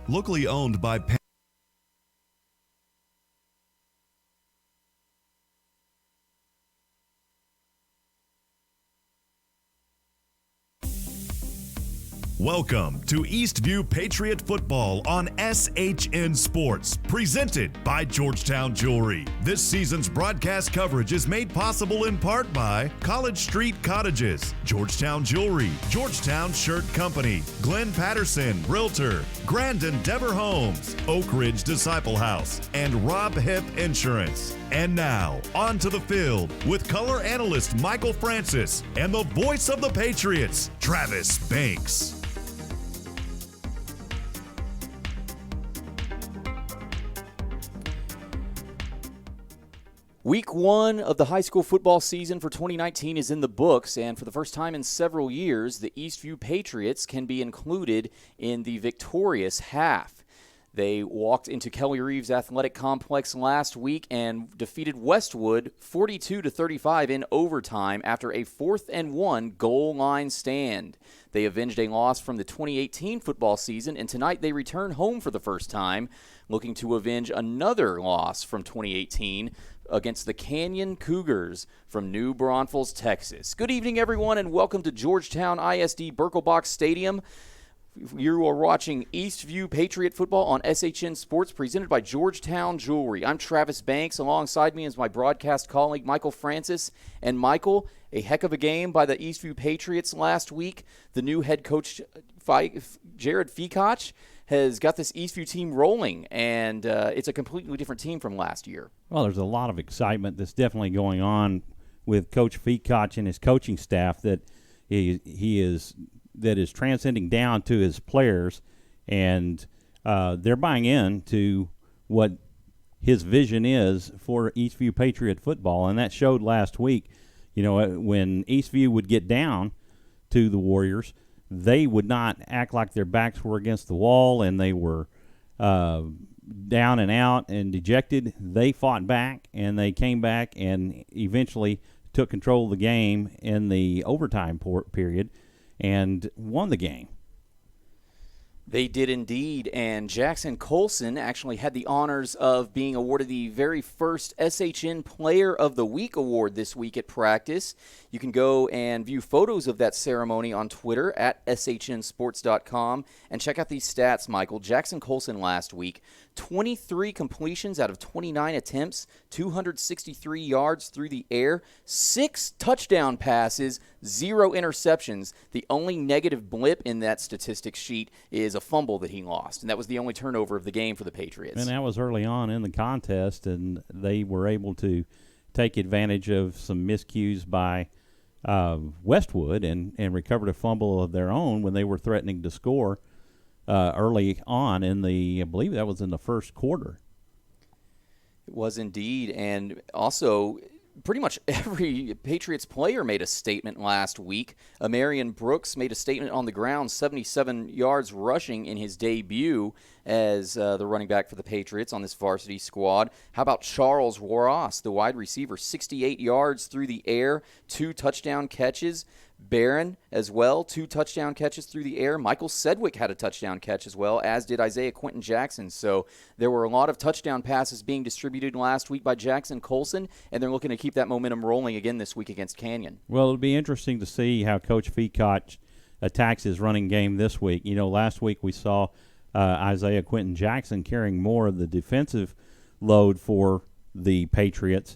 Locally owned by Welcome to Eastview Patriot Football on SHN Sports, presented by Georgetown Jewelry. This season's broadcast coverage is made possible in part by College Street Cottages, Georgetown Jewelry, Georgetown Shirt Company, Glenn Patterson, Realtor, Grandin Dever Homes, Oak Ridge Disciple House, and Rob Hip Insurance. And now, on to the field with color analyst Michael Francis and the voice of the Patriots, Travis Banks. Week 1 of the high school football season for 2019 is in the books, and for the first time in several years, the Eastview Patriots can be included in the victorious half. They walked into Kelly Reeves Athletic Complex last week and defeated Westwood 42-35 in overtime after a 4th-and-1 goal line stand. They avenged a loss from the 2018 football season, and tonight they return home for the first time, looking to avenge another loss from 2018 against the Canyon Cougars from New Braunfels, Texas. Good evening, everyone, and welcome to Georgetown ISD Birkelbach Stadium. You are watching Eastview Patriot Football on SHN Sports, presented by Georgetown Jewelry. I'm Travis Banks. Alongside me is my broadcast colleague, Michael Francis. And Michael, a heck of a game by the Eastview Patriots last week. The new head coach, Jared Fekoch, has got this Eastview team rolling, and it's a completely different team from last year. Well, there's a lot of excitement that's definitely going on with Coach Fekoch and his coaching staff that is transcending down to his players, and they're buying into what his vision is for Eastview Patriot football, and that showed last week. You know, when Eastview would get down to the Warriors, they would not act like their backs were against the wall and they were down and out and dejected. They fought back, and they came back and eventually took control of the game in the overtime period and won the game. They did indeed, and Jackson Colson actually had the honors of being awarded the very first SHN Player of the Week award this week at practice. You can go and view photos of that ceremony on Twitter at shnsports.com and check out these stats, Michael. Jackson Colson last week, 23 completions out of 29 attempts, 263 yards through the air, 6 touchdown passes, 0 interceptions. The only negative blip in that statistics sheet is a fumble that he lost, and that was the only turnover of the game for the Patriots. And that was early on in the contest, and they were able to take advantage of some miscues by Westwood and recovered a fumble of their own when they were threatening to score early on I believe that was in the first quarter. It was indeed, and also pretty much every Patriots player made a statement last week. Marion Brooks made a statement on the ground, 77 yards rushing in his debut as the running back for the Patriots on this varsity squad. How about Charles Ross, the wide receiver, 68 yards through the air, 2 touchdown catches. Barron as well, 2 touchdown catches through the air. Michael Sedgwick had a touchdown catch as well, as did Isaiah Quentin Jackson. So there were a lot of touchdown passes being distributed last week by Jackson Colson, and they're looking to keep that momentum rolling again this week against Canyon. Well, it'll be interesting to see how Coach Fekoch attacks his running game this week. You know, last week we saw Isaiah Quentin Jackson carrying more of the defensive load for the Patriots,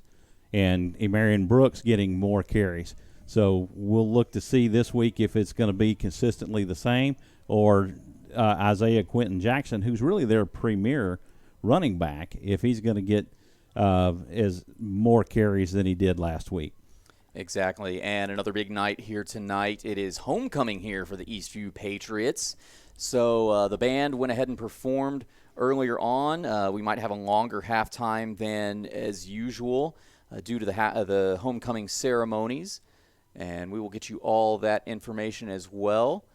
and Marion Brooks getting more carries. So we'll look to see this week if it's going to be consistently the same, or Isaiah Quentin Jackson, who's really their premier running back, if he's going to get as more carries than he did last week. Exactly, and another big night here tonight. It is homecoming here for the Eastview Patriots. So the band went ahead and performed earlier on. We might have a longer halftime than as usual due to the homecoming ceremonies. And we will get you all that information as well.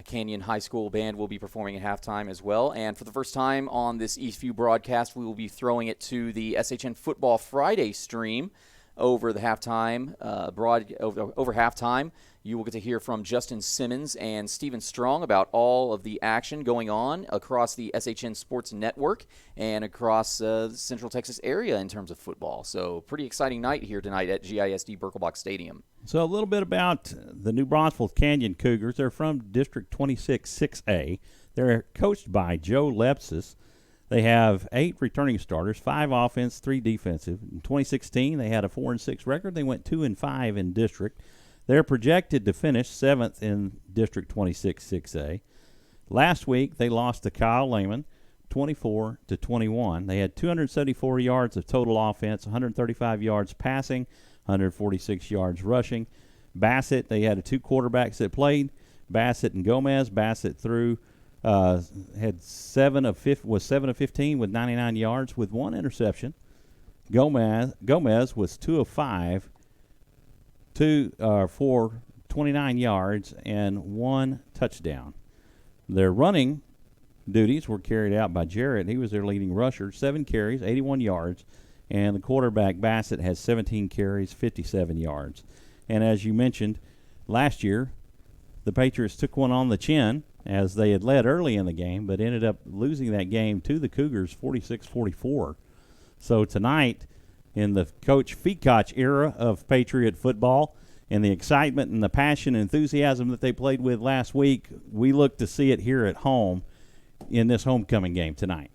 Canyon High School Band will be performing at halftime as well. And for the first time on this Eastview broadcast, we will be throwing it to the SHN Football Friday stream. over the halftime, over halftime. You will get to hear from Justin Simmons and Stephen Strong about all of the action going on across the SHN Sports Network and across the Central Texas area in terms of football. So pretty exciting night here tonight at GISD Birkelbach Stadium. So a little bit about the New Braunfels Canyon Cougars. They're from District 26 6A. They're coached by Joe Lepsis. They have 8 returning starters, 5 offense, 3 defensive. In 2016, they had a 4-6 record. They went 2-5 in district. They're projected to finish 7th in District 26 6A. Last week, they lost to Kyle Lehman, 24-21. They had 274 yards of total offense, 135 yards passing, 146 yards rushing. Bassett, they had 2 quarterbacks that played, Bassett and Gomez. Bassett threw had 7 of 15 with 99 yards with 1 interception. Gomez was 2 of 5 for 29 yards and 1 touchdown. Their running duties were carried out by Jarrett. He was their leading rusher, 7 carries, 81 yards, and the quarterback Bassett has 17 carries, 57 yards. And as you mentioned, last year the Patriots took one on the chin as they had led early in the game, but ended up losing that game to the Cougars 46-44. So tonight, in the Coach Feacock era of Patriot football and the excitement and the passion and enthusiasm that they played with last week, we look to see it here at home in this homecoming game tonight.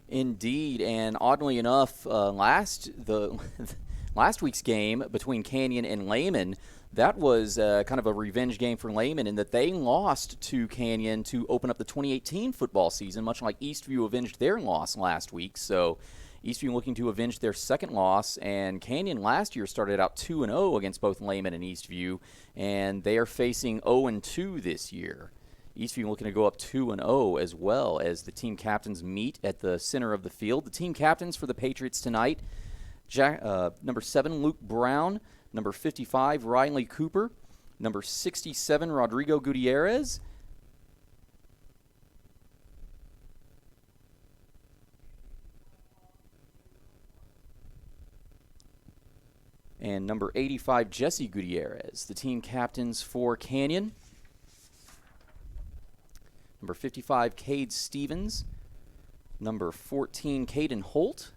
Indeed, and oddly enough, last week's game between Canyon and Lehman, that was kind of a revenge game for Lehman in that they lost to Canyon to open up the 2018 football season, much like Eastview avenged their loss last week. So Eastview looking to avenge their second loss, and Canyon last year started out 2-0 against both Lehman and Eastview, and they are facing 0-2 this year. Eastview looking to go up 2-0 as well as the team captains meet at the center of the field. The team captains for the Patriots tonight, number 7, Luke Brown, number 55, Riley Cooper, number 67, Rodrigo Gutierrez, and number 85, Jesse Gutierrez. The team captains for Canyon, number 55, Cade Stevens, number 14, Caden Holt,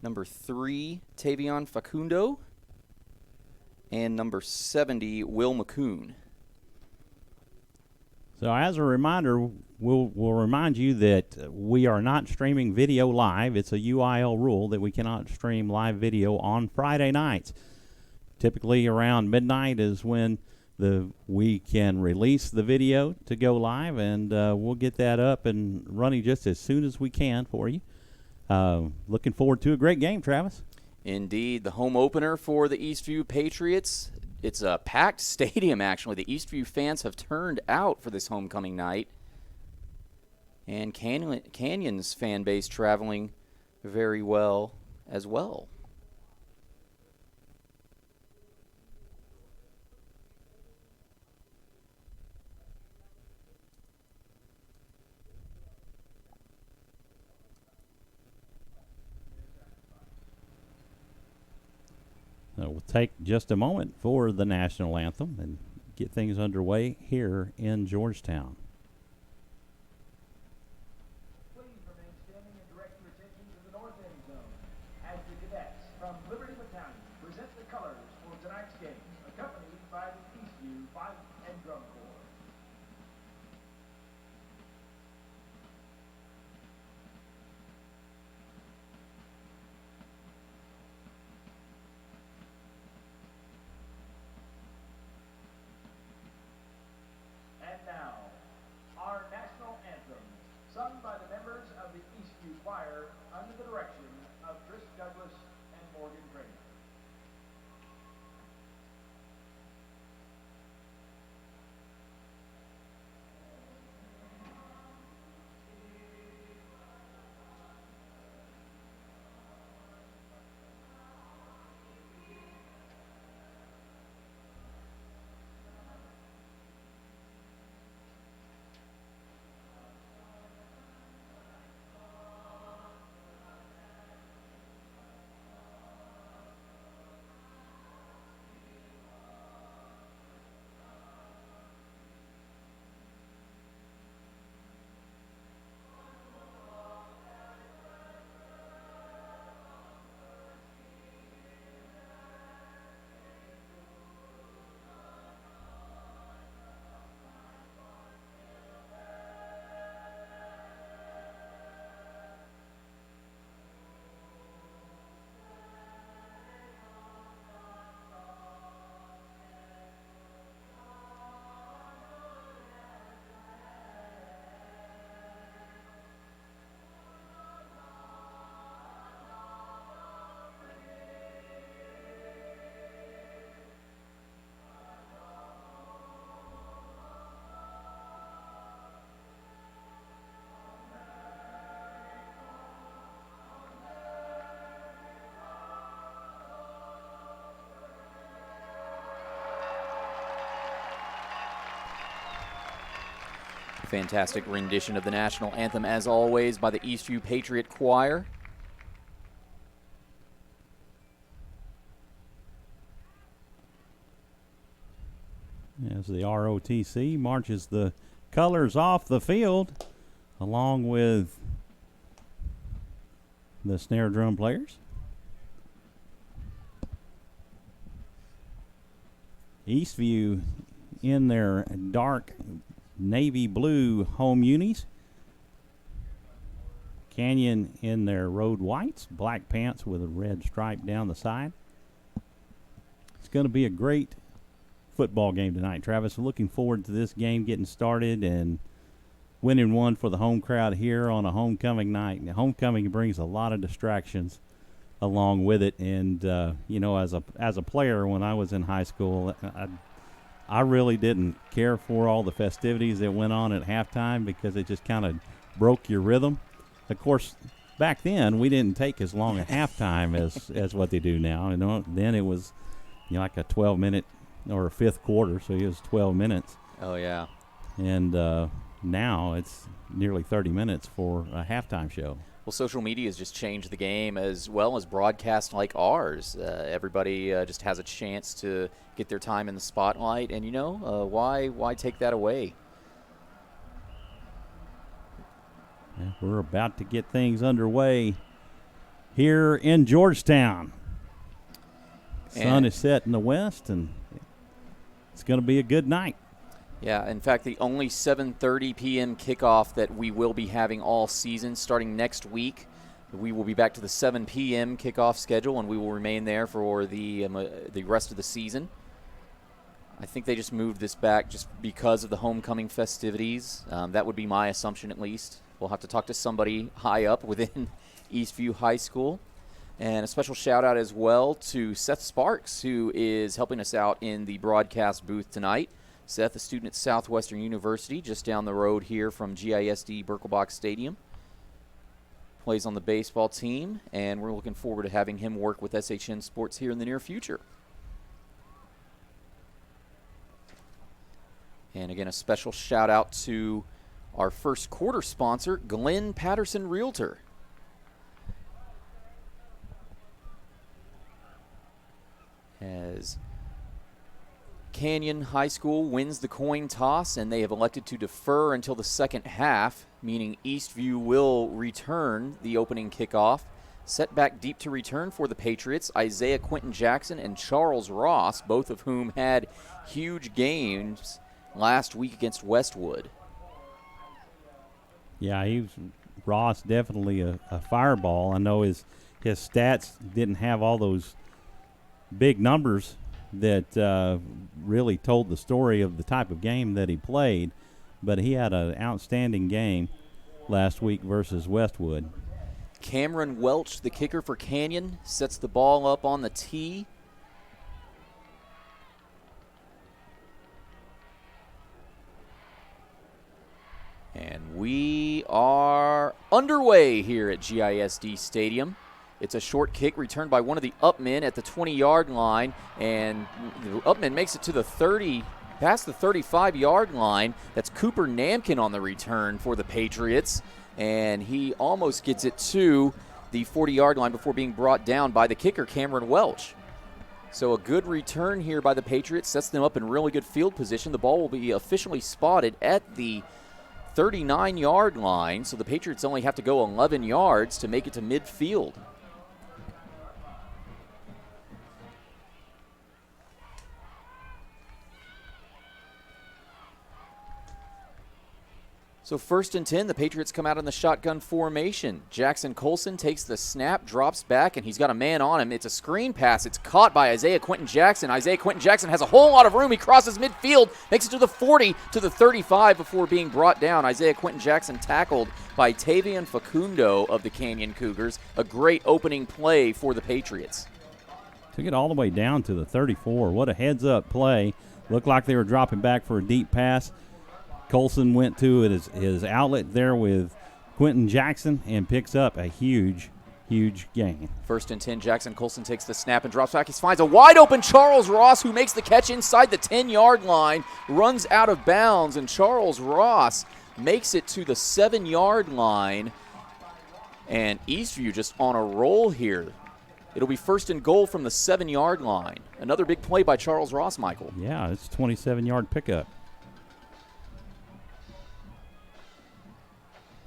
number 3, Tavion Facundo, and number 70, Will McCoon. So as a reminder, we'll remind you that we are not streaming video live. It's a UIL rule that we cannot stream live video on Friday nights. Typically around midnight is when we can release the video to go live, and we'll get that up and running just as soon as we can for you. Looking forward to a great game, Travis. Indeed, the home opener for the Eastview Patriots. It's a packed stadium, actually. The Eastview fans have turned out for this homecoming night. And Canyon's fan base traveling very well as well. We'll take just a moment for the national anthem and get things underway here in Georgetown. Please remain standing and direct your attention to the north end zone as the cadets from Liberty Battalion present the colors for tonight's game, accompanied by the Eastview Fife and Drum Corps. And now, Fantastic rendition of the national anthem, as always, by the Eastview Patriot Choir. As the ROTC marches the colors off the field, along with the snare drum players. Eastview in their dark navy blue home unis. Canyon in their road whites, black pants with a red stripe down the side. It's going to be a great football game tonight, Travis. Looking forward to this game getting started and winning one for the home crowd here on a homecoming night. Now, homecoming brings a lot of distractions along with it, and as a player when I was in high school, I really didn't care for all the festivities that went on at halftime because it just kind of broke your rhythm. Of course, back then we didn't take as long a halftime as what they do now. Then it was like a 12-minute or a fifth quarter, so it was 12 minutes. Oh yeah. And now it's nearly 30 minutes for a halftime show. Well, social media has just changed the game, as well as broadcasts like ours. Everybody just has a chance to get their time in the spotlight, and why take that away? Yeah, we're about to get things underway here in Georgetown. Sun is set in the west, and it's going to be a good night. Yeah, in fact, the only 7:30 p.m. kickoff that we will be having all season starting next week. We will be back to the 7 p.m. kickoff schedule, and we will remain there for the rest of the season. I think they just moved this back just because of the homecoming festivities. That would be my assumption, at least. We'll have to talk to somebody high up within Eastview High School. And a special shout-out as well to Seth Sparks, who is helping us out in the broadcast booth tonight. Seth, a student at Southwestern University, just down the road here from GISD Birkelbach Stadium. Plays on the baseball team, and we're looking forward to having him work with SHN Sports here in the near future. And again, a special shout-out to our first quarter sponsor, Glenn Patterson Realtor. As Canyon High School wins the coin toss, and they have elected to defer until the second half, meaning Eastview will return the opening kickoff. Set back deep to return for the Patriots, Isaiah Quentin Jackson and Charles Ross, both of whom had huge games last week against Westwood. Yeah, Ross definitely a fireball. I know his stats didn't have all those big numbers that really told the story of the type of game that he played, but he had an outstanding game last week versus Westwood. Cameron Welch, the kicker for Canyon, sets the ball up on the tee. And we are underway here at GISD Stadium. It's a short kick returned by one of the upmen at the 20-yard line, and the upman makes it to the 30, past the 35-yard line. That's Cooper Namkin on the return for the Patriots, and he almost gets it to the 40-yard line before being brought down by the kicker, Cameron Welch. So a good return here by the Patriots sets them up in really good field position. The ball will be officially spotted at the 39-yard line, so the Patriots only have to go 11 yards to make it to midfield. So 1st and 10, the Patriots come out in the shotgun formation. Jackson Colson takes the snap, drops back, and he's got a man on him. It's a screen pass. It's caught by Isaiah Quentin Jackson. Isaiah Quentin Jackson has a whole lot of room. He crosses midfield, makes it to the 40, to the 35 before being brought down. Isaiah Quentin Jackson tackled by Tavian Facundo of the Canyon Cougars. A great opening play for the Patriots. Took it all the way down to the 34. What a heads-up play. Looked like they were dropping back for a deep pass. Colson went to his outlet there with Quentin Jackson and picks up a huge Huge gain. 1st and 10, Jackson Colson takes the snap and drops back. He finds a wide open Charles Ross, who makes the catch inside the 10-yard line, runs out of bounds, and Charles Ross makes it to the 7-yard line. And Eastview just on a roll here. It'll be 1st and goal from the 7-yard line. Another big play by Charles Ross, Michael. Yeah, it's a 27-yard pickup.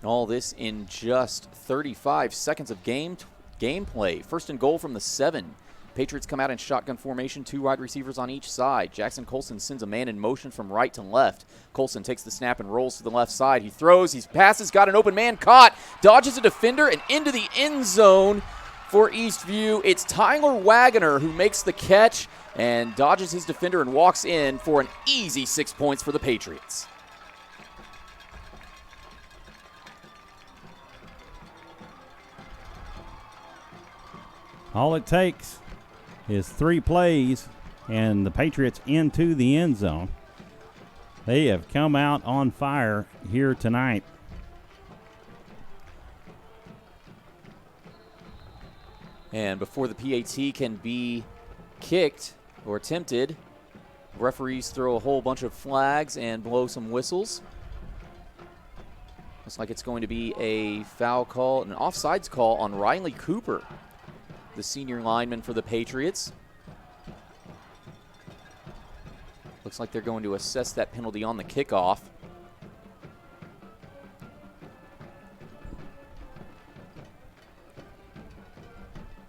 All this in just 35 seconds of gameplay. 1st and goal from the 7. Patriots come out in shotgun formation, 2 wide receivers on each side. Jackson Colson sends a man in motion from right to left. Colson takes the snap and rolls to the left side. He throws, he passes, got an open man, caught, dodges a defender, and into the end zone for Eastview. It's Tyler Wagoner who makes the catch and dodges his defender and walks in for an easy 6 points for the Patriots. All it takes is 3 plays, and the Patriots into the end zone. They have come out on fire here tonight. And before the PAT can be kicked or attempted, referees throw a whole bunch of flags and blow some whistles. Looks like it's going to be a foul call, an offsides call on Riley Cooper, the senior lineman for the Patriots. Looks like they're going to assess that penalty on the kickoff.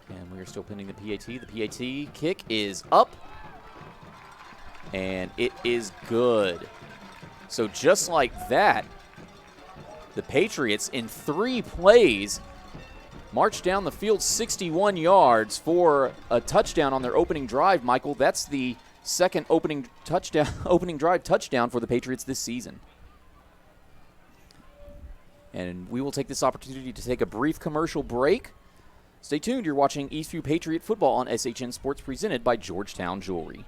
And we are still pending the PAT. The PAT kick is up, and it is good. So just like that, the Patriots in 3 plays marched down the field 61 yards for a touchdown on their opening drive, Michael. That's the second opening drive touchdown for the Patriots this season. And we will take this opportunity to take a brief commercial break. Stay tuned. You're watching Eastview Patriot Football on SHN Sports, presented by Georgetown Jewelry.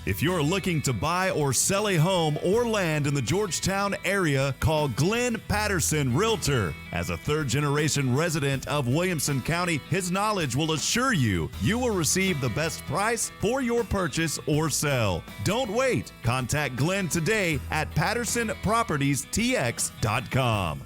If you're looking to buy or sell a home or land in the Georgetown area, call Glenn Patterson Realtor. As a 3rd-generation resident of Williamson County, his knowledge will assure you will receive the best price for your purchase or sell. Don't wait. Contact Glenn today at PattersonPropertiesTX.com.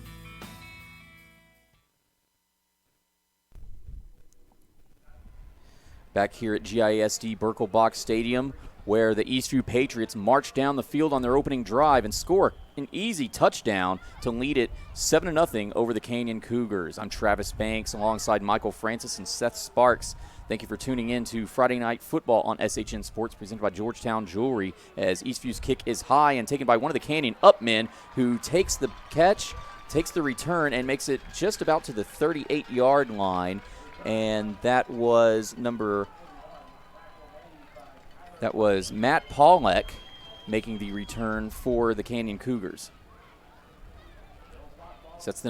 Back here at GISD Birkelbach Stadium, where the Eastview Patriots march down the field on their opening drive and score an easy touchdown to lead it 7-0 over the Canyon Cougars. I'm Travis Banks alongside Michael Francis and Seth Sparks. Thank you for tuning in to Friday Night Football on SHN Sports, presented by Georgetown Jewelry, as Eastview's kick is high and taken by one of the Canyon up men, who takes the catch, takes the return, and makes it just about to the 38-yard line. And that was Matt Pollack making the return for the Canyon Cougars. Sets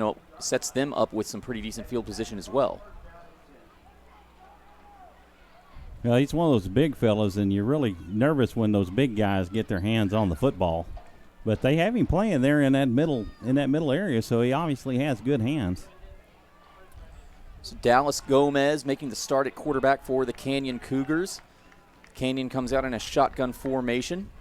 them up with some pretty decent field position as well. Well, he's one of those big fellas, and you're really nervous when those big guys get their hands on the football. But they have him playing there in that middle area, so he obviously has good hands. So Dallas Gomez making the start at quarterback for the Canyon Cougars. Canyon comes out in a shotgun formation.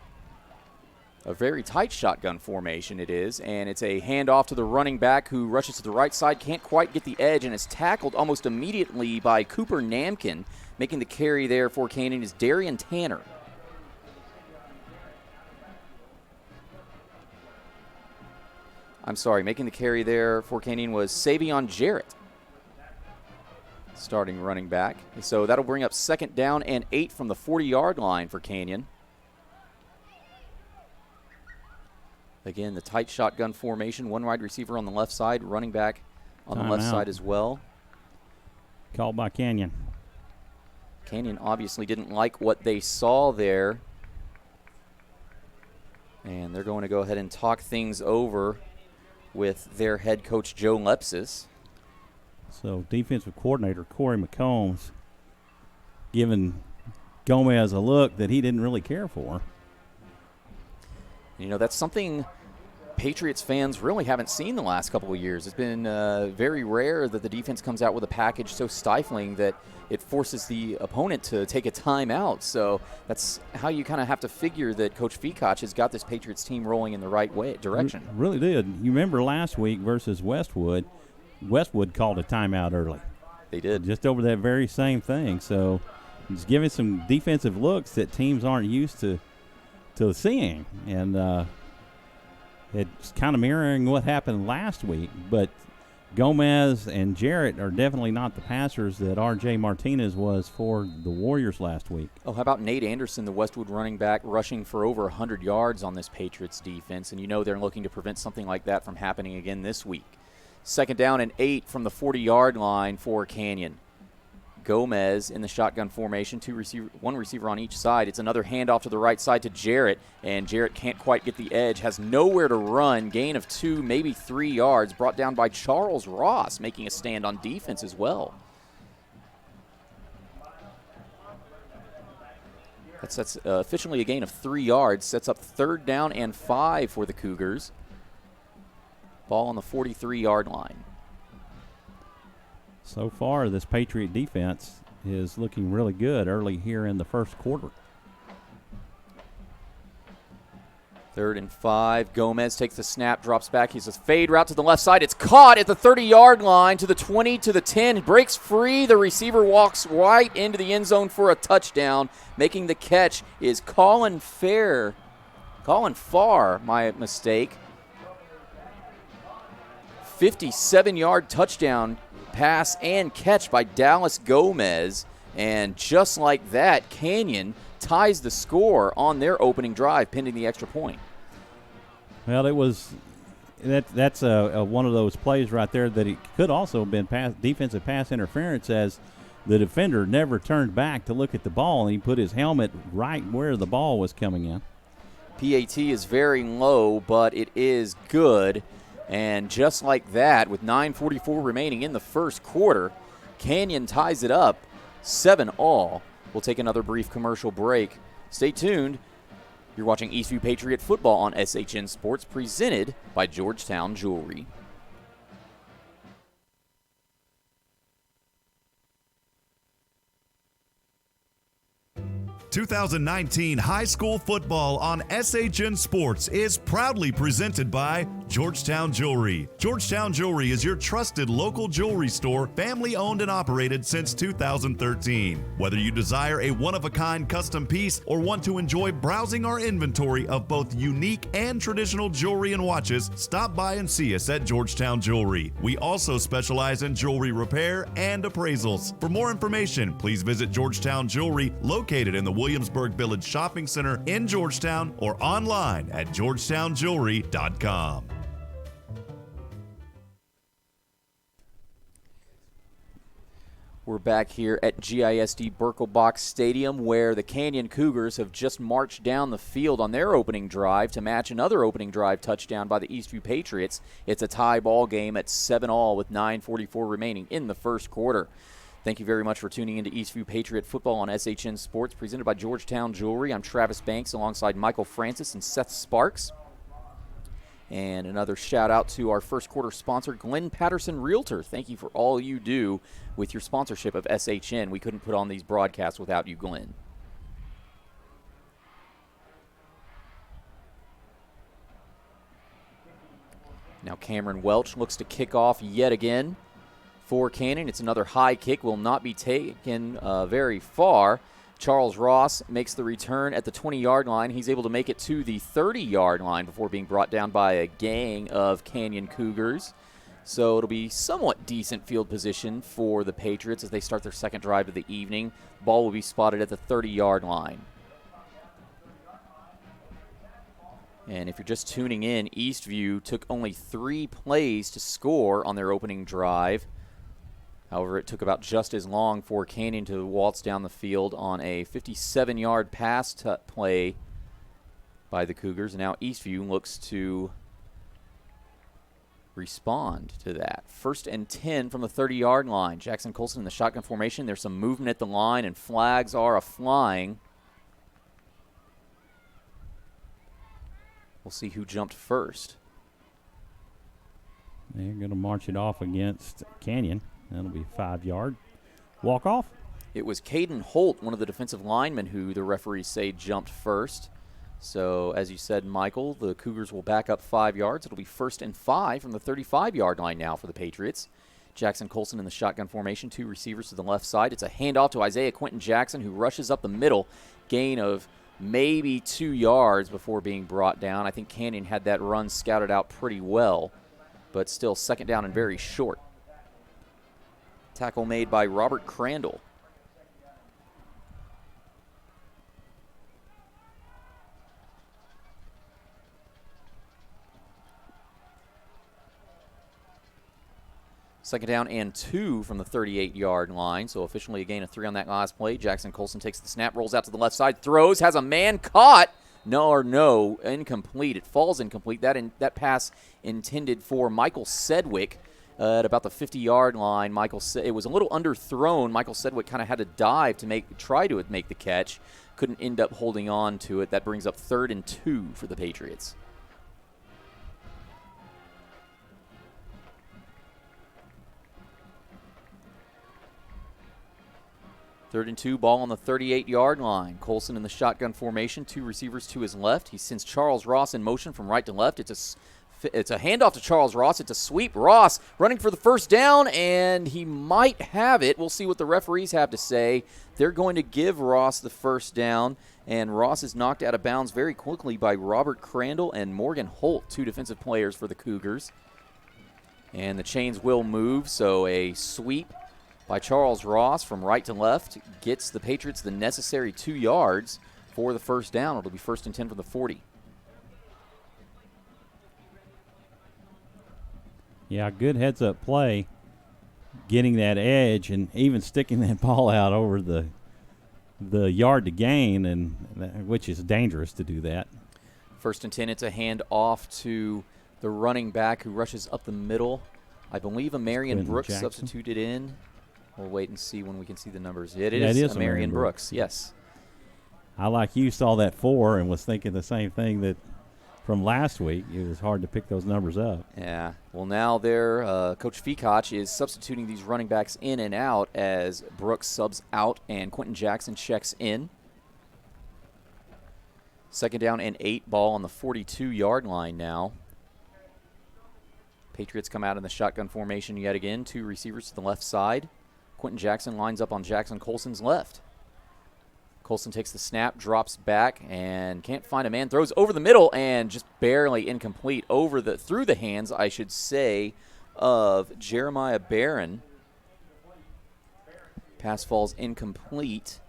A very tight shotgun formation it is, and it's a handoff to the running back, who rushes to the right side, can't quite get the edge, and is tackled almost immediately by Cooper Namkin. Making the carry there for Canyon is Darian Tanner. Making the carry there for Canyon was Savion Jarrett, starting running back. So that'll bring up 2nd down and 8 from the 40-yard line for Canyon. Again, the tight shotgun formation, one wide receiver on the left side, running back on the left side as well. Called by Canyon. Canyon obviously didn't like what they saw there, and they're going to go ahead and talk things over with their head coach, Joe Lepsis. So defensive coordinator Corey McCombs giving Gomez a look that he didn't really care for. You know, that's something Patriots fans really haven't seen the last couple of years. It's been very rare that the defense comes out with a package so stifling that it forces the opponent to take a timeout. So that's how you kind of have to figure that Coach Feacock has got this Patriots team rolling in the right direction. Really did. You remember last week versus Westwood, Westwood called a timeout early. They did. Just over that very same thing. So it's giving some defensive looks that teams aren't used to seeing. And it's kind of mirroring what happened last week. But Gomez and Jarrett are definitely not the passers that R.J. Martinez was for the Warriors last week. Oh, how about Nate Anderson, the Westwood running back, rushing for over 100 yards on this Patriots defense? And you know they're looking to prevent something like that from happening again this week. 2nd down and 8 from the 40-yard line for Canyon. Gomez in the shotgun formation, one receiver on each side. It's another handoff to the right side to Jarrett, and Jarrett can't quite get the edge, has nowhere to run. Gain of 2, maybe 3 yards, brought down by Charles Ross, making a stand on defense as well. That's officially a gain of 3 yards, sets up 3rd down and 5 for the Cougars. Ball on the 43-yard line. So far, this Patriot defense is looking really good early here in the first quarter. 3rd and 5. Gomez takes the snap, drops back. He's a fade route to the left side. It's caught at the 30-yard line, to the 20, to the 10. Breaks free. The receiver walks right into the end zone for a touchdown. Making the catch is Colin Farr, my mistake. 57-yard touchdown pass and catch by Dallas Gomez. And just like that, Canyon ties the score on their opening drive, pending the extra point. Well, that's one of those plays right there that it could also have been defensive pass interference, as the defender never turned back to look at the ball, and he put his helmet right where the ball was coming in. PAT is very low, but it is good. And just like that, with 9:44 remaining in the first quarter, Canyon ties it up 7-all. We'll take another brief commercial break. Stay tuned. You're watching Eastview Patriot Football on SHN Sports, presented by Georgetown Jewelry. 2019 high school football on SHN Sports is proudly presented by Georgetown Jewelry. Georgetown Jewelry is your trusted local jewelry store, family owned and operated since 2013. Whether you desire a one-of-a-kind custom piece or want to enjoy browsing our inventory of both unique and traditional jewelry and watches, stop by and see us at Georgetown Jewelry. We also specialize in jewelry repair and appraisals. For more information, please visit Georgetown Jewelry, located in the Williamsburg Village Shopping Center in Georgetown, or online at georgetownjewelry.com. We're back here at GISD Birkelbach Stadium, where the Canyon Cougars have just marched down the field on their opening drive to match another opening drive touchdown by the Eastview Patriots. It's a tie ball game at 7-all with 9:44 remaining in the first quarter. Thank you very much for tuning into Eastview Patriot Football on SHN Sports, presented by Georgetown Jewelry. I'm Travis Banks alongside Michael Francis and Seth Sparks. And another shout out to our first quarter sponsor, Glenn Patterson Realtor. Thank you for all you do with your sponsorship of SHN. We couldn't put on these broadcasts without you, Glenn. Now Cameron Welch looks to kick off yet again for Canyon. It's another high kick, will not be taken very far. Charles Ross makes the return at the 20-yard line. He's able to make it to the 30-yard line before being brought down by a gang of Canyon Cougars. So it'll be somewhat decent field position for the Patriots as they start their second drive of the evening. Ball will be spotted at the 30-yard line. And if you're just tuning in, Eastview took only 3 plays to score on their opening drive. However, it took about just as long for Canyon to waltz down the field on a 57-yard pass play by the Cougars. And now Eastview looks to respond to that. 1st and 10 from the 30-yard line. Jackson Colson in the shotgun formation. There's some movement at the line, and flags are a-flying. We'll see who jumped first. They're going to march it off against Canyon. That'll be 5-yard walk-off. It was Caden Holt, one of the defensive linemen, who the referees say jumped first. So, as you said, Michael, the Cougars will back up 5 yards. It'll be 1st and 5 from the 35-yard line now for the Patriots. Jackson Colson in the shotgun formation, 2 receivers to the left side. It's a handoff to Isaiah Quentin Jackson, who rushes up the middle, gain of maybe 2 yards before being brought down. I think Canyon had that run scouted out pretty well, but still 2nd down and very short. Tackle made by Robert Crandall. Second down and 2 from the 38-yard line. So officially a gain of 3 on that last play. Jackson Colson takes the snap, rolls out to the left side, throws, has a man caught. No, incomplete. It falls incomplete. That pass intended for Michael Sedgwick at about the 50-yard line. It was a little underthrown. Michael Sedgwick kind of had to dive to try to make the catch. Couldn't end up holding on to it. That brings up 3rd and 2 for the Patriots. Third and 2, ball on the 38-yard line. Colson in the shotgun formation, 2 receivers to his left. He sends Charles Ross in motion from right to left. It's a handoff to Charles Ross. It's a sweep. Ross running for the first down, and he might have it. We'll see what the referees have to say. They're going to give Ross the first down, and Ross is knocked out of bounds very quickly by Robert Crandall and Morgan Holt, 2 defensive players for the Cougars. And the chains will move, so a sweep by Charles Ross from right to left gets the Patriots the necessary 2 yards for the first down. It'll be 1st and 10 from the 40. Yeah, good heads-up play, getting that edge and even sticking that ball out over the yard to gain, and which is dangerous to do that. 1st and 10, it's a hand off to the running back who rushes up the middle. I believe a Marion Brooks Jackson substituted in. We'll wait and see when we can see the numbers. It is is a Marion Brooks, yes. I, like you, saw that 4 and was thinking the same thing that from last week. It was hard to pick those numbers up. Yeah. Well, now Coach Feacock is substituting these running backs in and out as Brooks subs out and Quentin Jackson checks in. 2nd down and 8, ball on the 42-yard line now. Patriots come out in the shotgun formation yet again. 2 receivers to the left side. Quentin Jackson lines up on Jackson Colson's left. Colson takes the snap, drops back, and can't find a man. Throws over the middle and just barely incomplete through the hands, I should say, of Jeremiah Barron. Pass falls incomplete.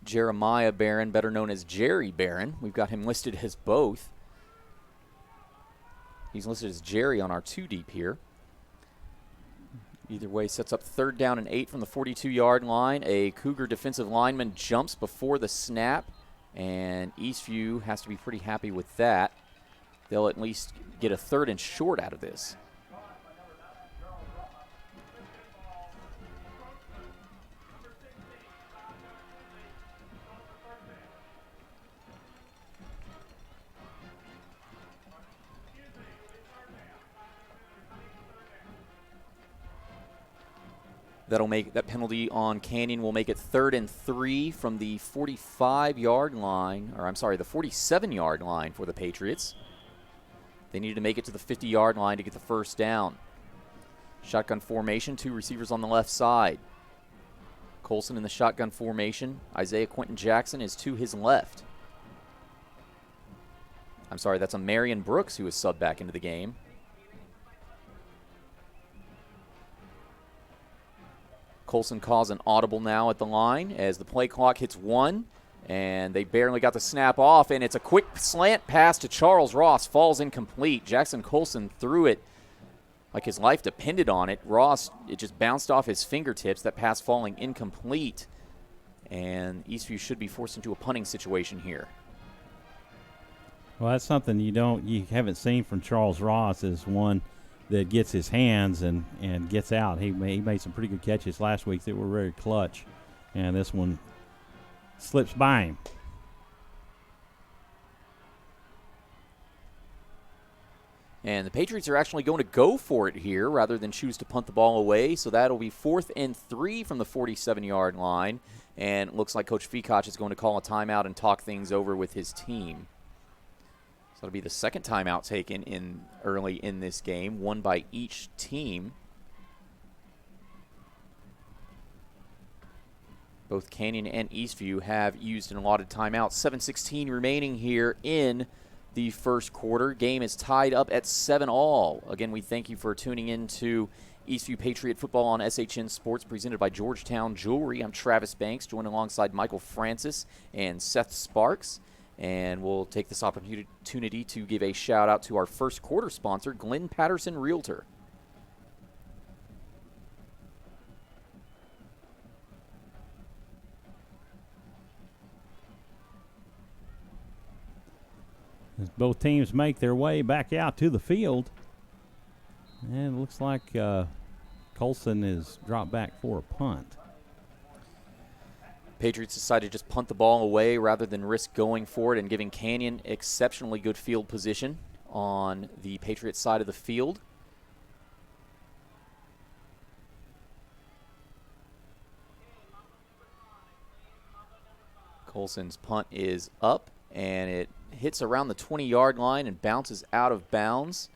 Jeremiah Barron, better known as Jerry Barron. We've got him listed as both. He's listed as Jerry on our 2 deep here. Either way, sets up 3rd down and 8 from the 42-yard line. A Cougar defensive lineman jumps before the snap, and Eastview has to be pretty happy with that. They'll at least get a 3rd and short out of this. That'll make that penalty on Canyon will make it 3rd and 3 from the 45-yard line, or I'm sorry, the 47-yard line for the Patriots. They needed to make it to the 50-yard line to get the first down. Shotgun formation, 2 receivers on the left side. Colson in the shotgun formation. Isaiah Quentin Jackson is to his left. I'm sorry, that's a Marion Brooks who is subbed back into the game. Colson calls an audible now at the line as the play clock hits 1, and they barely got the snap off, and it's a quick slant pass to Charles Ross, falls incomplete. Jackson Colson threw it like his life depended on it. Ross, it just bounced off his fingertips, that pass falling incomplete. And Eastview should be forced into a punting situation here. Well, that's something you haven't seen from Charles Ross, is one that gets his hands and gets out. He made some pretty good catches last week that were very clutch, and this one slips by him. And the Patriots are actually going to go for it here rather than choose to punt the ball away. So that'll be 4th and 3 from the 47-yard line. And it looks like Coach Feacock is going to call a timeout and talk things over with his team. So it'll be the second timeout taken in early in this game, one by each team. Both Canyon and Eastview have used an allotted timeout. 7:16 remaining here in the first quarter. Game is tied up at 7-all. Again, we thank you for tuning in to Eastview Patriot Football on SHN Sports, presented by Georgetown Jewelry. I'm Travis Banks, joined alongside Michael Francis and Seth Sparks. And we'll take this opportunity to give a shout-out to our first quarter sponsor, Glenn Patterson Realtor. As both teams make their way back out to the field. And it looks like Colson is dropped back for a punt. Patriots decided to just punt the ball away rather than risk going for it and giving Canyon exceptionally good field position on the Patriots side of the field. Colson's punt is up, and it hits around the 20-yard line and bounces out of bounds.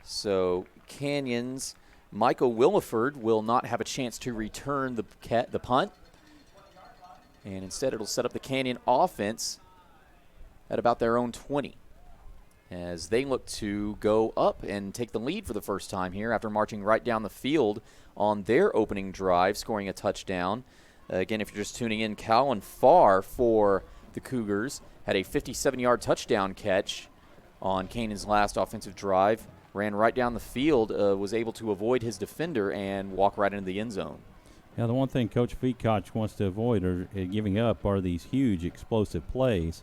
So Canyon's Michael Williford will not have a chance to return the punt. And instead it'll set up the Canyon offense at about their own 20 as they look to go up and take the lead for the first time here after marching right down the field on their opening drive, scoring a touchdown. Again, if you're just tuning in, Calvin Farr for the Cougars had a 57-yard touchdown catch on Canyon's last offensive drive, ran right down the field, was able to avoid his defender and walk right into the end zone. Now, the one thing Coach Feacock wants to avoid giving up are these huge explosive plays,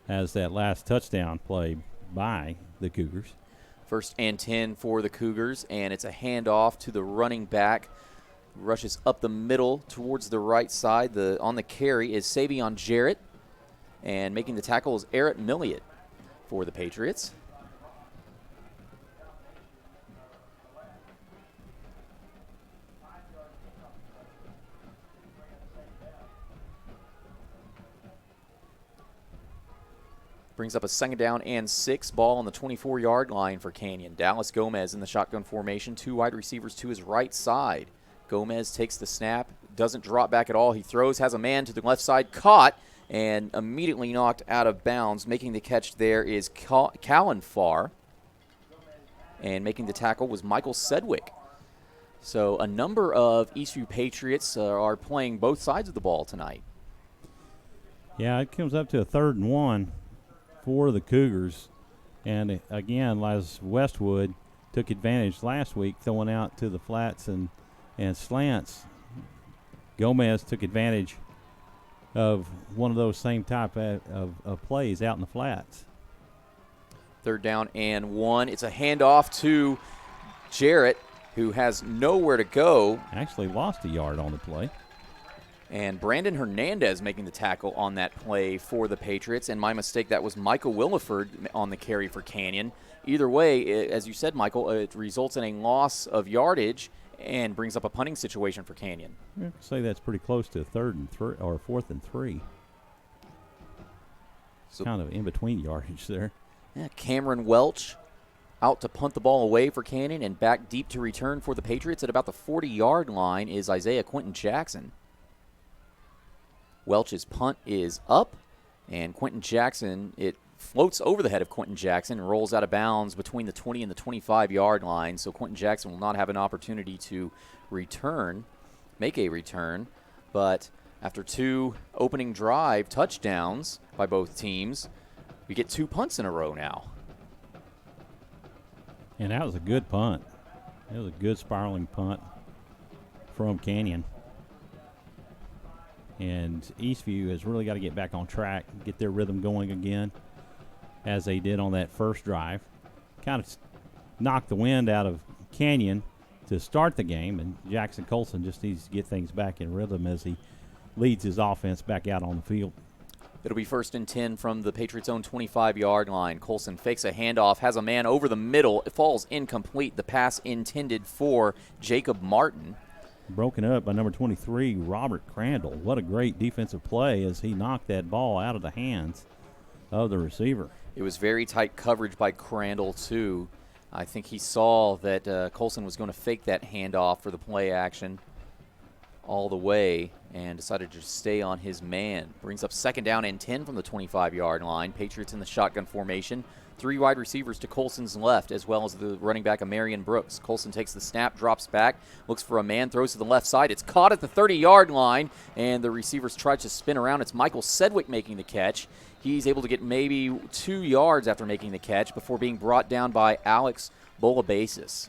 as that last touchdown play by the Cougars. 1st and 10 for the Cougars, and it's a handoff to the running back. Rushes up the middle towards the right side. On the carry is Savion Jarrett, and making the tackle is Eric Milliot for the Patriots. Brings up a 2nd down and 6, ball on the 24-yard line for Canyon. Dallas Gomez in the shotgun formation, 2 wide receivers to his right side. Gomez takes the snap, doesn't drop back at all. He throws, has a man to the left side, caught, and immediately knocked out of bounds. Making the catch there is Calvin Farr, and making the tackle was Michael Sedgwick. So a number of Eastview Patriots are playing both sides of the ball tonight. Yeah, it comes up to a 3rd and 1 for the Cougars. And again, Les Westwood took advantage last week, throwing out to the flats and slants. Gomez took advantage of one of those same type of plays out in the flats. 3rd down and 1. It's a handoff to Jarrett, who has nowhere to go. Actually lost a yard on the play. And Brandon Hernandez making the tackle on that play for the Patriots. And my mistake, that was Michael Williford on the carry for Canyon. Either way, as you said, Michael, it results in a loss of yardage and brings up a punting situation for Canyon. I'd say that's pretty close to 3rd and 3 or 4th and 3. So kind of in between yardage there. Yeah, Cameron Welch out to punt the ball away for Canyon, and back deep to return for the Patriots at about the 40-yard line is Isaiah Quentin Jackson. Welch's punt is up, and Quentin Jackson, it floats over the head of Quentin Jackson and rolls out of bounds between the 20 and the 25-yard line. So Quentin Jackson will not have an opportunity to make a return. But after 2 opening drive touchdowns by both teams, we get 2 punts in a row now. And that was a good punt. It was a good spiraling punt from Canyon. And Eastview has really got to get back on track, get their rhythm going again, as they did on that first drive. Kind of knocked the wind out of Canyon to start the game, and Jackson Colson just needs to get things back in rhythm as he leads his offense back out on the field. It'll be 1st and 10 from the Patriots' own 25-yard line. Colson fakes a handoff, has a man over the middle. It falls incomplete. The pass intended for Jacob Martin. Broken up by number 23, Robert Crandall. What a great defensive play as he knocked that ball out of the hands of the receiver. It was very tight coverage by Crandall, too. I think he saw that Colson was going to fake that handoff for the play action all the way and decided to stay on his man. Brings up 2nd down and 10 from the 25-yard line. Patriots in the shotgun formation. 3 wide receivers to Colson's left, as well as the running back of Marion Brooks. Colson takes the snap, drops back, looks for a man, throws to the left side. It's caught at the 30-yard line, and the receivers try to spin around. It's Michael Sedgwick making the catch. He's able to get maybe 2 yards after making the catch before being brought down by Alex Bolabasis.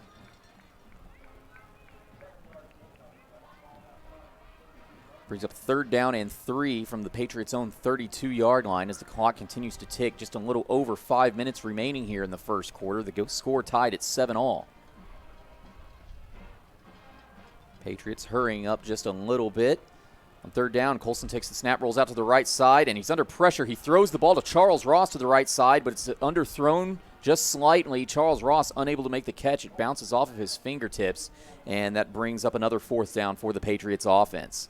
Brings up 3rd down and 3 from the Patriots' own 32-yard line as the clock continues to tick. Just a little over 5 minutes remaining here in the first quarter. The score tied at 7-all. Patriots hurrying up just a little bit. On 3rd down, Colson takes the snap, rolls out to the right side, and he's under pressure. He throws the ball to Charles Ross to the right side, but it's underthrown just slightly. Charles Ross unable to make the catch. It bounces off of his fingertips, and that brings up another 4th down for the Patriots offense.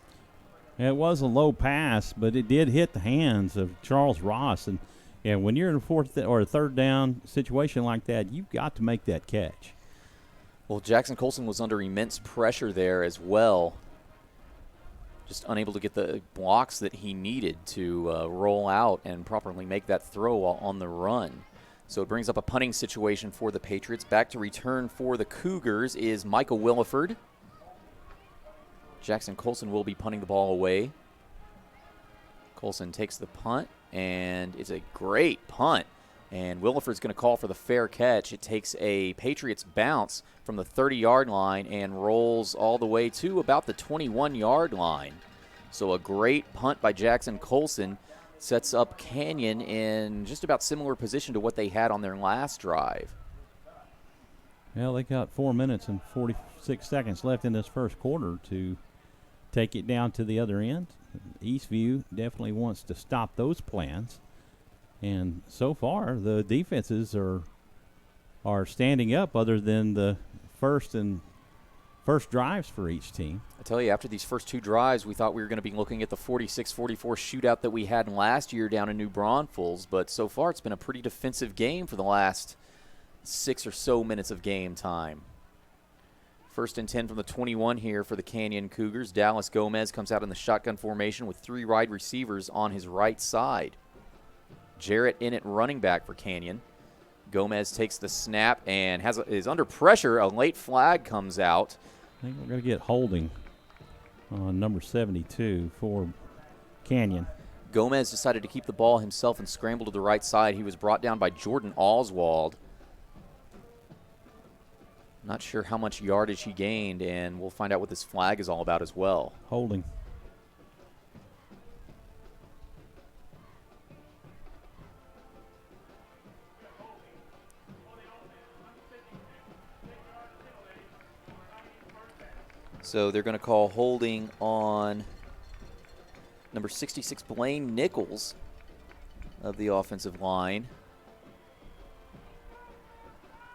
It was a low pass, but it did hit the hands of Charles Ross. And when you're in a 4th or a 3rd down situation like that, you've got to make that catch. Well, Jackson Colson was under immense pressure there as well. Just unable to get the blocks that he needed to roll out and properly make that throw on the run. So it brings up a punting situation for the Patriots. Back to return for the Cougars is Michael Williford. Jackson Colson will be punting the ball away. Colson takes the punt, and it's a great punt. And Williford's going to call for the fair catch. It takes a Patriots bounce from the 30-yard line and rolls all the way to about the 21-yard line. So a great punt by Jackson Colson sets up Canyon in just about similar position to what they had on their last drive. Well, they got 4 minutes and 46 seconds left in this first quarter to take it down to the other end. Eastview definitely wants to stop those plans. And so far, the defenses are standing up other than the first drives for each team. I tell you, after these first 2 drives, we thought we were going to be looking at the 46-44 shootout that we had last year down in New Braunfels. But so far, it's been a pretty defensive game for the last 6 or so minutes of game time. 1st and 10 from the 21 here for the Canyon Cougars. Dallas Gomez comes out in the shotgun formation with 3 wide receivers on his right side. Jarrett Innett running back for Canyon. Gomez takes the snap and is under pressure. A late flag comes out. I think we're going to get holding on number 72 for Canyon. Gomez decided to keep the ball himself and scramble to the right side. He was brought down by Jordan Oswald. Not sure how much yardage he gained, and we'll find out what this flag is all about as well. Holding. So they're going to call holding on number 66, Blaine Nichols of the offensive line.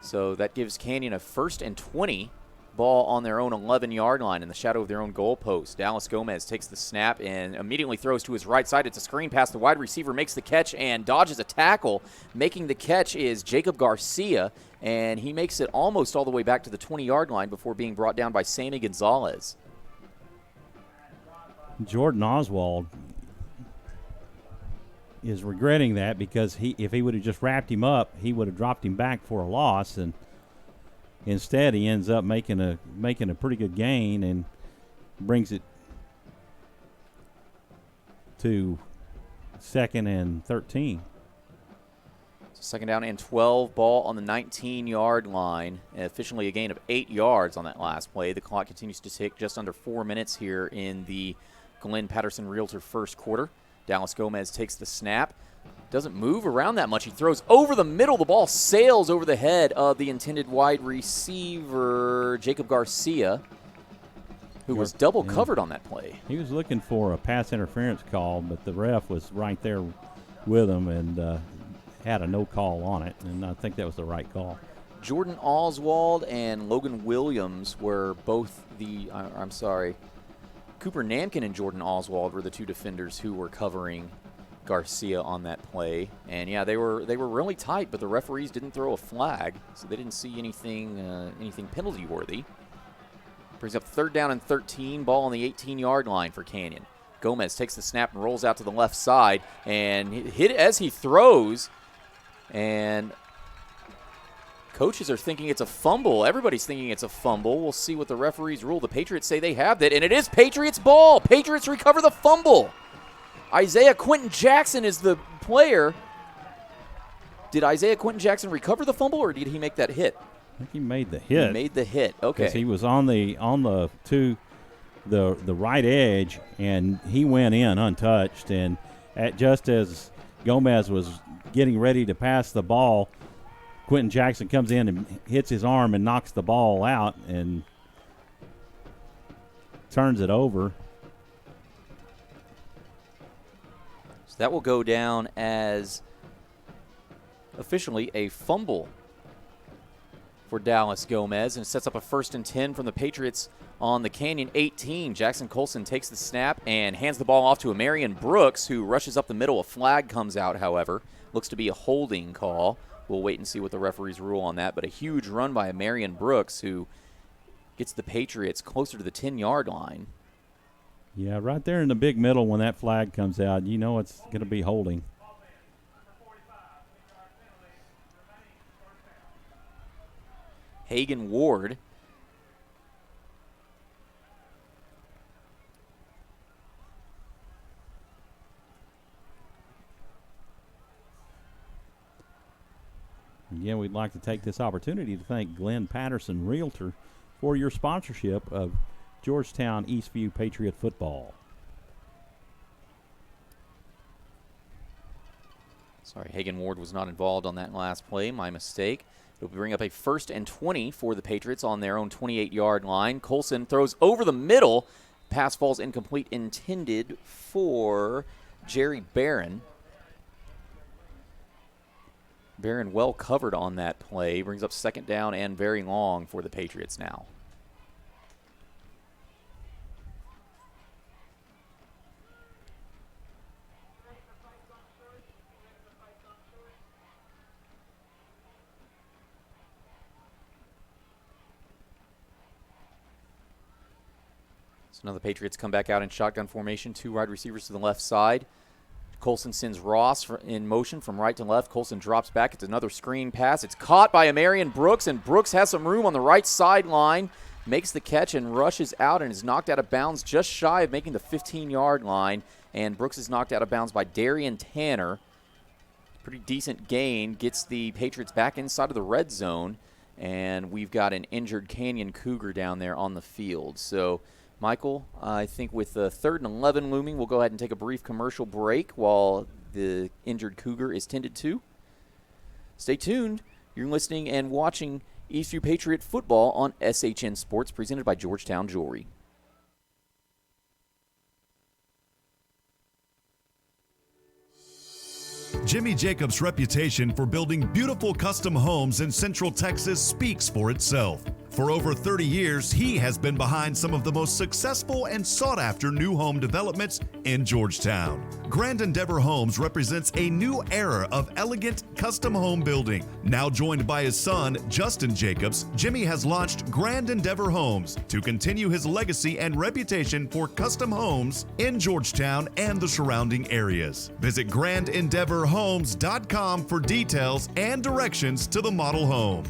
So that gives Canyon a 1st and 20, ball on their own 11-yard line in the shadow of their own goal post. Dallas Gomez takes the snap and immediately throws to his right side. It's a screen pass. The wide receiver makes the catch and dodges a tackle. Making the catch is Jacob Garcia, and he makes it almost all the way back to the 20-yard line before being brought down by Sammy Gonzalez. Jordan Oswald is regretting that because if he would have just wrapped him up, he would have dropped him back for a loss, and instead he ends up making a pretty good gain and brings it to 2nd and 13. So 2nd down and 12, ball on the 19-yard line, and officially a gain of 8 yards on that last play. The clock continues to tick, just under 4 minutes here in the Glenn Patterson Realtor first quarter. Dallas Gomez takes the snap. Doesn't move around that much. He throws over the middle. The ball sails over the head of the intended wide receiver, Jacob Garcia, who was double covered on that play. He was looking for a pass interference call, but the ref was right there with him and had a no call on it, and I think that was the right call. Jordan Oswald and Logan Williams were both Cooper Namkin and Jordan Oswald were the two defenders who were covering Garcia on that play. And yeah, they were really tight, but the referees didn't throw a flag, so they didn't see anything penalty worthy. Brings up 3rd down and 13, ball on the 18-yard line for Canyon. Gomez takes the snap and rolls out to the left side and hit as he throws, and coaches are thinking it's a fumble. Everybody's thinking it's a fumble. We'll see what the referees rule. The Patriots say they have that, and it is Patriots ball. Patriots recover the fumble. Isaiah Quentin Jackson is the player. Did Isaiah Quentin Jackson recover the fumble, or did he make that hit? I think he made the hit. He made the hit. Okay. Because he was on the right edge, and he went in untouched. And just as Gomez was getting ready to pass the ball, Quentin Jackson comes in and hits his arm and knocks the ball out and turns it over. So that will go down as officially a fumble for Dallas Gomez, and sets up a 1st and 10 from the Patriots on the Canyon 18. Jackson Colson takes the snap and hands the ball off to Amarian Brooks, who rushes up the middle. A flag comes out, however. Looks to be a holding call. We'll wait and see what the referees rule on that, but a huge run by Amarian Brooks, who gets the Patriots closer to the 10-yard line. Yeah, right there in the big middle when that flag comes out, you know it's going to be holding. Hagan Ward Again, we'd like to take this opportunity to thank Glenn Patterson Realtor for your sponsorship of Georgetown Eastview Patriot football. Sorry, Hagan Ward was not involved on that last play. My mistake. It'll bring up a 1st and 20 for the Patriots on their own 28-yard line. Colson throws over the middle. Pass falls incomplete, intended for Jerry Barron. Barron well covered on that play. Brings up 2nd down and very long for the Patriots now. So now the Patriots come back out in shotgun formation. 2 wide receivers to the left side. Colson sends Ross in motion from right to left. Colson drops back. It's another screen pass. It's caught by Amarian Brooks, and Brooks has some room on the right sideline. Makes the catch and rushes out and is knocked out of bounds just shy of making the 15-yard line. And Brooks is knocked out of bounds by Darian Tanner. Pretty decent gain. Gets the Patriots back inside of the red zone. And we've got an injured Canyon Cougar down there on the field. So, Michael, I think with the 3rd and 11 looming, we'll go ahead and take a brief commercial break while the injured Cougar is tended to. Stay tuned. You're listening and watching Eastview Patriot football on SHN Sports, presented by Georgetown Jewelry. Jimmy Jacobs' reputation for building beautiful custom homes in Central Texas speaks for itself. For over 30 years, he has been behind some of the most successful and sought-after new home developments in Georgetown. Grand Endeavor Homes represents a new era of elegant custom home building. Now joined by his son, Justin Jacobs, Jimmy has launched Grand Endeavor Homes to continue his legacy and reputation for custom homes in Georgetown and the surrounding areas. Visit GrandEndeavorHomes.com for details and directions to the model home.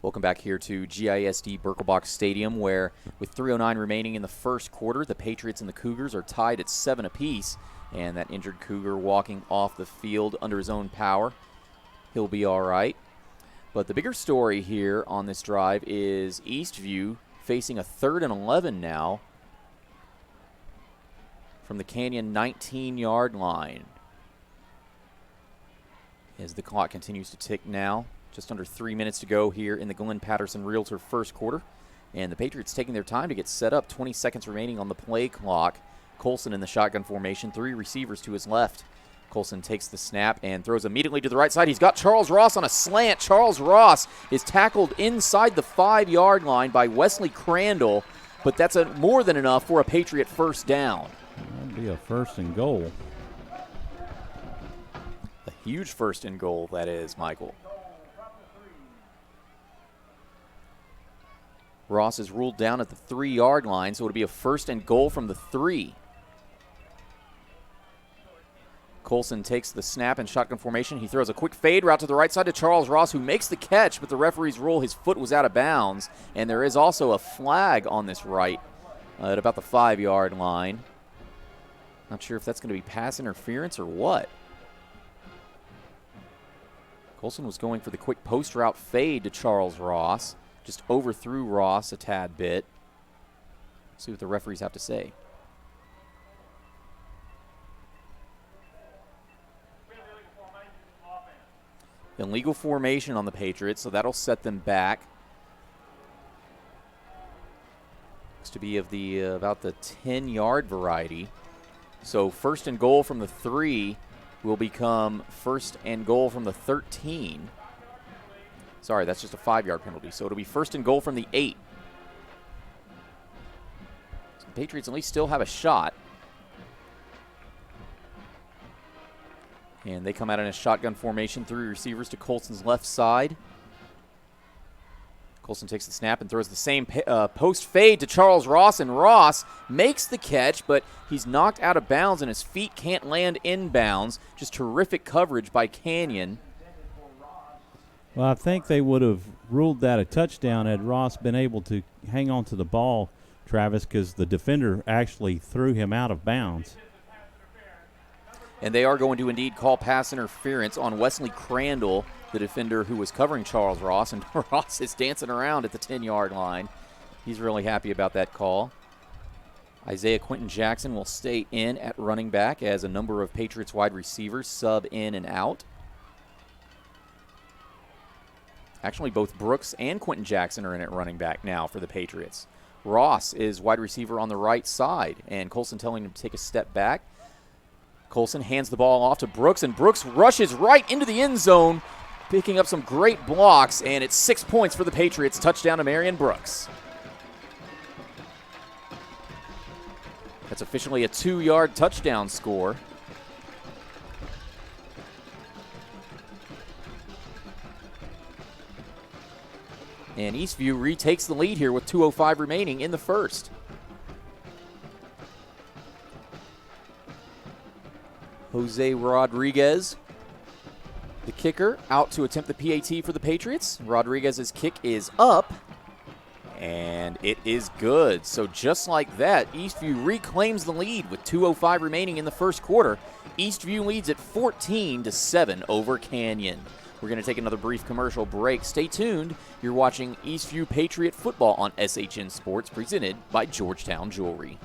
Welcome back here to GISD Birkelbach Stadium, where with 3:09 remaining in the first quarter, the Patriots and the Cougars are tied at 7 apiece, and that injured Cougar walking off the field under his own power. He'll be all right. But the bigger story here on this drive is Eastview facing a 3rd and 11 now from the Canyon 19-yard line. As the clock continues to tick now, just under 3 minutes to go here in the Glenn Patterson Realtor first quarter. And the Patriots taking their time to get set up. 20 seconds remaining on the play clock. Colson in the shotgun formation, 3 receivers to his left. Colson takes the snap and throws immediately to the right side. He's got Charles Ross on a slant. Charles Ross is tackled inside the 5-yard line by Wesley Crandall, but that's more than enough for a Patriot first down. That'd be a 1st and goal. A huge 1st and goal, that is, Michael. Ross is ruled down at the 3-yard line, so it'll be a 1st and goal from the 3. Colson takes the snap in shotgun formation. He throws a quick fade route to the right side to Charles Ross, who makes the catch, but the referees rule his foot was out of bounds. And there is also a flag on this right at about the 5-yard line. Not sure if that's going to be pass interference or what. Colson was going for the quick post route fade to Charles Ross. Just overthrew Ross a tad bit. See what the referees have to say. Illegal formation on the Patriots, so that'll set them back. Looks to be of the about the 10-yard variety. So 1st and goal from the 3 will become 1st and goal from the 13. Sorry, that's just a 5-yard penalty. So it'll be 1st and goal from the 8. So the Patriots at least still have a shot. And they come out in a shotgun formation, 3 receivers to Colson's left side. Colson takes the snap and throws the same post fade to Charles Ross, and Ross makes the catch, but he's knocked out of bounds and his feet can't land inbounds. Just terrific coverage by Canyon. Well, I think they would have ruled that a touchdown had Ross been able to hang on to the ball, Travis, because the defender actually threw him out of bounds. And they are going to indeed call pass interference on Wesley Crandall, the defender who was covering Charles Ross, and Ross is dancing around at the 10-yard line. He's really happy about that call. Isaiah Quentin Jackson will stay in at running back as a number of Patriots wide receivers sub in and out. Actually, both Brooks and Quentin Jackson are in at running back now for the Patriots. Ross is wide receiver on the right side, and Colson telling him to take a step back. Colson hands the ball off to Brooks, and Brooks rushes right into the end zone, picking up some great blocks, and it's 6 points for the Patriots. Touchdown to Marion Brooks. That's officially a 2-yard touchdown score. And Eastview retakes the lead here with 2:05 remaining in the first. Jose Rodriguez, the kicker, out to attempt the PAT for the Patriots. Rodriguez's kick is up, and it is good. So just like that, Eastview reclaims the lead with 2:05 remaining in the first quarter. Eastview leads at 14-7 over Canyon. We're going to take another brief commercial break. Stay tuned. You're watching Eastview Patriot Football on SHN Sports, presented by Georgetown Jewelry.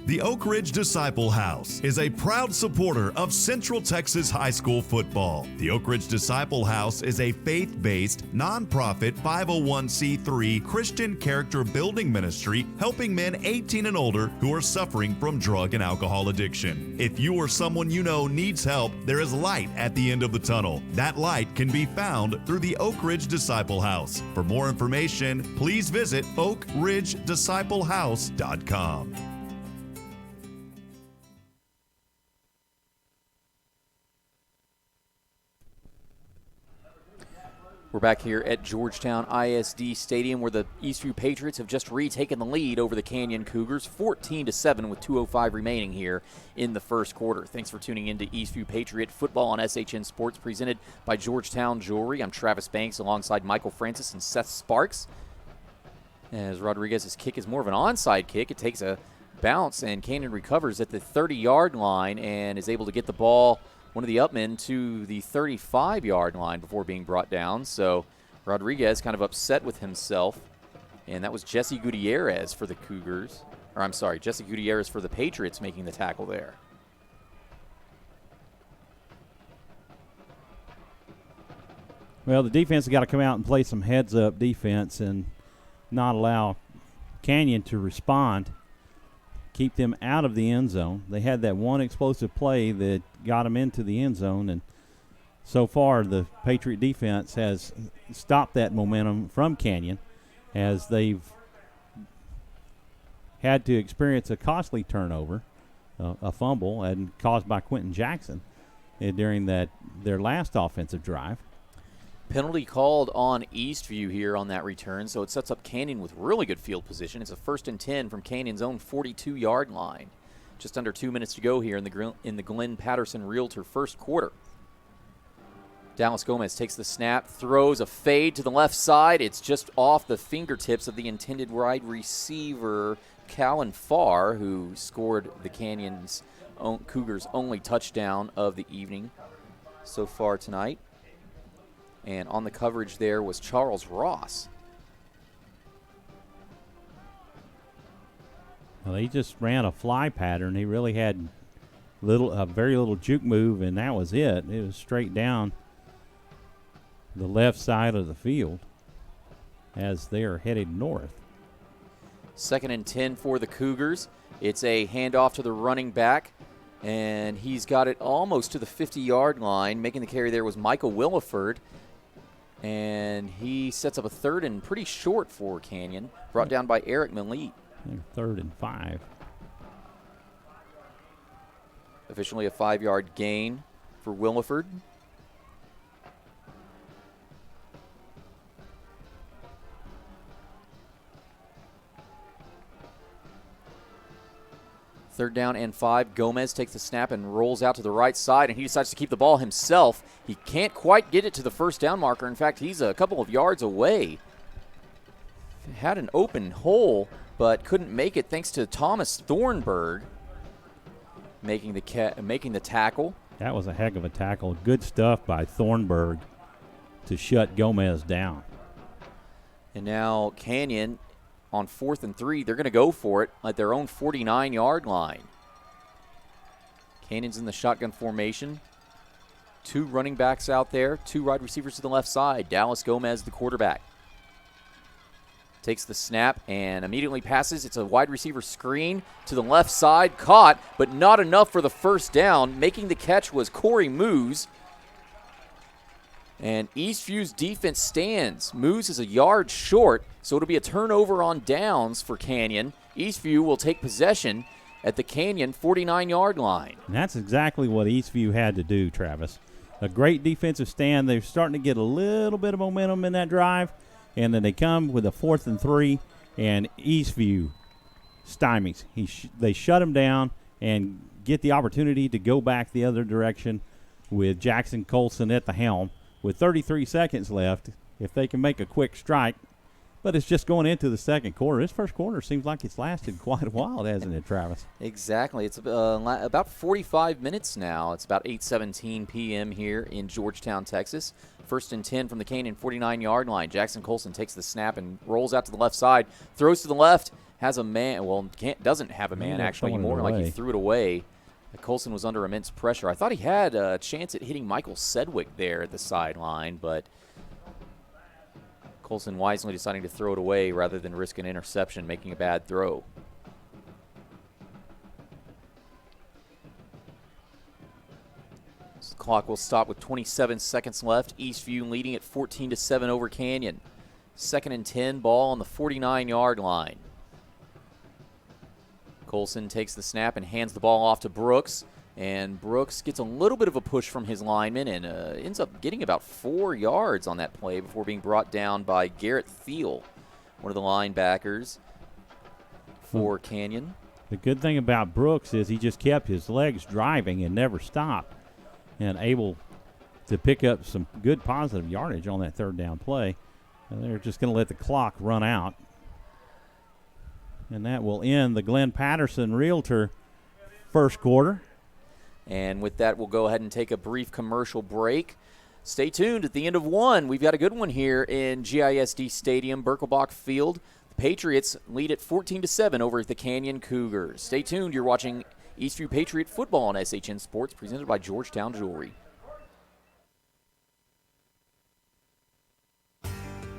The Oak Ridge Disciple House is a proud supporter of Central Texas high school football. The Oak Ridge Disciple House is a faith-based, nonprofit 501c3 Christian character building ministry helping men 18 and older who are suffering from drug and alcohol addiction. If you or someone you know needs help, there is light at the end of the tunnel. That light can be found through the Oak Ridge Disciple House. For more information, please visit oakridgedisciplehouse.com. We're back here at Georgetown ISD Stadium, where the Eastview Patriots have just retaken the lead over the Canyon Cougars, 14-7 with 2:05 remaining here in the first quarter. Thanks for tuning in to Eastview Patriot Football on SHN Sports, presented by Georgetown Jewelry. I'm Travis Banks alongside Michael Francis and Seth Sparks. As Rodriguez's kick is more of an onside kick, it takes a bounce, and Canyon recovers at the 30-yard line and is able to get the ball one of the upmen to the 35-yard line before being brought down. So Rodriguez kind of upset with himself. And that was Jesse Gutierrez for the Cougars. Or I'm sorry, Jesse Gutierrez for the Patriots making the tackle there. Well, the defense has got to come out and play some heads-up defense and not allow Canyon to respond, keep them out of the end zone. They had that one explosive play that got them into the end zone, and so far the Patriot defense has stopped that momentum from Canyon as they've had to experience a costly turnover, a fumble, and caused by Quentin Jackson during their last offensive drive. Penalty called on Eastview here on that return, so it sets up Canyon with really good field position. It's a 1st and 10 from Canyon's own 42-yard line. Just under 2 minutes to go here in the Glenn Patterson Realtor first quarter. Dallas Gomez takes the snap, throws a fade to the left side. It's just off the fingertips of the intended wide receiver, Callan Farr, who scored the Cougars' only touchdown of the evening so far tonight. And on the coverage there was Charles Ross. Well, he just ran a fly pattern. He really had very little juke move, and that was it. It was straight down the left side of the field as they are headed north. 2nd and 10 for the Cougars. It's a handoff to the running back, and he's got it almost to the 50-yard line. Making the carry there was Michael Williford. And he sets up a 3rd and pretty short for Canyon, brought down by Eric Milite. 3rd and 5. Officially a 5-yard gain for Williford. Third down and 5. Gomez takes the snap and rolls out to the right side, and he decides to keep the ball himself. He can't quite get it to the first down marker. In fact, he's a couple of yards away. Had an open hole, but couldn't make it thanks to Thomas Thornburg making the tackle. That was a heck of a tackle. Good stuff by Thornburg to shut Gomez down. And now Canyon, on 4th and 3, they're going to go for it at their own 49-yard line. Canyon's in the shotgun formation. 2 running backs out there, 2 wide receivers to the left side. Dallas Gomez, the quarterback, takes the snap and immediately passes. It's a wide receiver screen to the left side, caught, but not enough for the first down. Making the catch was Corey Moose. And Eastview's defense stands. Moose is a yard short, so it'll be a turnover on downs for Canyon. Eastview will take possession at the Canyon 49-yard line. And that's exactly what Eastview had to do, Travis. A great defensive stand. They're starting to get a little bit of momentum in that drive, and then they come with a 4th and 3, and Eastview stymies. They shut him down and get the opportunity to go back the other direction with Jackson Colson at the helm. With 33 seconds left, if they can make a quick strike, but it's just going into the second quarter. This first quarter seems like it's lasted quite a while, hasn't it, Travis? Exactly. It's about 45 minutes now. It's about 8:17 p.m. here in Georgetown, Texas. 1st and 10 from the Canyon 49-yard line. Jackson Colson takes the snap and rolls out to the left side, throws to the left, has a man. Well, doesn't have a man actually anymore, like he threw it away. Colson was under immense pressure. I thought he had a chance at hitting Michael Sedgwick there at the sideline, but Colson wisely deciding to throw it away rather than risk an interception, making a bad throw. So the clock will stop with 27 seconds left. Eastview leading at 14-7 over Canyon. 2nd and 10, ball on the 49-yard line. Colson takes the snap and hands the ball off to Brooks. And Brooks gets a little bit of a push from his lineman and ends up getting about 4 yards on that play before being brought down by Garrett Thiel, one of the linebackers for Canyon. The good thing about Brooks is he just kept his legs driving and never stopped, and able to pick up some good positive yardage on that 3rd down play. And they're just going to let the clock run out. And that will end the Glenn Patterson Realtor first quarter. And with that, we'll go ahead and take a brief commercial break. Stay tuned. At the end of one, we've got a good one here in GISD Stadium, Birkelbach Field. The Patriots lead at 14-7 over the Canyon Cougars. Stay tuned. You're watching Eastview Patriot Football on SHN Sports, presented by Georgetown Jewelry.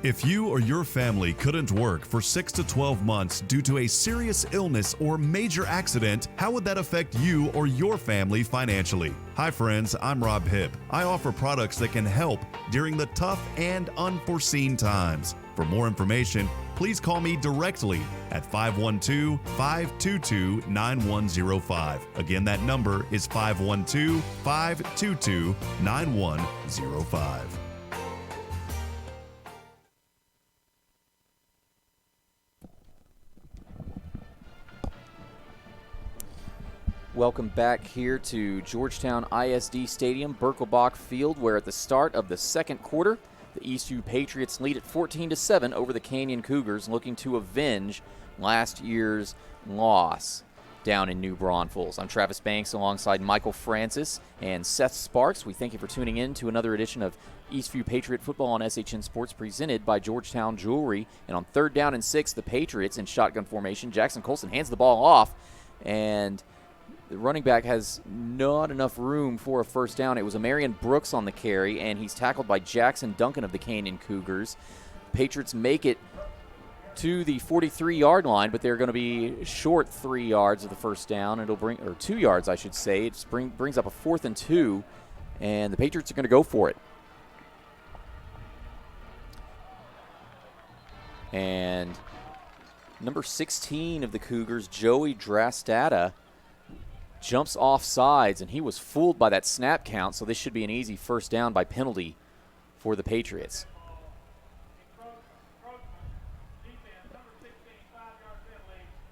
If you or your family couldn't work for 6 to 12 months due to a serious illness or major accident, how would that affect you or your family financially? Hi friends, I'm Rob Hipp. I offer products that can help during the tough and unforeseen times. For more information, please call me directly at 512-522-9105. Again, that number is 512-522-9105. Welcome back here to Georgetown ISD Stadium, Birkelbach Field, where at the start of the second quarter, the Eastview Patriots lead at 14-7 over the Canyon Cougars, looking to avenge last year's loss down in New Braunfels. I'm Travis Banks alongside Michael Francis and Seth Sparks. We thank you for tuning in to another edition of Eastview Patriot Football on SHN Sports, presented by Georgetown Jewelry. And on 3rd down and 6, the Patriots in shotgun formation. Jackson Colson hands the ball off, and the running back has not enough room for a first down. It was a Marion Brooks on the carry, and he's tackled by Jackson Duncan of the Canyon Cougars. Patriots make it to the 43-yard line, but they're going to be short 3 yards of the first down. It'll bring, or 2 yards, I should say. It brings up a 4th and 2, and the Patriots are going to go for it. And number 16 of the Cougars, Joey Drastata, jumps off sides, and he was fooled by that snap count, so this should be an easy first down by penalty for the Patriots.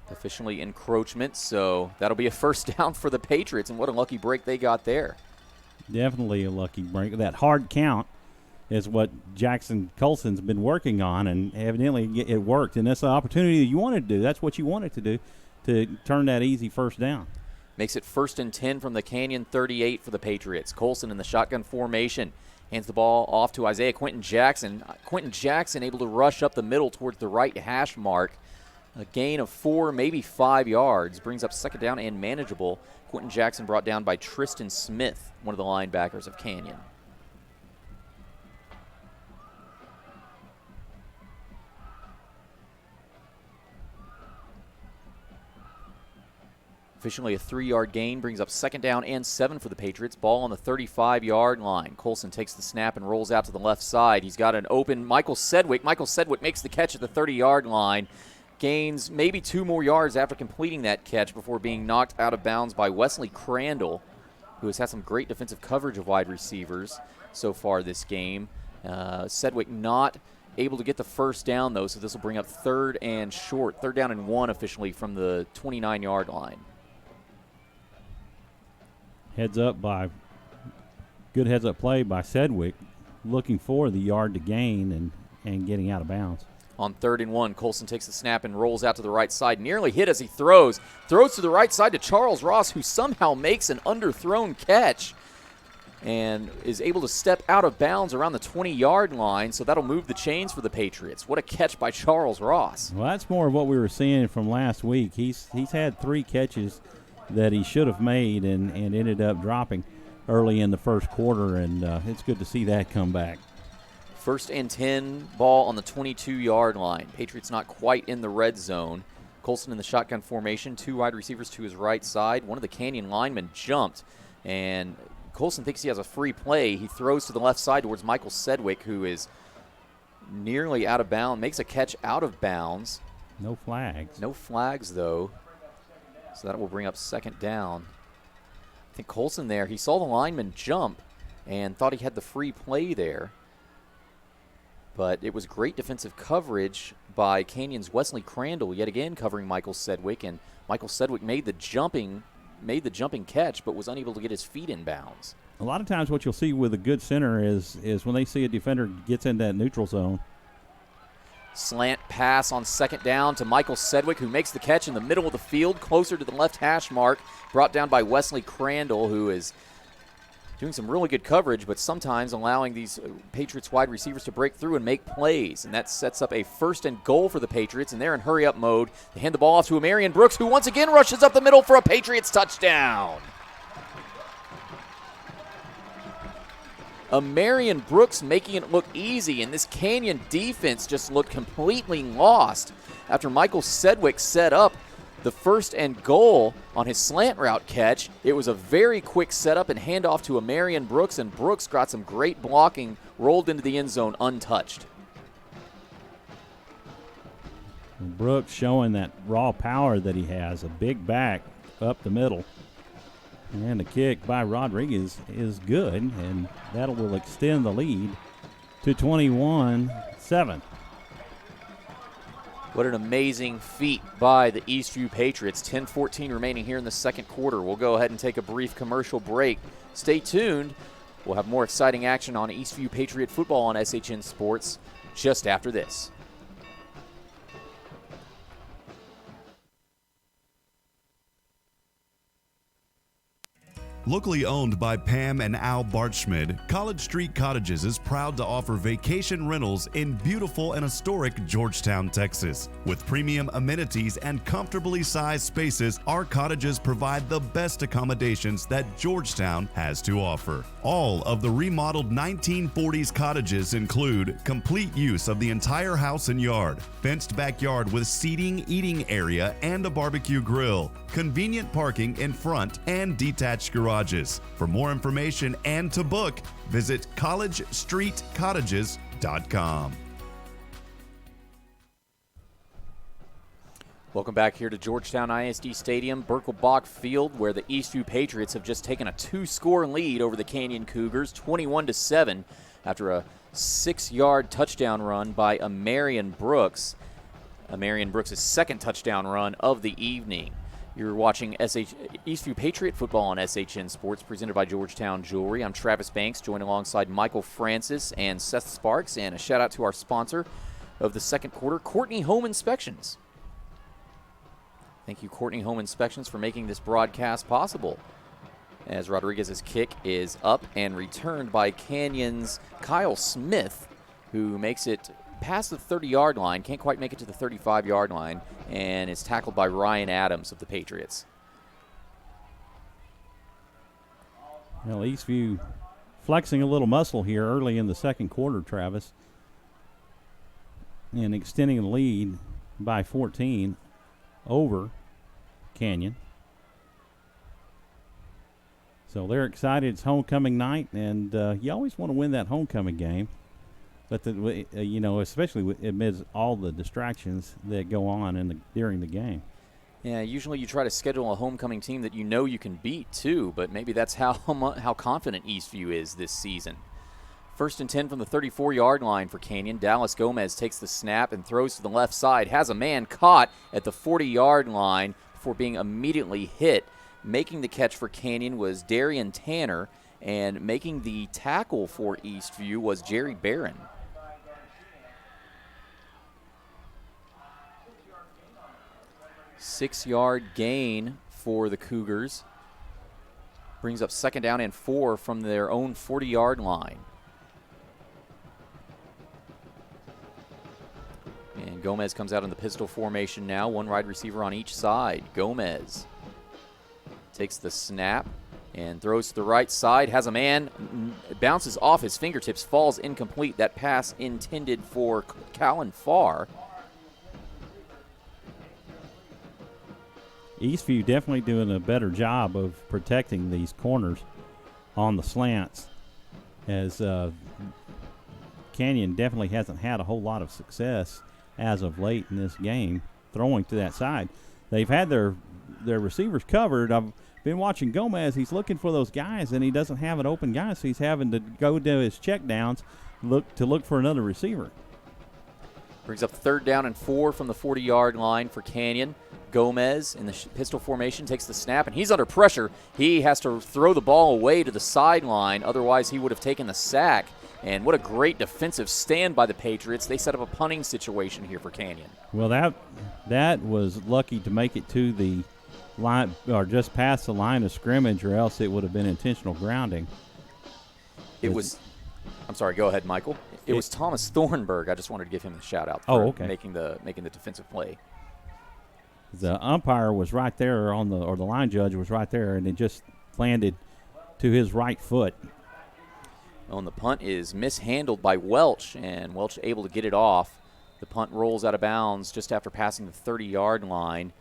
Officially encroachment, so that'll be a first down for the Patriots, and what a lucky break they got there. Definitely a lucky break. That hard count is what Jackson Colson's been working on, and evidently it worked, and that's the opportunity that you wanted to do. That's what you wanted to do, to turn that easy first down. Makes it 1st and 10 from the Canyon 38 for the Patriots. Colson in the shotgun formation hands the ball off to Isaiah Quentin Jackson. Quentin Jackson able to rush up the middle towards the right hash mark. A gain of 4, maybe 5 yards. Brings up second down and manageable. Quentin Jackson brought down by Tristan Smith, one of the linebackers of Canyon. Officially a 3-yard gain, brings up second down and 7 for the Patriots. Ball on the 35-yard line. Colson takes the snap and rolls out to the left side. He's got an open Michael Sedgwick. Michael Sedgwick makes the catch at the 30-yard line. Gains maybe 2 more yards after completing that catch before being knocked out of bounds by Wesley Crandall, who has had some great defensive coverage of wide receivers so far this game. Sedgwick not able to get the first down, though, so this will bring up 3rd and short. 3rd down and 1 officially from the 29-yard line. Good heads-up play by Sedgwick, looking for the yard to gain and getting out of bounds. On 3rd and 1, Colson takes the snap and rolls out to the right side. Nearly hit as he throws. Throws to the right side to Charles Ross, who somehow makes an underthrown catch and is able to step out of bounds around the 20-yard line, so that'll move the chains for the Patriots. What a catch by Charles Ross. Well, that's more of what we were seeing from last week. He's had 3 catches that he should have made and ended up dropping early in the first quarter, and it's good to see that come back. 1st and 10, ball on the 22-yard line. Patriots not quite in the red zone. Colson in the shotgun formation, 2 wide receivers to his right side. One of the Canyon linemen jumped, and Colson thinks he has a free play. He throws to the left side towards Michael Sedgwick, who is nearly out of bounds, makes a catch out of bounds. No flags. No flags, though. So that will bring up second down. I think Colson there, he saw the lineman jump and thought he had the free play there. But it was great defensive coverage by Canyon's Wesley Crandall, yet again covering Michael Sedgwick. And Michael Sedgwick made the jumping catch, but was unable to get his feet in bounds. A lot of times what you'll see with a good center is when they see a defender gets in that neutral zone, Slant pass on second down to Michael Sedgwick, who makes the catch in the middle of the field, closer to the left hash mark, brought down by Wesley Crandall, who is doing some really good coverage, but sometimes allowing these Patriots wide receivers to break through and make plays. And that sets up a 1st and goal for the Patriots, and they're in hurry-up mode. They hand the ball off to Amarian Brooks, who once again rushes up the middle for a Patriots touchdown. Amarian Brooks making it look easy, and this Canyon defense just looked completely lost after Michael Sedgwick set up the 1st and goal on his slant route catch. It was a very quick setup and handoff to Amarian Brooks, and Brooks got some great blocking, rolled into the end zone untouched. Brooks showing that raw power that he has, a big back up the middle. And the kick by Rodriguez is good, and that will extend the lead to 21-7. What an amazing feat by the Eastview Patriots. 10-14 remaining here in the second quarter. We'll go ahead and take a brief commercial break. Stay tuned. We'll have more exciting action on Eastview Patriot football on SHN Sports just after this. Locally owned by Pam and Al Bartschmid, College Street Cottages is proud to offer vacation rentals in beautiful and historic Georgetown, Texas. With premium amenities and comfortably sized spaces, our cottages provide the best accommodations that Georgetown has to offer. All of the remodeled 1940s cottages include complete use of the entire house and yard, fenced backyard with seating, eating area, and a barbecue grill, convenient parking in front, and detached garages. For more information and to book, visit collegestreetcottages.com. Welcome back here to Georgetown ISD Stadium, Birkelbach Field, where the Eastview Patriots have just taken a 2-score lead over the Canyon Cougars, 21-7, after a 6-yard touchdown run by Amarian Brooks. Amarian Brooks' 2nd touchdown run of the evening. You're watching Eastview Patriot football on SHN Sports, presented by Georgetown Jewelry. I'm Travis Banks, joined alongside Michael Francis and Seth Sparks, and a shout-out to our sponsor of the second quarter, Courtney Home Inspections. Thank you, Courtney Home Inspections, for making this broadcast possible. As Rodriguez's kick is up and returned by Canyon's Kyle Smith, who makes it past the 30-yard line, can't quite make it to the 35-yard line, and is tackled by Ryan Adams of the Patriots. Well, Eastview flexing a little muscle here early in the second quarter, Travis, and extending the lead by 14 over Canyon. So they're excited. It's homecoming night, and you always want to win that homecoming game. But especially amidst all the distractions that go on during the game. Yeah, usually you try to schedule a homecoming team that you know you can beat too, but maybe that's how confident Eastview is this season. 1st and 10 from the 34-yard line for Canyon. Dallas Gomez takes the snap and throws to the left side. Has a man caught at the 40-yard line before being immediately hit. Making the catch for Canyon was Darian Tanner, and making the tackle for Eastview was Jerry Barron. Six-yard gain for the Cougars. Brings up 2nd down and 4 from their own 40-yard line. And Gomez comes out in the pistol formation now. One wide receiver on each side. Gomez takes the snap and throws to the right side. Has a man, bounces off his fingertips, falls incomplete. That pass intended for Callan Farr. Eastview definitely doing a better job of protecting these corners on the slants, as Canyon definitely hasn't had a whole lot of success as of late in this game throwing to that side. They've had their receivers covered. I've been watching Gomez. He's looking for those guys, and he doesn't have an open guy, so he's having to go to his checkdowns, look for another receiver. Brings up 3rd down and 4 from the 40-yard line for Canyon. Gomez in the pistol formation takes the snap, and he's under pressure. He has to throw the ball away to the sideline. Otherwise, he would have taken the sack And what a great defensive stand by the Patriots. They set up a punting situation here for Canyon. Well, that was lucky to make it to the line or just past the line of scrimmage, or else it would have been intentional grounding. I'm sorry, go ahead, Michael. It was Thomas Thornburg. I just wanted to give him a shout-out for making the defensive play. The umpire was right there or the line judge was right there, and it just landed to his right foot. Well, and the punt is mishandled by Welch, and Welch able to get it off. The punt rolls out of bounds just after passing the 30-yard line.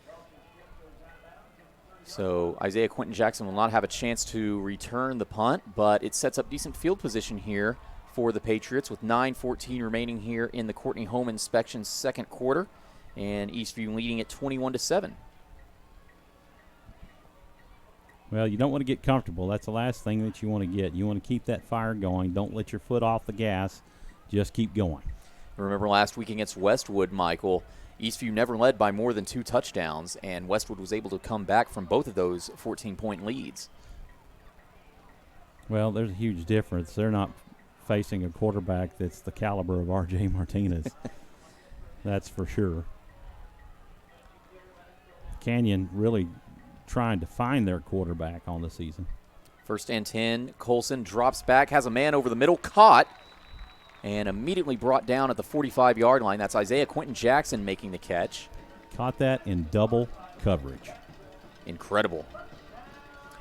So Isaiah Quentin Jackson will not have a chance to return the punt, but it sets up decent field position here for the Patriots with 9:14 remaining here in the Courtney Home Inspection's second quarter, and Eastview leading at 21-7. Well, you don't want to get comfortable. That's the last thing that you want to get. You want to keep that fire going. Don't let your foot off the gas. Just keep going. Remember last week against Westwood, Michael, Eastview never led by more than 2 touchdowns, and Westwood was able to come back from both of those 14-point leads. Well, there's a huge difference. They're not facing a quarterback that's the caliber of R.J. Martinez. That's for sure. Canyon really trying to find their quarterback on the season. 1st and 10. Colson drops back, has a man over the middle, caught, and immediately brought down at the 45-yard line. That's Isaiah Quentin Jackson making the catch. Caught that in double coverage. Incredible.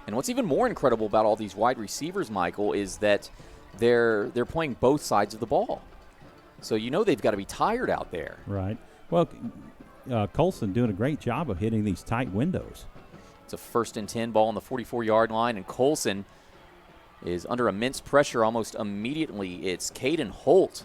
And what's even more incredible about all these wide receivers, Michael, is that they're playing both sides of the ball. So you know they've got to be tired out there. Right. Well, Colson doing a great job of hitting these tight windows. It's a 1st and 10 ball on the 44-yard line, and Colson is under immense pressure almost immediately. It's Caden Holt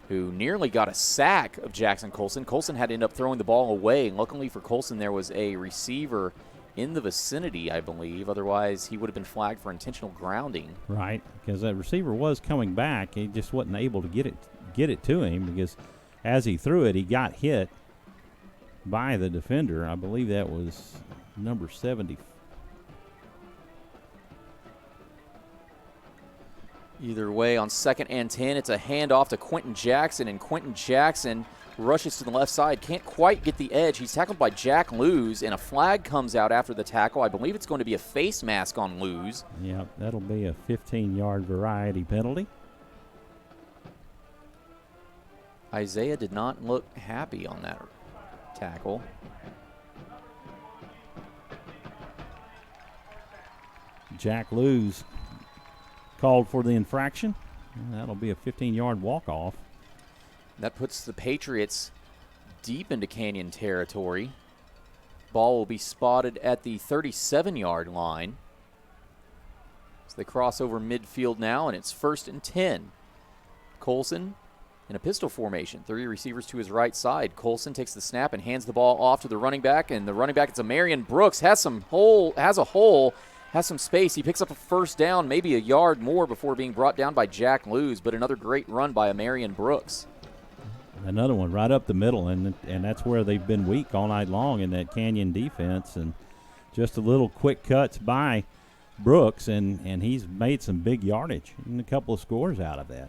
who nearly got a sack of Jackson Colson. Colson had to end up throwing the ball away, and luckily for Colson there was a receiver in the vicinity, I believe. Otherwise, he would have been flagged for intentional grounding. Right, because that receiver was coming back. He just wasn't able to get it to him, because as he threw it, he got hit by the defender. I believe that was number 70. Either way, on 2nd and 10, it's a handoff to Quentin Jackson, and Quentin Jackson rushes to the left side, can't quite get the edge. He's tackled by Jack Lewis, and a flag comes out after the tackle. I believe it's going to be a face mask on Lewis. Yep, that'll be a 15-yard variety penalty. Isaiah did not look happy on that tackle. Jack Lewis called for the infraction. That'll be a 15-yard walk-off. That puts the Patriots deep into Canyon territory. Ball will be spotted at the 37-yard line. So they cross over midfield now, and it's 1st and 10. Colson in a pistol formation. 3 receivers to his right side. Colson takes the snap and hands the ball off to the running back, and the running back, it's a Marion Brooks, has some space. He picks up a 1st down, maybe a yard more before being brought down by Jack Lewis, but another great run by a Marion Brooks. Another one right up the middle, and that's where they've been weak all night long in that Canyon defense. And just a little quick cuts by Brooks, and he's made some big yardage and a couple of scores out of that.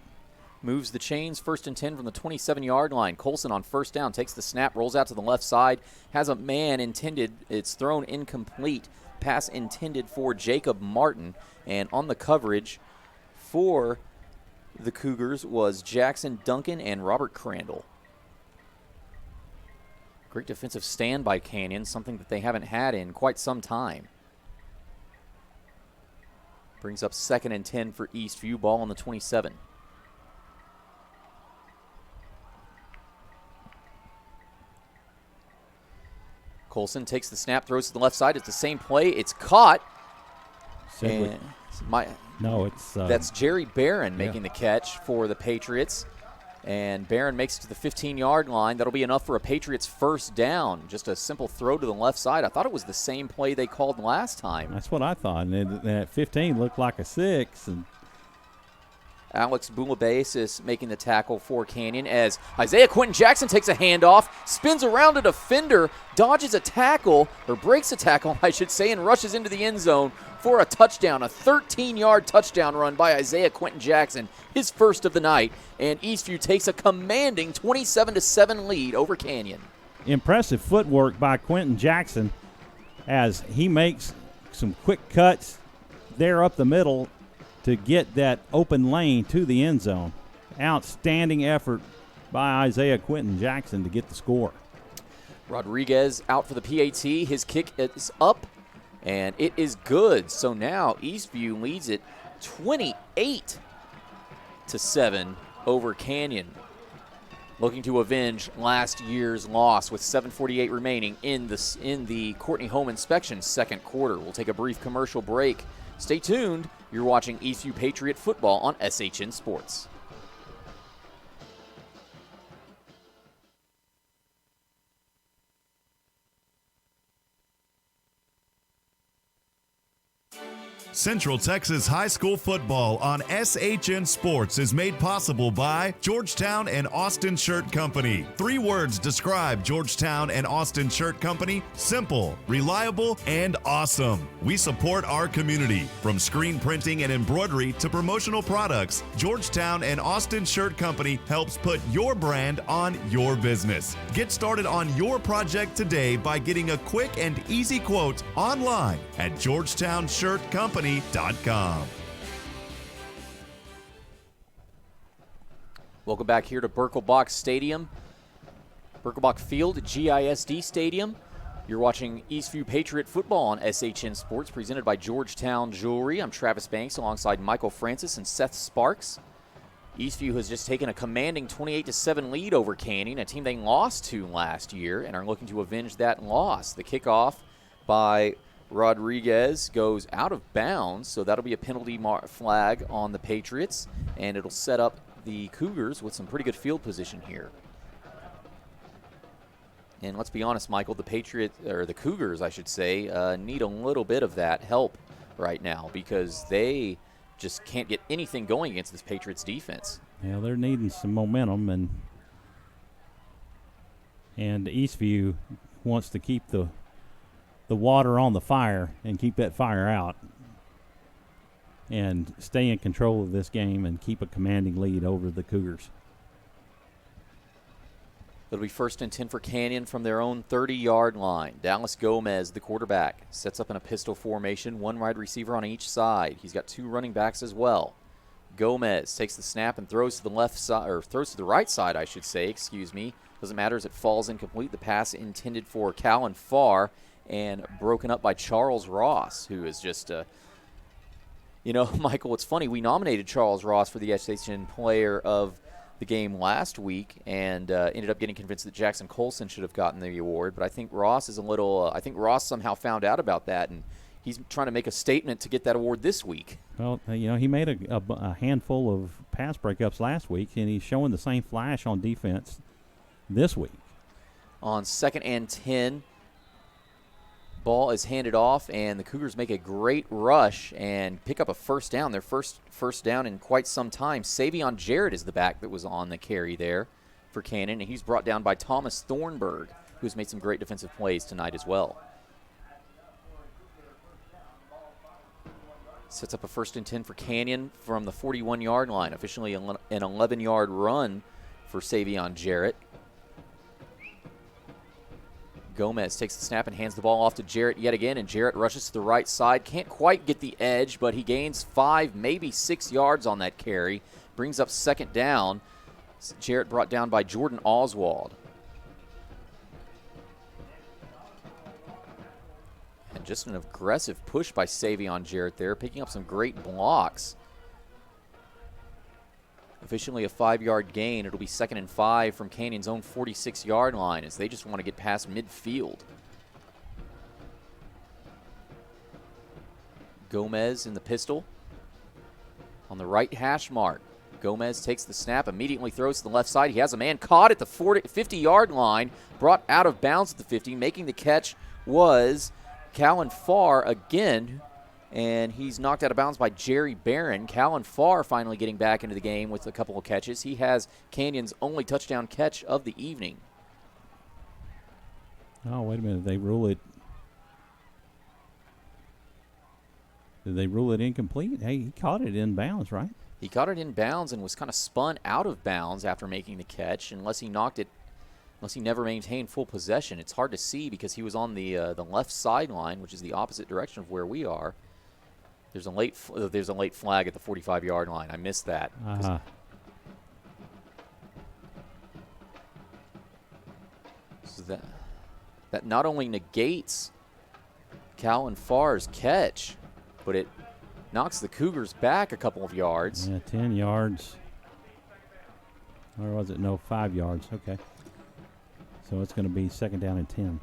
Moves the chains, 1st and 10 from the 27-yard line. Colson on 1st down, takes the snap, rolls out to the left side, has a man intended. It's thrown incomplete. Pass intended for Jacob Martin, and on the coverage for the Cougars was Jackson Duncan and Robert Crandall. Great defensive stand by Canyon, something that they haven't had in quite some time. Brings up 2nd and 10 for Eastview. Ball on the 27. Colson takes the snap, throws to the left side. It's the same play. It's caught. That's Jerry Barron making the catch for the Patriots. And Barron makes it to the 15-yard line. That'll be enough for a Patriots 1st down. Just a simple throw to the left side. I thought it was the same play they called last time. That's what I thought. And that 15 looked like a 6. And Alex Bulabasis making the tackle for Canyon as Isaiah Quentin Jackson takes a handoff, spins around a defender, dodges a tackle, or breaks a tackle, I should say, and rushes into the end zone for a touchdown, a 13-yard touchdown run by Isaiah Quentin Jackson, his first of the night, and Eastview takes a commanding 27-7 lead over Canyon. Impressive footwork by Quentin Jackson as he makes some quick cuts there up the middle to get that open lane to the end zone. Outstanding effort by Isaiah Quentin Jackson to get the score. Rodriguez out for the PAT. His kick is up, and it is good. So now Eastview leads it 28-7 over Canyon. Looking to avenge last year's loss with 7:48 remaining in the Courtney Home Inspection second quarter. We'll take a brief commercial break. Stay tuned. You're watching Eastview Patriot football on SHN Sports. Central Texas High School football on SHN Sports is made possible by Georgetown and Austin Shirt Company. 3 words describe Georgetown and Austin Shirt Company: simple, reliable, and awesome. We support our community. From screen printing and embroidery to promotional products, Georgetown and Austin Shirt Company helps put your brand on your business. Get started on your project today by getting a quick and easy quote online at GeorgetownShirtCompany.com. Welcome back here to Birkelbach Stadium, Birkelbach Field, GISD Stadium. You're watching Eastview Patriot football on SHN Sports, presented by Georgetown Jewelry. I'm Travis Banks alongside Michael Francis and Seth Sparks. Eastview has just taken a commanding 28-7 lead over Canyon, a team they lost to last year, and are looking to avenge that loss. The kickoff by Rodriguez goes out of bounds, so that'll be a penalty flag on the Patriots, and it'll set up the Cougars with some pretty good field position here. And let's be honest, Michael, the Cougars, I should say, need a little bit of that help right now because they just can't get anything going against this Patriots defense. Yeah, they're needing some momentum, and Eastview wants to keep the water on the fire and keep that fire out and stay in control of this game and keep a commanding lead over the Cougars. It'll be 1st and 10 for Canyon from their own 30-yard line. Dallas Gomez, the quarterback, sets up in a pistol formation, 1 wide receiver on each side. He's got 2 running backs as well. Gomez takes the snap and throws to the left side, or throws to the right side, I should say, Doesn't matter as it falls incomplete. The pass intended for Callan Farr and broken up by Charles Ross, who is just Michael, it's funny. We nominated Charles Ross for the SHN Player of the Game last week and ended up getting convinced that Jackson Colson should have gotten the award. But I think Ross is I think Ross somehow found out about that, and he's trying to make a statement to get that award this week. Well, he made a handful of pass breakups last week, and he's showing the same flash on defense this week. On 2nd and 10, ball is handed off, and the Cougars make a great rush and pick up a first down, their first down in quite some time. Savion Jarrett is the back that was on the carry there for Canyon, and he's brought down by Thomas Thornburg, who's made some great defensive plays tonight as well. Sets up a 1st and 10 for Canyon from the 41-yard line, officially an 11-yard run for Savion Jarrett. Gomez takes the snap and hands the ball off to Jarrett yet again, and Jarrett rushes to the right side. Can't quite get the edge, but he gains 5, maybe 6 yards on that carry. Brings up 2nd down. Jarrett brought down by Jordan Oswald. And just an aggressive push by Savion Jarrett there, picking up some great blocks. Officially a 5-yard gain. It'll be 2nd and 5 from Canyon's own 46-yard line as they just want to get past midfield. Gomez in the pistol. On the right hash mark. Gomez takes the snap, immediately throws to the left side. He has a man caught at the 50-yard line, brought out of bounds at the 50. Making the catch was Callan Farr again, and he's knocked out of bounds by Jerry Barron. Callan Farr finally getting back into the game with a couple of catches. He has Canyon's only touchdown catch of the evening. Oh, wait a minute. They rule it. Did they rule it incomplete? Hey, he caught it in bounds, right? He caught it in bounds and was kind of spun out of bounds after making the catch. Unless he never maintained full possession. It's hard to see because he was on the left sideline, which is the opposite direction of where we are. There's a late flag at the 45-yard line. I missed that. So that not only negates Callan Farr's catch, but it knocks the Cougars back a couple of yards. Yeah, 10 yards. Or was it? No, 5 yards. Okay. So it's going to be second down and 10.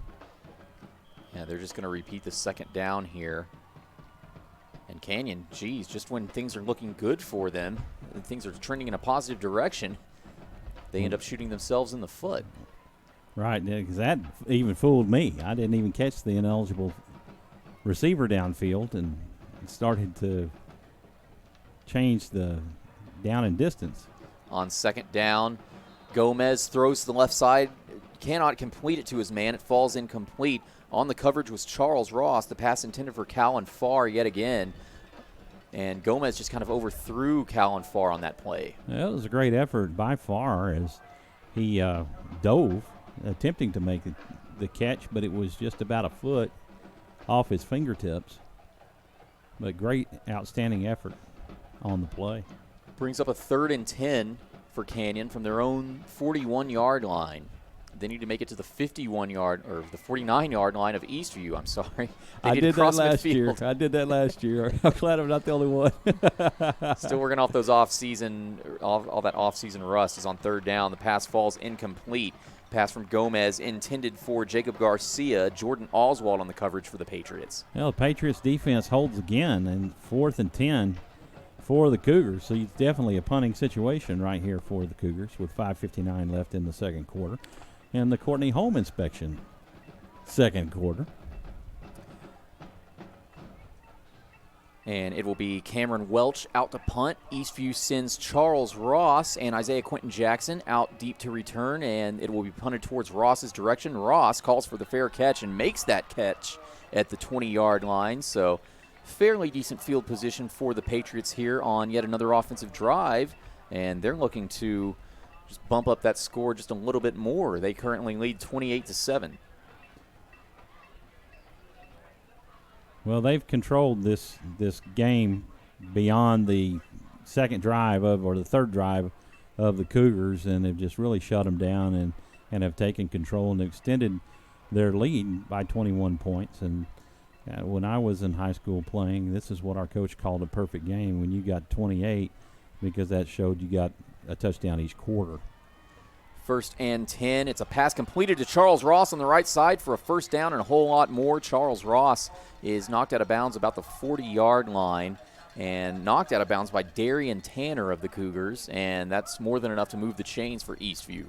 Yeah, they're just going to repeat the second down here. And Canyon, geez, just when things are looking good for them, and things are trending in a positive direction, they end up shooting themselves in the foot. Right, because that even fooled me. I didn't even catch the ineligible receiver downfield and started to change the down and distance. On second down, Gomez throws to the left side, cannot complete it to his man. It falls incomplete. On the coverage was Charles Ross. The pass intended for Callan Farr yet again. And Gomez just kind of overthrew Callan Farr on that play. Well, it was a great effort by Farr as he dove, attempting to make the catch, but it was just about a foot off his fingertips. But great, outstanding effort on the play. Brings up a 3rd and 10 for Canyon from their own 41-yard line. They need to make it to the 51-yard or the 49-yard line of Eastview. I'm sorry. I did that last year. I'm glad I'm not the only one. Still working off those off-season, all that off-season rust is on 3rd down. The pass falls incomplete. Pass from Gomez intended for Jacob Garcia. Jordan Oswald on the coverage for the Patriots. Well, the Patriots defense holds again, and 4th and 10 for the Cougars. So it's definitely a punting situation right here for the Cougars with 5:59 left in the second quarter. And the Courtney home inspection, second quarter. And it will be Cameron Welch out to punt. Eastview sends Charles Ross and Isaiah Quentin Jackson out deep to return, and it will be punted towards Ross's direction. Ross calls for the fair catch and makes that catch at the 20-yard line. So fairly decent field position for the Patriots here on yet another offensive drive, and they're looking to just bump up that score just a little bit more. They currently lead 28-7. Well, they've controlled this game beyond the second drive or the third drive of the Cougars, and they've just really shut them down and have taken control and extended their lead by 21 points. And when I was in high school playing, this is what our coach called a perfect game, when you got 28, because that showed you got a touchdown each quarter. 1st and 10. It's a pass completed to Charles Ross on the right side for a first down and a whole lot more. Charles Ross is knocked out of bounds about the 40-yard line and knocked out of bounds by Darian Tanner of the Cougars, and that's more than enough to move the chains for Eastview.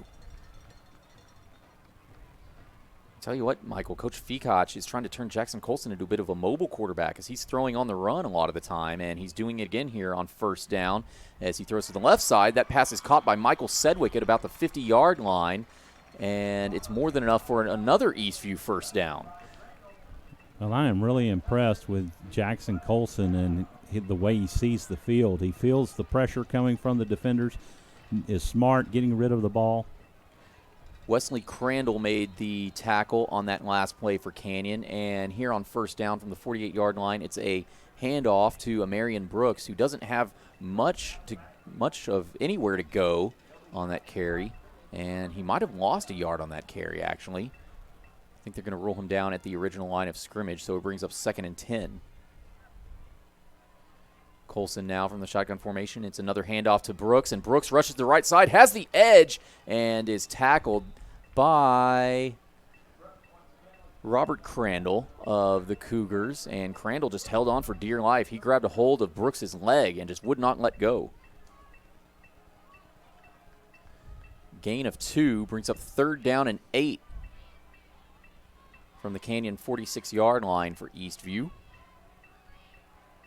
Tell you what, Michael, Coach Fekoch is trying to turn Jackson Colson into a bit of a mobile quarterback as he's throwing on the run a lot of the time, and he's doing it again here on first down as he throws to the left side. That pass is caught by Michael Sedgwick at about the 50-yard line, and it's more than enough for another Eastview first down. Well, I am really impressed with Jackson Colson and the way he sees the field. He feels the pressure coming from the defenders, is smart getting rid of the ball. Wesley Crandall made the tackle on that last play for Canyon, and here on first down from the 48-yard line, it's a handoff to Marion Brooks, who doesn't have much of anywhere to go on that carry, and he might have lost a yard on that carry, actually. I think they're going to roll him down at the original line of scrimmage, so it brings up 2nd and 10. Colson now from the shotgun formation. It's another handoff to Brooks, and Brooks rushes to the right side, has the edge, and is tackled by Robert Crandall of the Cougars, and Crandall just held on for dear life. He grabbed a hold of Brooks' leg and just would not let go. Gain of 2 brings up 3rd down and 8 from the Canyon 46-yard line for Eastview.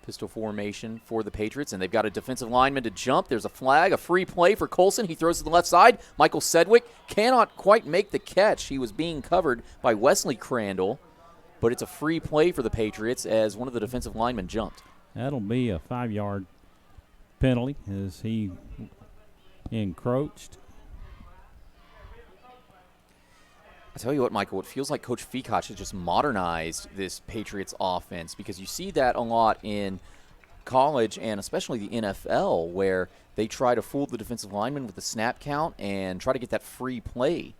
Pistol formation for the Patriots, and they've got a defensive lineman to jump. There's a flag, a free play for Colson. He throws to the left side. Michael Sedgwick cannot quite make the catch. He was being covered by Wesley Crandall, but it's a free play for the Patriots as one of the defensive linemen jumped. That'll be a 5-yard penalty as he encroached. I tell you what, Michael, it feels like Coach Feacock has just modernized this Patriots offense, because you see that a lot in college and especially the NFL, where they try to fool the defensive lineman with the snap count and try to get that free play.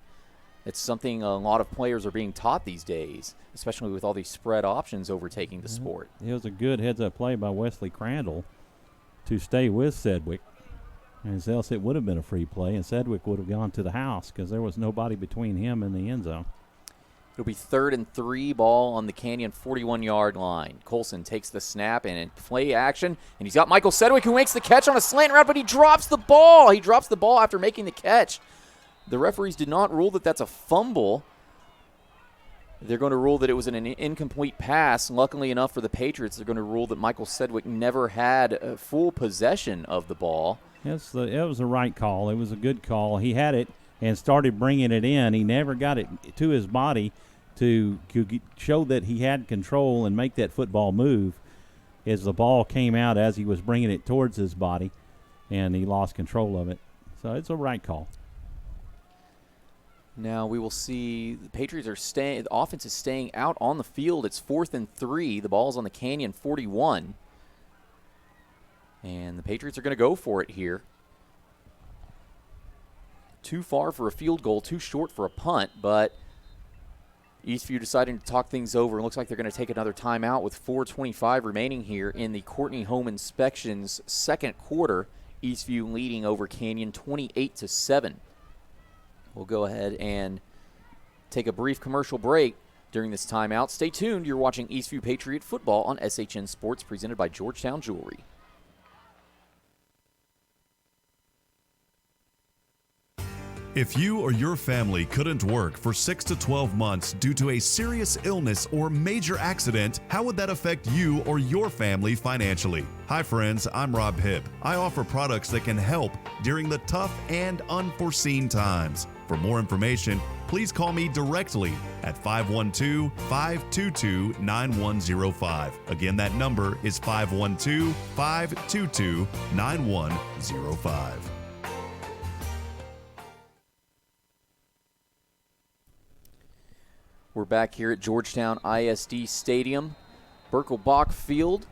It's something a lot of players are being taught these days, especially with all these spread options overtaking the sport. It was a good heads-up play by Wesley Crandall to stay with Sedgwick, as else it would have been a free play, and Sedgwick would have gone to the house because there was nobody between him and the end zone. It'll be 3rd and 3, ball on the Canyon 41-yard line. Colson takes the snap and in play action, and he's got Michael Sedgwick, who makes the catch on a slant route, but he drops the ball. He drops the ball after making the catch. The referees did not rule that that's a fumble. They're going to rule that it was an incomplete pass. Luckily enough for the Patriots, they're going to rule that Michael Sedgwick never had full possession of the ball. It was the right call. It was a good call. He had it and started bringing it in. He never got it to his body to show that he had control and make that football move as the ball came out as he was bringing it towards his body, and he lost control of it. So it's a right call. Now we will see the Patriots are staying. The offense is staying out on the field. It's 4th and 3. The ball's on the Canyon 41. And the Patriots are going to go for it here. Too far for a field goal, too short for a punt, but Eastview deciding to talk things over. It looks like they're going to take another timeout with 4:25 remaining here in the Courtney Home Inspections second quarter. Eastview leading over Canyon 28-7. We'll go ahead and take a brief commercial break during this timeout. Stay tuned. You're watching Eastview Patriot Football on SHN Sports, presented by Georgetown Jewelry. If you or your family couldn't work for 6 to 12 months due to a serious illness or major accident, how would that affect you or your family financially? Hi friends, I'm Rob Hipp. I offer products that can help during the tough and unforeseen times. For more information, please call me directly at 512-522-9105. Again, that number is 512-522-9105. We're back here at Georgetown ISD Stadium, Birkelbach Field.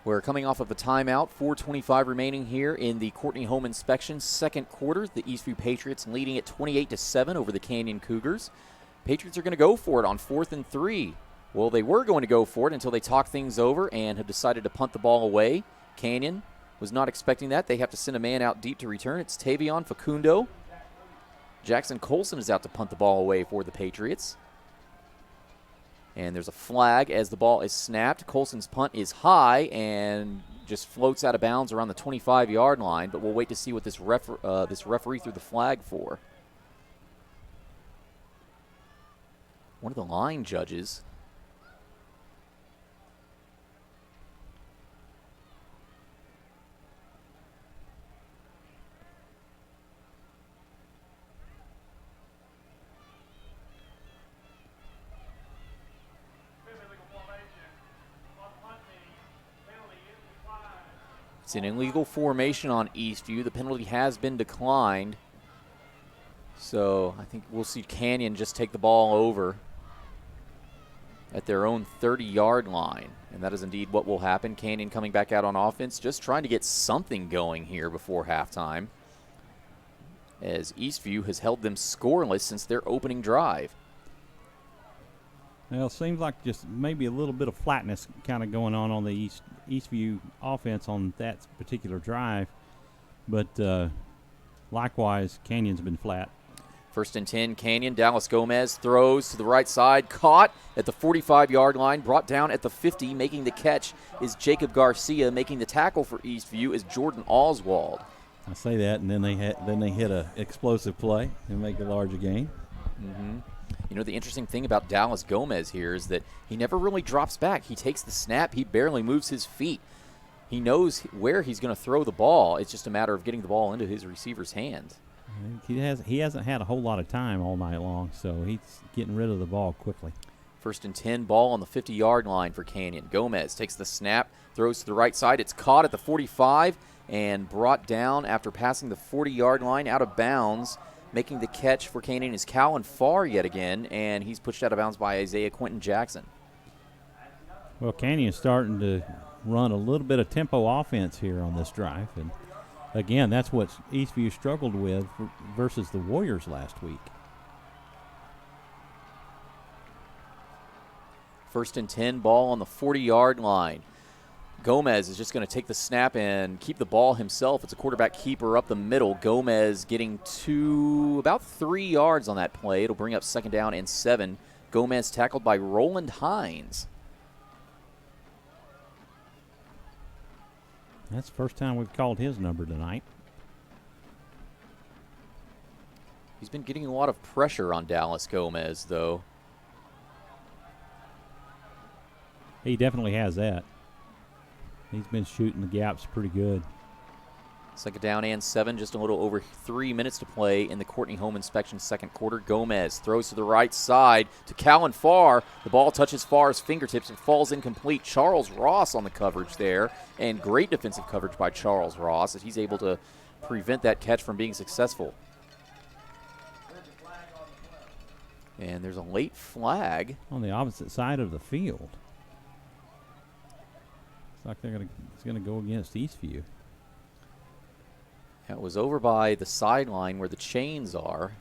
We're coming off of a timeout, 4:25 remaining here in the Courtney Home Inspection second quarter. The Eastview Patriots leading at 28-7 over the Canyon Cougars. Patriots are going to go for it on 4th and 3. Well, they were going to go for it until they talked things over and have decided to punt the ball away. Canyon was not expecting that. They have to send a man out deep to return. It's Tavion Facundo. Jackson Colson is out to punt the ball away for the Patriots. And there's a flag as the ball is snapped. Colson's punt is high and just floats out of bounds around the 25-yard line, but we'll wait to see what this referee threw the flag for. One of the line judges. It's an illegal formation on Eastview. The penalty has been declined. So I think we'll see Canyon just take the ball over at their own 30-yard line. And that is indeed what will happen. Canyon coming back out on offense, just trying to get something going here before halftime, as Eastview has held them scoreless since their opening drive. Well, it seems like just maybe a little bit of flatness kind of going on the Eastview offense on that particular drive. But likewise, Canyon's been flat. 1st and 10, Canyon. Dallas Gomez throws to the right side. Caught at the 45-yard line. Brought down at the 50. Making the catch is Jacob Garcia. Making the tackle for Eastview is Jordan Oswald. I say that, and then they hit a explosive play and make a larger gain. Mm-hmm. You know, the interesting thing about Dallas Gomez here is that he never really drops back. He takes the snap. He barely moves his feet. He knows where he's going to throw the ball. It's just a matter of getting the ball into his receiver's hands. He hasn't had a whole lot of time all night long, so he's getting rid of the ball quickly. 1st and 10, ball on the 50-yard line for Canyon. Gomez takes the snap, throws to the right side. It's caught at the 45 and brought down after passing the 40-yard line out of bounds. Making the catch for Canyon is Callan Farr yet again, and he's pushed out of bounds by Isaiah Quentin Jackson. Well, Canyon's starting to run a little bit of tempo offense here on this drive. And, again, that's what Eastview struggled with versus the Warriors last week. 1st and 10, ball on the 40-yard line. Gomez is just going to take the snap and keep the ball himself. It's a quarterback keeper up the middle. Gomez getting to about 3 yards on that play. It'll bring up 2nd down and 7. Gomez tackled by Roland Hines. That's the first time we've called his number tonight. He's been getting a lot of pressure on Dallas Gomez, though. He definitely has that. He's been shooting the gaps pretty good. 2nd down and 7, just a little over 3 minutes to play in the Courtney Home Inspection 2nd quarter. Gomez throws to the right side to Callan Farr. The ball touches Farr's fingertips and falls incomplete. Charles Ross on the coverage there, and great defensive coverage by Charles Ross as he's able to prevent that catch from being successful. And there's a late flag on the opposite side of the field. It's like it's gonna go against Eastview. That was over by the sideline where the chains are.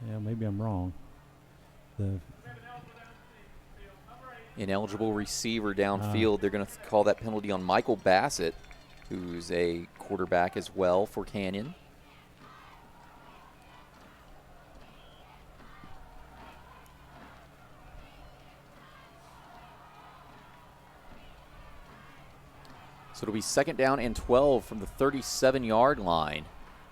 Yeah, maybe I'm wrong. The ineligible receiver downfield. They're going to call that penalty on Michael Bassett, who's a quarterback as well for Canyon. So it'll be 2nd down and 12 from the 37-yard line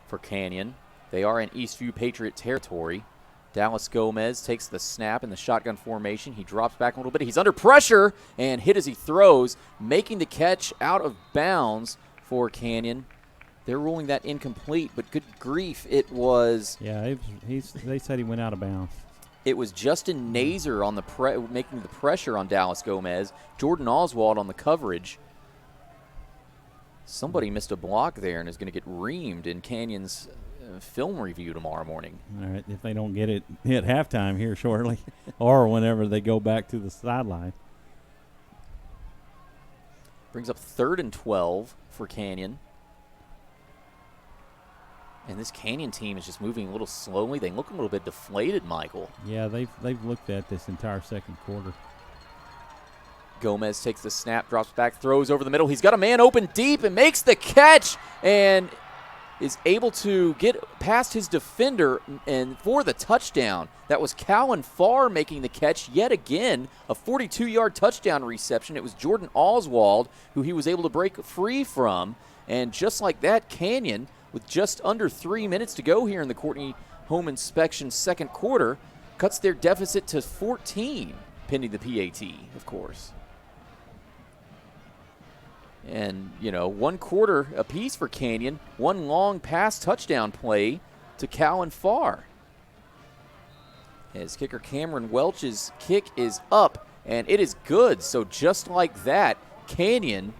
for Canyon. They are in Eastview Patriot territory. Dallas Gomez takes the snap in the shotgun formation. He drops back a little bit. He's under pressure and hit as he throws, making the catch out of bounds for Canyon. They're ruling that incomplete, but good grief, it was. Yeah, they said he went out of bounds. It was Justin Nazer on making the pressure on Dallas Gomez. Jordan Oswald on the coverage. Somebody missed a block there and is going to get reamed in Canyon's film review tomorrow morning. All right, if they don't get it at halftime here shortly or whenever they go back to the sideline. Brings up 3rd and 12 for Canyon. And this Canyon team is just moving a little slowly. They look a little bit deflated, Michael. Yeah, they've looked at this entire 2nd quarter. Gomez takes the snap, drops back, throws over the middle. He's got a man open deep and makes the catch and is able to get past his defender and for the touchdown. That was Callan Farr making the catch yet again, a 42-yard touchdown reception. It was Jordan Oswald who he was able to break free from. And just like that, Canyon, with just under 3 minutes to go here in the Courtney Home Inspection 2nd quarter, cuts their deficit to 14, pending the PAT, of course. And, 1 quarter apiece for Canyon. One long pass touchdown play to Callan Farr. As kicker Cameron Welch's kick is up, and it is good. So just like that, Canyon,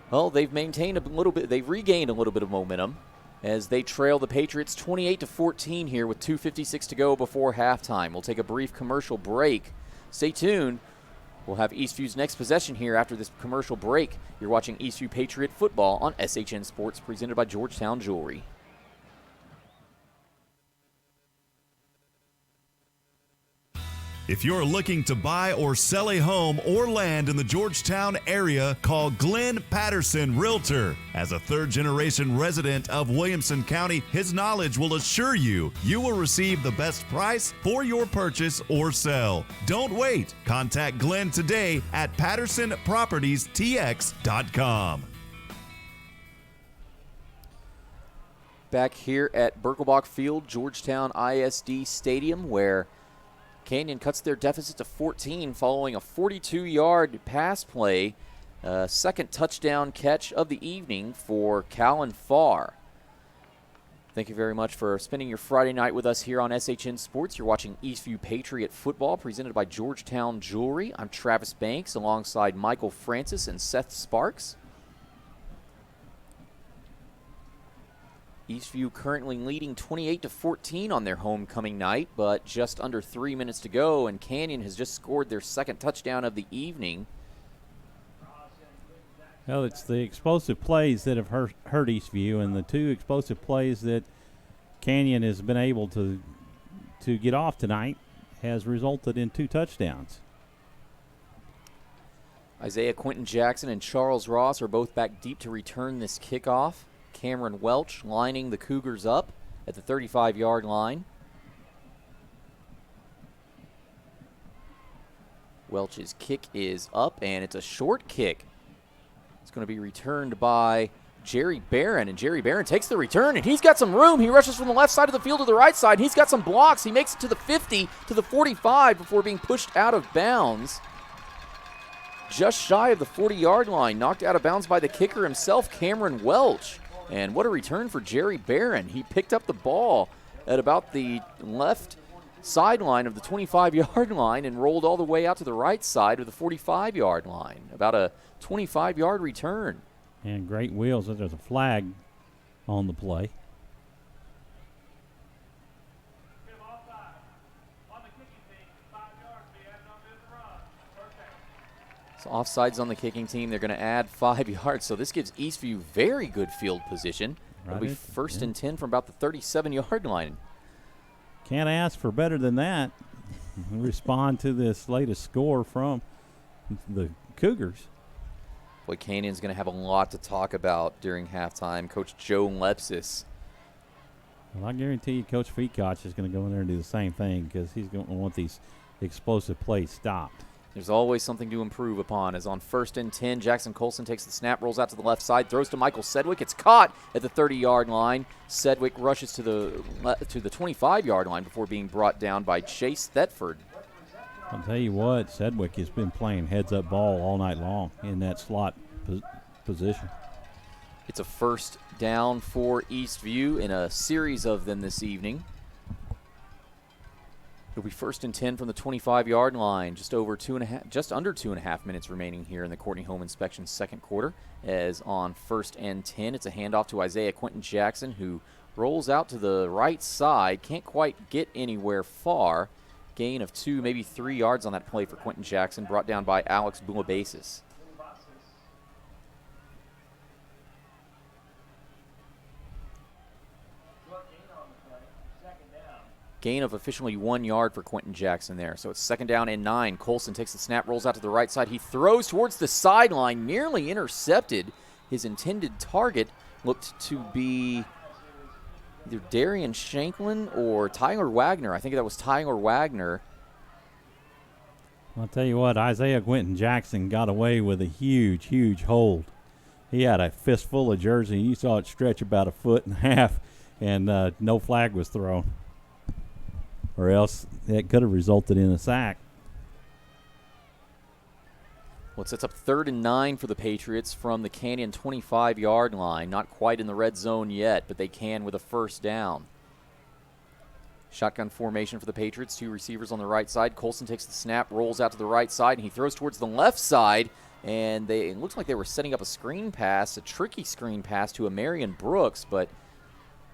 well, they've regained a little bit of momentum as they trail the Patriots 28-14 here with 2:56 to go before halftime. We'll take a brief commercial break. Stay tuned. We'll have Eastview's next possession here after this commercial break. You're watching Eastview Patriot Football on SHN Sports, presented by Georgetown Jewelry. If you're looking to buy or sell a home or land in the Georgetown area, call Glenn Patterson Realtor. As a third-generation resident of Williamson County, his knowledge will assure you will receive the best price for your purchase or sell. Don't wait. Contact Glenn today at PattersonPropertiesTX.com. back here at Birkelbach Field, Georgetown ISD Stadium, where Canyon cuts their deficit to 14 following a 42-yard pass play. Second touchdown catch of the evening for Callan Farr. Thank you very much for spending your Friday night with us here on SHN Sports. You're watching Eastview Patriot Football presented by Georgetown Jewelry. I'm Travis Banks alongside Michael Francis and Seth Sparks. Eastview currently leading 28-14 on their homecoming night, but just under 3 minutes to go, and Canyon has just scored their second touchdown of the evening. Well, it's the explosive plays that have hurt Eastview, and the two explosive plays that Canyon has been able to get off tonight has resulted in 2 touchdowns. Isaiah Quentin Jackson and Charles Ross are both back deep to return this kickoff. Cameron Welch lining the Cougars up at the 35-yard line. Welch's kick is up, and it's a short kick. It's going to be returned by Jerry Barron, and Jerry Barron takes the return, and he's got some room. He rushes from the left side of the field to the right side. He's got some blocks. He makes it to the 50, to the 45 before being pushed out of bounds. Just shy of the 40-yard line, knocked out of bounds by the kicker himself, Cameron Welch. And what a return for Jerry Barron. He picked up the ball at about the left sideline of the 25-yard line and rolled all the way out to the right side of the 45-yard line. About a 25-yard return. And great wheels. There's a flag on the play. So offsides on the kicking team. They're going to add 5 yards. So this gives Eastview very good field position. It'll be first and 10 from about the 37-yard line. Can't ask for better than that. Respond to this latest score from the Cougars. Boy, Canyon's going to have a lot to talk about during halftime. Coach Joe Lepsis. Well, I guarantee you Coach Feetkoch is going to go in there and do the same thing because he's going to want these explosive plays stopped. There's always something to improve upon. As on first and 10, Jackson Colson takes the snap, rolls out to the left side, throws to Michael Sedgwick. It's caught at the 30-yard line. Sedgwick rushes to the 25-yard line before being brought down by Chase Thetford. I'll tell you what, Sedgwick has been playing heads-up ball all night long in that slot position. It's a first down for Eastview in a series of them this evening. It'll be first and 10 from the 25-yard line. Just under 2.5 minutes remaining here in the Courtney Home Inspection second quarter. As on first and 10, it's a handoff to Isaiah Quentin Jackson, who rolls out to the right side. Can't quite get anywhere far. Gain of 2, maybe 3 yards on that play for Quentin Jackson, brought down by Alex Bulabasis. Gain of officially 1 yard for Quentin Jackson there. So it's second down and 9. Colson takes the snap, rolls out to the right side. He throws towards the sideline, nearly intercepted. His intended target looked to be either Darian Shanklin or Tyler Wagner. I think that was Tyler Wagner. I'll tell you what, Isaiah Quentin Jackson got away with a huge, huge hold. He had a fistful of jersey. You saw it stretch about 1.5 feet, and no flag was thrown. Or else it could have resulted in a sack. Well, it sets up 3rd and 9 for the Patriots from the Canyon 25-yard line. Not quite in the red zone yet, but they can with a first down. Shotgun formation for the Patriots. 2 receivers on the right side. Colson takes the snap, rolls out to the right side, and he throws towards the left side. And it looks like they were setting up a screen pass, a tricky screen pass to a Marion Brooks, but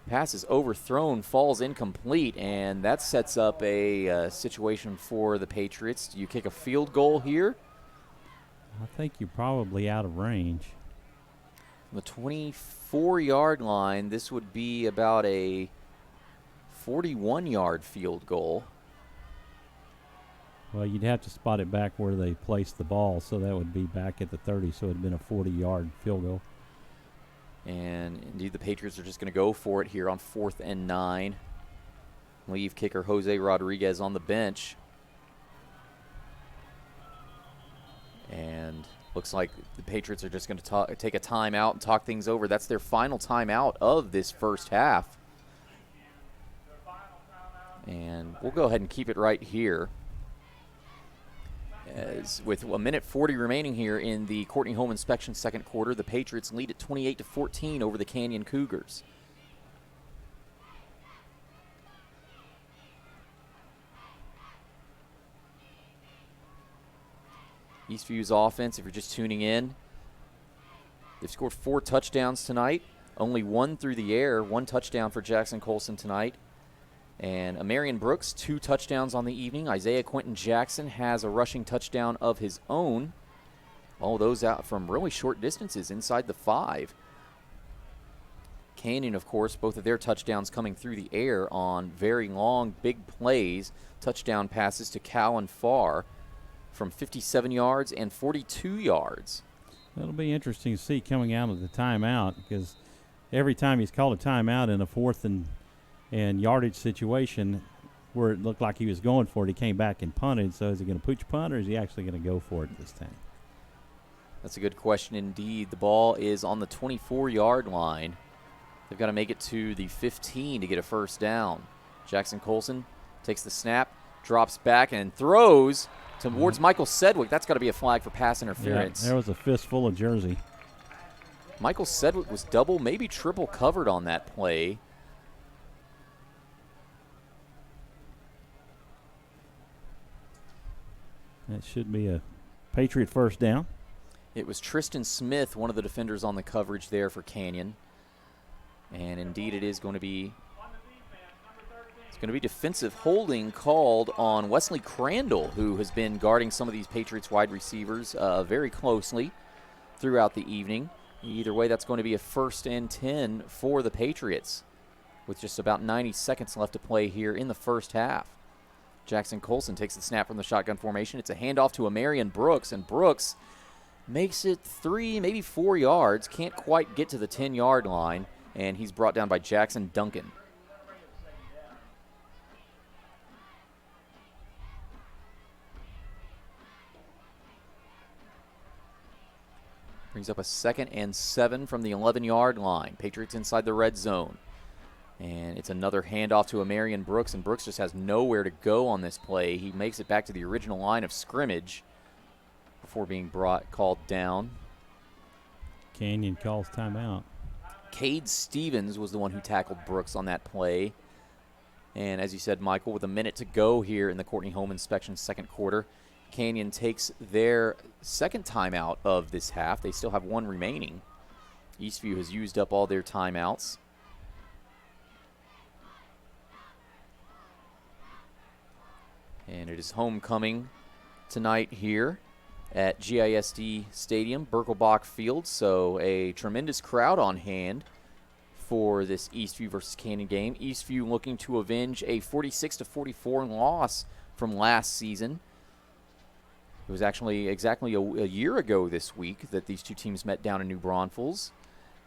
pass is overthrown, falls incomplete, and that sets up a situation for the Patriots. Do you kick a field goal here? I think you're probably out of range. On the 24-yard line, this would be about a 41-yard field goal. Well, you'd have to spot it back where they placed the ball, so that would be back at the 30, so it would have been a 40-yard field goal. And indeed, the Patriots are just going to go for it here on 4th and 9. Leave kicker Jose Rodriguez on the bench. And Looks like the Patriots are just going to take a timeout and talk things over. That's their final timeout of this first half. And we'll go ahead and keep it right here. As with a minute 40 remaining here in the Courtney Home Inspection second quarter, the Patriots lead at 28-14 over the Canyon Cougars. Eastview's offense, if you're just tuning in, they've scored 4 touchdowns tonight, only 1 through the air, 1 touchdown for Jackson Colson tonight. And Amarian Brooks, 2 touchdowns on the evening. Isaiah Quentin Jackson has a rushing touchdown of his own. All those out from really short distances inside the 5. Canyon, of course, both of their touchdowns coming through the air on very long, big plays. Touchdown passes to Callan Farr from 57 yards and 42 yards. It'll be interesting to see coming out of the timeout, because every time he's called a timeout in a 4th and yardage situation where it looked like he was going for it, he came back and punted. So is he going to pooch punt, or is he actually going to go for it this time? That's a good question indeed. The ball is on the 24-yard line. They've got to make it to the 15 to get a first down. Jackson Colson takes the snap, drops back, and throws towards Michael Sedgwick. That's got to be a flag for pass interference. Yeah, there was a fistful of jersey. Michael Sedgwick was double, maybe triple covered on that play. That should be a Patriot first down. It was Tristan Smith, one of the defenders on the coverage there for Canyon. And indeed it is going to be defensive holding called on Wesley Crandall, who has been guarding some of these Patriots wide receivers very closely throughout the evening. Either way, that's going to be a 1st and 10 for the Patriots with just about 90 seconds left to play here in the first half. Jackson Colson takes the snap from the shotgun formation. It's a handoff to Amarian Brooks, and Brooks makes it 3, maybe 4 yards. Can't quite get to the 10-yard line, and he's brought down by Jackson Duncan. Brings up a 2nd and 7 from the 11-yard line. Patriots inside the red zone. And it's another handoff to Amarian Brooks, and Brooks just has nowhere to go on this play. He makes it back to the original line of scrimmage before being called down. Canyon calls timeout. Cade Stevens was the one who tackled Brooks on that play. And as you said, Michael, with a minute to go here in the Courtney Home Inspection second quarter, Canyon takes their 2nd timeout of this half. They still have 1 remaining. Eastview has used up all their timeouts. And it is homecoming tonight here at GISD Stadium, Birkelbach Field. So a tremendous crowd on hand for this Eastview versus Canyon game. Eastview looking to avenge a 46-44 loss from last season. It was actually exactly a year ago this week that these two teams met down in New Braunfels.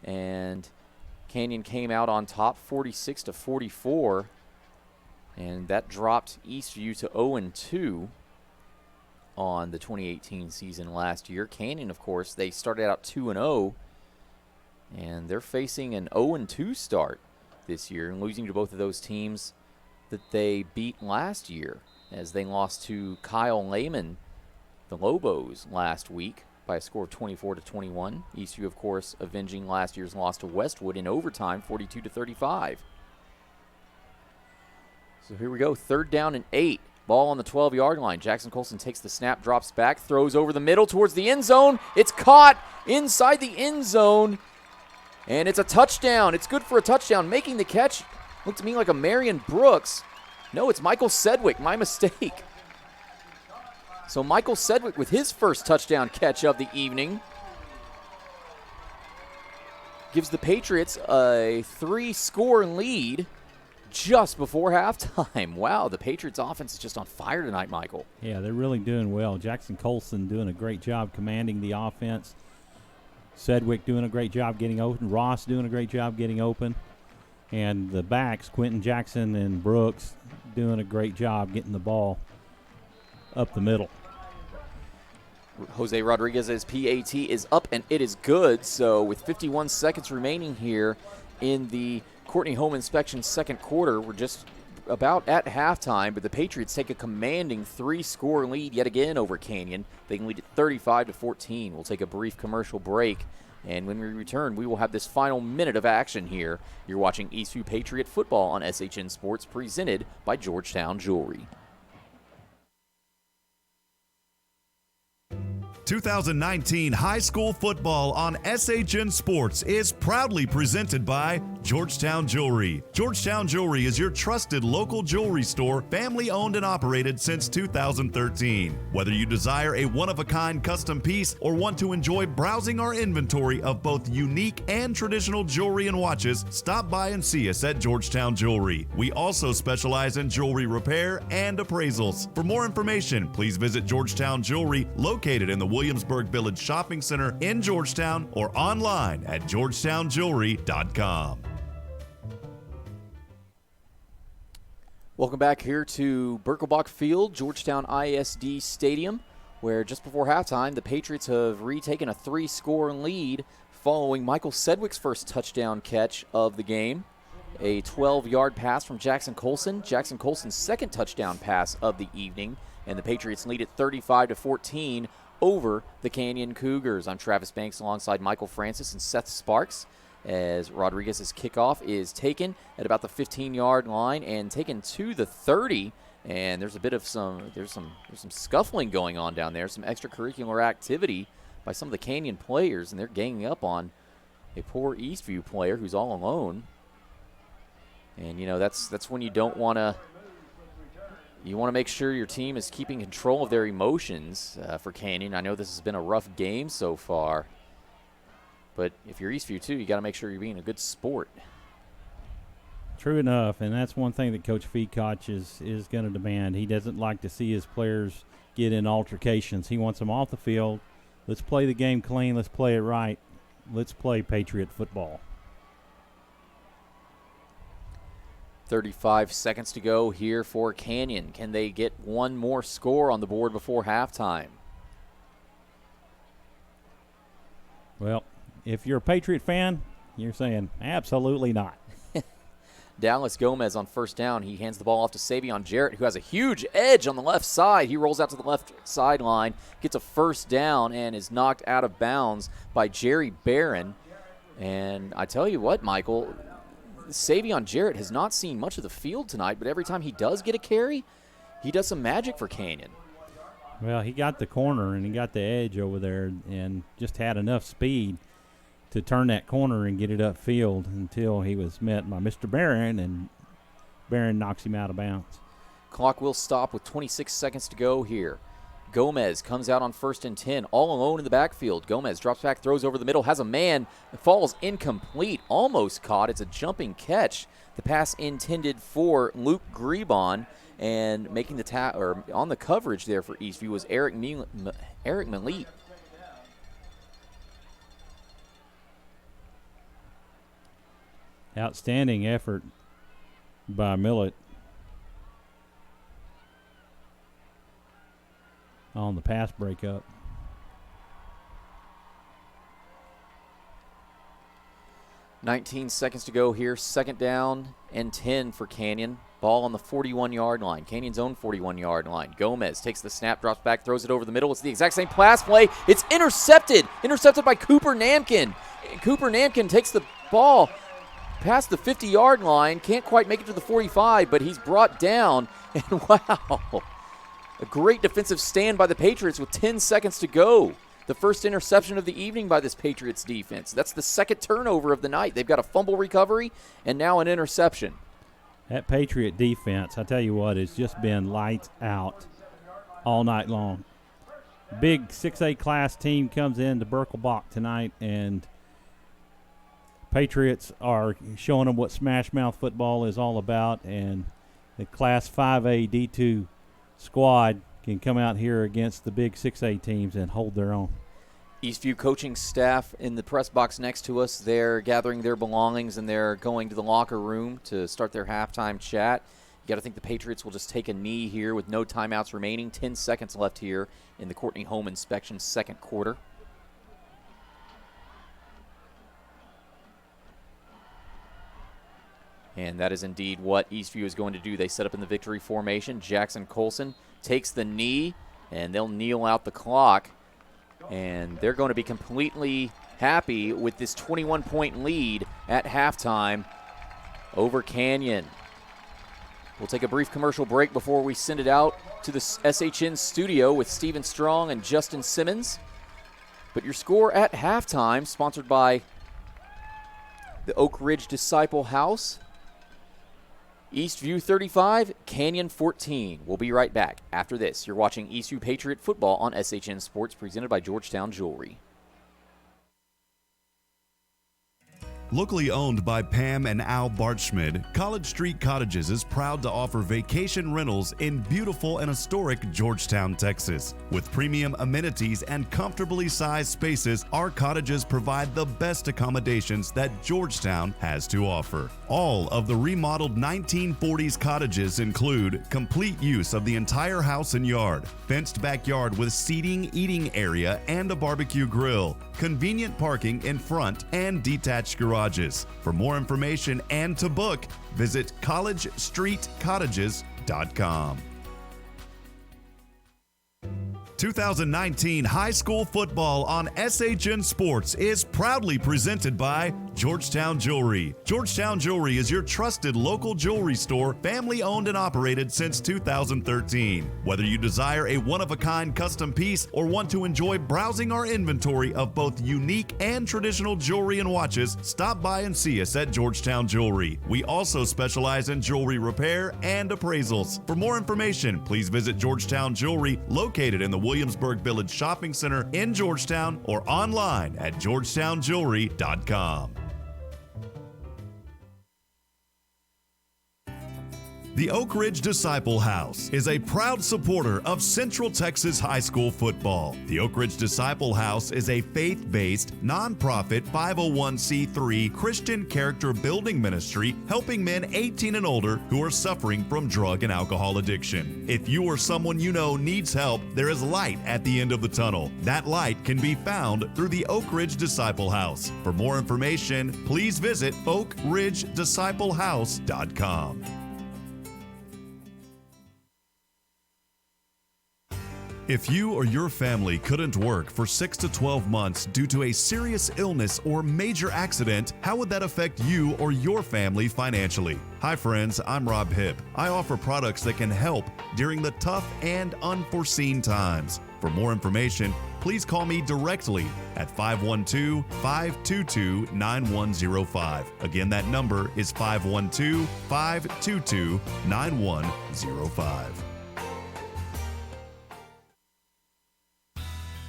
And Canyon came out on top 46-44. And that dropped Eastview to 0-2 on the 2018 season last year. Canyon, of course, they started out 2-0, and they're facing an 0-2 start this year and losing to both of those teams that they beat last year, as they lost to Kyle Lehman, the Lobos, last week by a score of 24-21. Eastview, of course, avenging last year's loss to Westwood in overtime, 42-35. So here we go, 3rd down and 8. Ball on the 12-yard line. Jackson Colson takes the snap, drops back, throws over the middle towards the end zone. It's caught inside the end zone, and it's a touchdown. It's good for a touchdown. Making the catch looked to me like a Marion Brooks. No, it's Michael Sedgwick. My mistake. So Michael Sedgwick with his first touchdown catch of the evening gives the Patriots a 3-score lead just before halftime. Wow, the Patriots offense is just on fire tonight, Michael. Yeah, they're really doing well. Jackson Colson doing a great job commanding the offense. Sedgwick doing a great job getting open. Ross doing a great job getting open. And the backs, Quentin Jackson and Brooks, doing a great job getting the ball up the middle. Jose Rodriguez's PAT is up, and it is good. So with 51 seconds remaining here in the Courtney Home Inspection second quarter, we're just about at halftime, but the Patriots take a commanding 3-score lead yet again over Canyon. They can lead it 35-14. We'll take a brief commercial break, and when we return, we will have this final minute of action here. You're watching Eastview Patriot football on SHN Sports, presented by Georgetown Jewelry. 2019 high school football on SHN Sports is proudly presented by Georgetown Jewelry. Georgetown Jewelry is your trusted local jewelry store, family owned and operated since 2013. Whether you desire a one-of-a-kind custom piece or want to enjoy browsing our inventory of both unique and traditional jewelry and watches, stop by and see us at Georgetown Jewelry. We also specialize in jewelry repair and appraisals. For more information, please visit Georgetown Jewelry, located in the Williamsburg Village Shopping Center in Georgetown, or online at georgetownjewelry.com. Welcome back here to Birkelbach Field, Georgetown ISD Stadium, where just before halftime, the Patriots have retaken a 3-score lead following Michael Sedgwick's first touchdown catch of the game. A 12-yard pass from Jackson Colson. Jackson Colson's second touchdown pass of the evening, and the Patriots lead it 35-14 over the Canyon Cougars. I'm Travis Banks alongside Michael Francis and Seth Sparks as Rodriguez's kickoff is taken at about the 15-yard line and taken to the 30. And there's a bit of some scuffling going on down there, some extracurricular activity by some of the Canyon players, and they're ganging up on a poor Eastview player who's all alone. And you know that's when you don't want to. You want to make sure your team is keeping control of their emotions for Canyon. I know this has been a rough game so far, but if you're Eastview too, you got to make sure you're being a good sport. True enough, and that's one thing that Coach Feedkoch is going to demand. He doesn't like to see his players get in altercations. He wants them off the field. Let's play the game clean. Let's play it right. Let's play Patriot football. 35 seconds to go here for Canyon. Can they get one more score on the board before halftime? Well, if you're a Patriot fan, you're saying absolutely not. Dallas Gomez on first down. He hands the ball off to Savion Jarrett, who has a huge edge on the left side. He rolls out to the left sideline, gets a first down, and is knocked out of bounds by Jerry Barron. And I tell you what, Michael, Savion Jarrett has not seen much of the field tonight, but every time he does get a carry, he does some magic for Canyon. Well, he got the corner and he got the edge over there and just had enough speed to turn that corner and get it upfield until he was met by Mr. Barron, and Barron knocks him out of bounds. Clock will stop with 26 seconds to go here. Gomez comes out on 1st and 10, all alone in the backfield. Gomez drops back, throws over the middle, has a man, falls incomplete, almost caught. It's a jumping catch. The pass intended for Luke Grebon, and making the on the coverage there for Eastview was Eric Malit. Outstanding effort by Millett on the pass breakup. .19 seconds to go here. 2nd down and 10 for Canyon. Ball on the 41-yard line. Canyon's own 41-yard line. Gomez takes the snap, drops back, throws it over the middle. It's the exact same pass play. It's intercepted. Intercepted by Cooper Namkin. Cooper Namkin takes the ball past the 50-yard line. Can't quite make it to the 45, but he's brought down. And wow, a great defensive stand by the Patriots with 10 seconds to go. The first interception of the evening by this Patriots defense. That's the second turnover of the night. They've got a fumble recovery and now an interception. That Patriot defense, I tell you what, has just been lights out all night long. Big 6A class team comes into Birkelbach tonight, and Patriots are showing them what smash mouth football is all about, and the Class 5A D2 squad can come out here against the big 6A teams and hold their own. Eastview coaching staff in the press box next to us. They're gathering their belongings and they're going to the locker room to start their halftime chat. You got to think the Patriots will just take a knee here with no timeouts remaining. 10 seconds left here in the Courtney home inspection second quarter. And that is indeed what Eastview is going to do. They set up in the victory formation. Jackson Colson takes the knee, and they'll kneel out the clock. And they're going to be completely happy with this 21-point lead at halftime over Canyon. We'll take a brief commercial break before we send it out to the SHN studio with Stephen Strong and Justin Simmons. But your score at halftime, sponsored by the Oak Ridge Disciple House. Eastview 35, Canyon 14. We'll be right back after this. You're watching Eastview Patriot Football on SHN Sports, presented by Georgetown Jewelry. Locally owned by Pam and Al Bartschmid, College Street Cottages is proud to offer vacation rentals in beautiful and historic Georgetown, Texas. With premium amenities and comfortably sized spaces, our cottages provide the best accommodations that Georgetown has to offer. All of the remodeled 1940s cottages include complete use of the entire house and yard, fenced backyard with seating, eating area, and a barbecue grill, convenient parking in front, and detached garages. For more information and to book, visit collegestreetcottages.com. 2019 high school football on SHN Sports is proudly presented by Georgetown Jewelry. Georgetown Jewelry is your trusted local jewelry store, family owned and operated since 2013. Whether you desire a one-of-a-kind custom piece or want to enjoy browsing our inventory of both unique and traditional jewelry and watches, stop by and see us at Georgetown Jewelry. We also specialize in jewelry repair and appraisals. For more information, please visit Georgetown Jewelry, located in the Williamsburg Village Shopping Center in Georgetown, or online at georgetownjewelry.com. The Oak Ridge Disciple House is a proud supporter of Central Texas high school football. The Oak Ridge Disciple House is a faith-based, nonprofit 501c3 Christian character building ministry helping men 18 and older who are suffering from drug and alcohol addiction. If you or someone you know needs help, there is light at the end of the tunnel. That light can be found through the Oak Ridge Disciple House. For more information, please visit oakridgedisciplehouse.com. If you or your family couldn't work for 6 to 12 months due to a serious illness or major accident, how would that affect you or your family financially? Hi friends, I'm Rob Hipp. I offer products that can help during the tough and unforeseen times. For more information, please call me directly at 512-522-9105. Again, that number is 512-522-9105.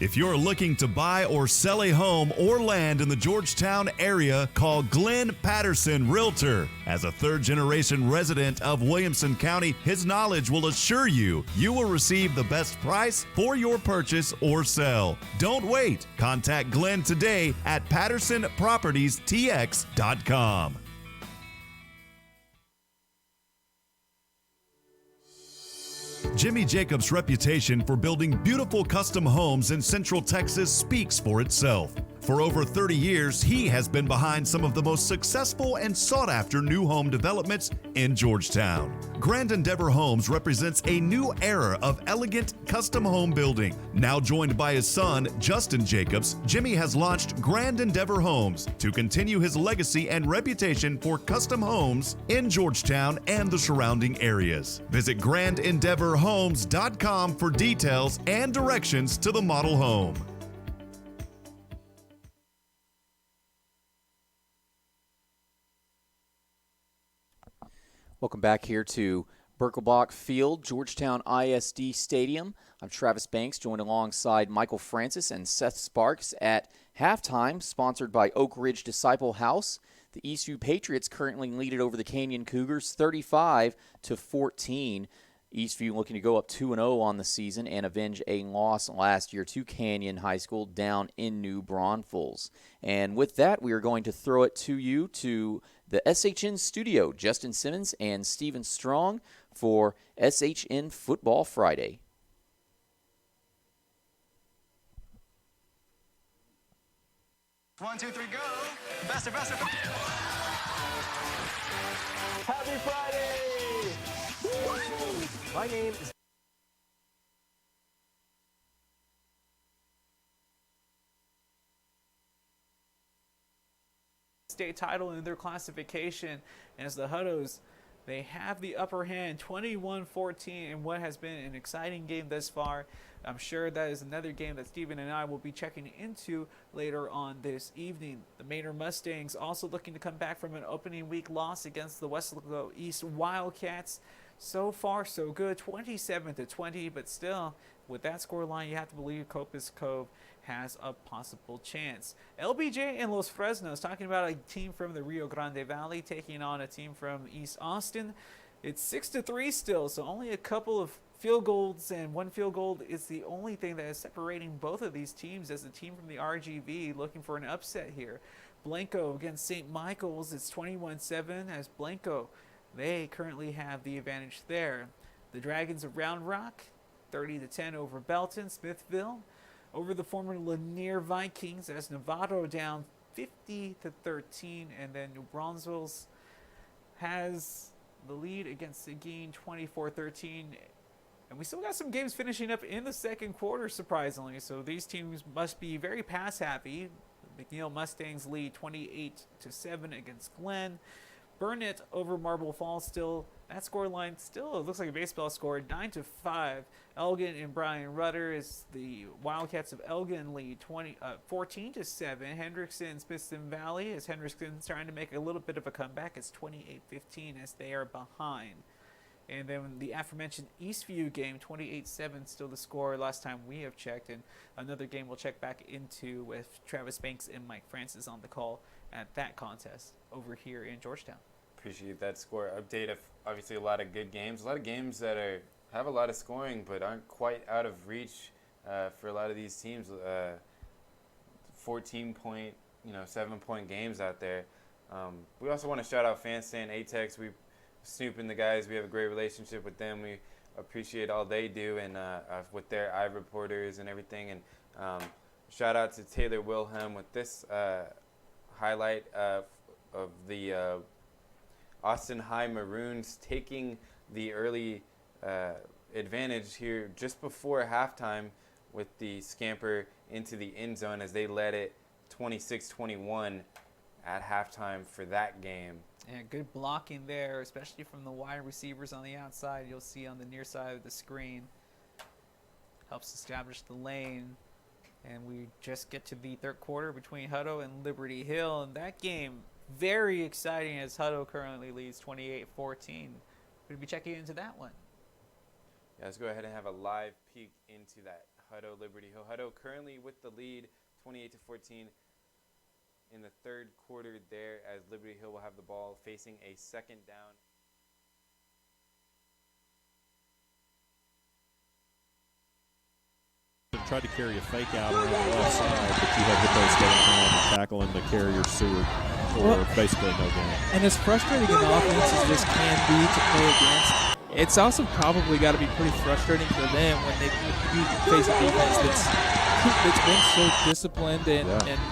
If you're looking to buy or sell a home or land in the Georgetown area, call Glenn Patterson Realtor. As a third-generation resident of Williamson County, his knowledge will assure you will receive the best price for your purchase or sell. Don't wait. Contact Glenn today at PattersonPropertiesTX.com. Jimmy Jacobs' reputation for building beautiful custom homes in Central Texas speaks for itself. For over 30 years, he has been behind some of the most successful and sought-after new home developments in Georgetown. Grand Endeavor Homes represents a new era of elegant custom home building. Now joined by his son, Justin Jacobs, Jimmy has launched Grand Endeavor Homes to continue his legacy and reputation for custom homes in Georgetown and the surrounding areas. Visit GrandEndeavorHomes.com for details and directions to the model home. Welcome back here to Birkelbach Field, Georgetown ISD Stadium. I'm Travis Banks, joined alongside Michael Francis and Seth Sparks at halftime, sponsored by Oak Ridge Disciple House. The Eastview Patriots currently lead it over the Canyon Cougars 35-14. Eastview looking to go up 2-0 on the season and avenge a loss last year to Canyon High School down in New Braunfels. And with that, we are going to throw it to you to the SHN studio, Justin Simmons and Stephen Strong for SHN Football Friday. One, two, three, go! Faster, faster! Happy Friday! My name is state title in their classification as the Huttos. They have the upper hand 21-14 in what has been an exciting game thus far. I'm sure that is another game that Stephen and I will be checking into later on this evening. The Maynard Mustangs also looking to come back from an opening week loss against the Westlake East Wildcats. So far, so good, 27-20, but still, with that score line, you have to believe Copus Cove has a possible chance. LBJ and Los Fresnos, talking about a team from the Rio Grande Valley taking on a team from East Austin. It's 6-3 still, so only a couple of field goals, and one field goal is the only thing that is separating both of these teams as the team from the RGV looking for an upset here. Blanco against St. Michael's, it's 21-7 as Blanco, they currently have the advantage there. The Dragons of Round Rock, 30-10 over Belton. Smithville over the former Lanier Vikings as Novato down 50-13, and then New Braunfels has the lead against Seguin 24-13. And we still got some games finishing up in the second quarter, surprisingly. So these teams must be very pass happy. McNeil Mustangs lead 28-7 against Glenn. Burnett over Marble Falls still. That score line still looks like a baseball score, 9-5. Elgin and Brian Rudder as the Wildcats of Elgin lead 14-7. Hendrickson and Smithson Valley as Hendrickson's trying to make a little bit of a comeback. It's 28-15 as they are behind. And then the aforementioned Eastview game, 28-7 still the score last time we have checked. And another game we'll check back into with Travis Banks and Mike Francis on the call at that contest over here in Georgetown. Appreciate that score update of obviously a lot of good games. A lot of games that have a lot of scoring but aren't quite out of reach for a lot of these teams. 14-point, 7-point games out there. We also want to shout out FanStan, Atex. We Snoop and the guys, we have a great relationship with them. We appreciate all they do and with their iReporters and everything. And shout out to Taylor Wilhelm with this highlight of the Austin High Maroons taking the early advantage here just before halftime with the scamper into the end zone as they led it 26-21 at halftime for that game. And good blocking there, especially from the wide receivers on the outside. You'll see on the near side of the screen. Helps establish the lane. And we just get to the third quarter between Hutto and Liberty Hill. And that game, very exciting as Hutto currently leads 28-14. We'll be checking into that one. Yeah, let's go ahead and have a live peek into that Hutto Liberty Hill. Hutto currently with the lead, 28-14. In the third quarter there as Liberty Hill will have the ball facing a second down. Tried to carry a fake out around the left side, but you had Hippos getting down and tackling the carrier Seward for basically no gain. And as frustrating an offense as this can be to play against, it's also probably got to be pretty frustrating for them when they face a defense that's been so disciplined and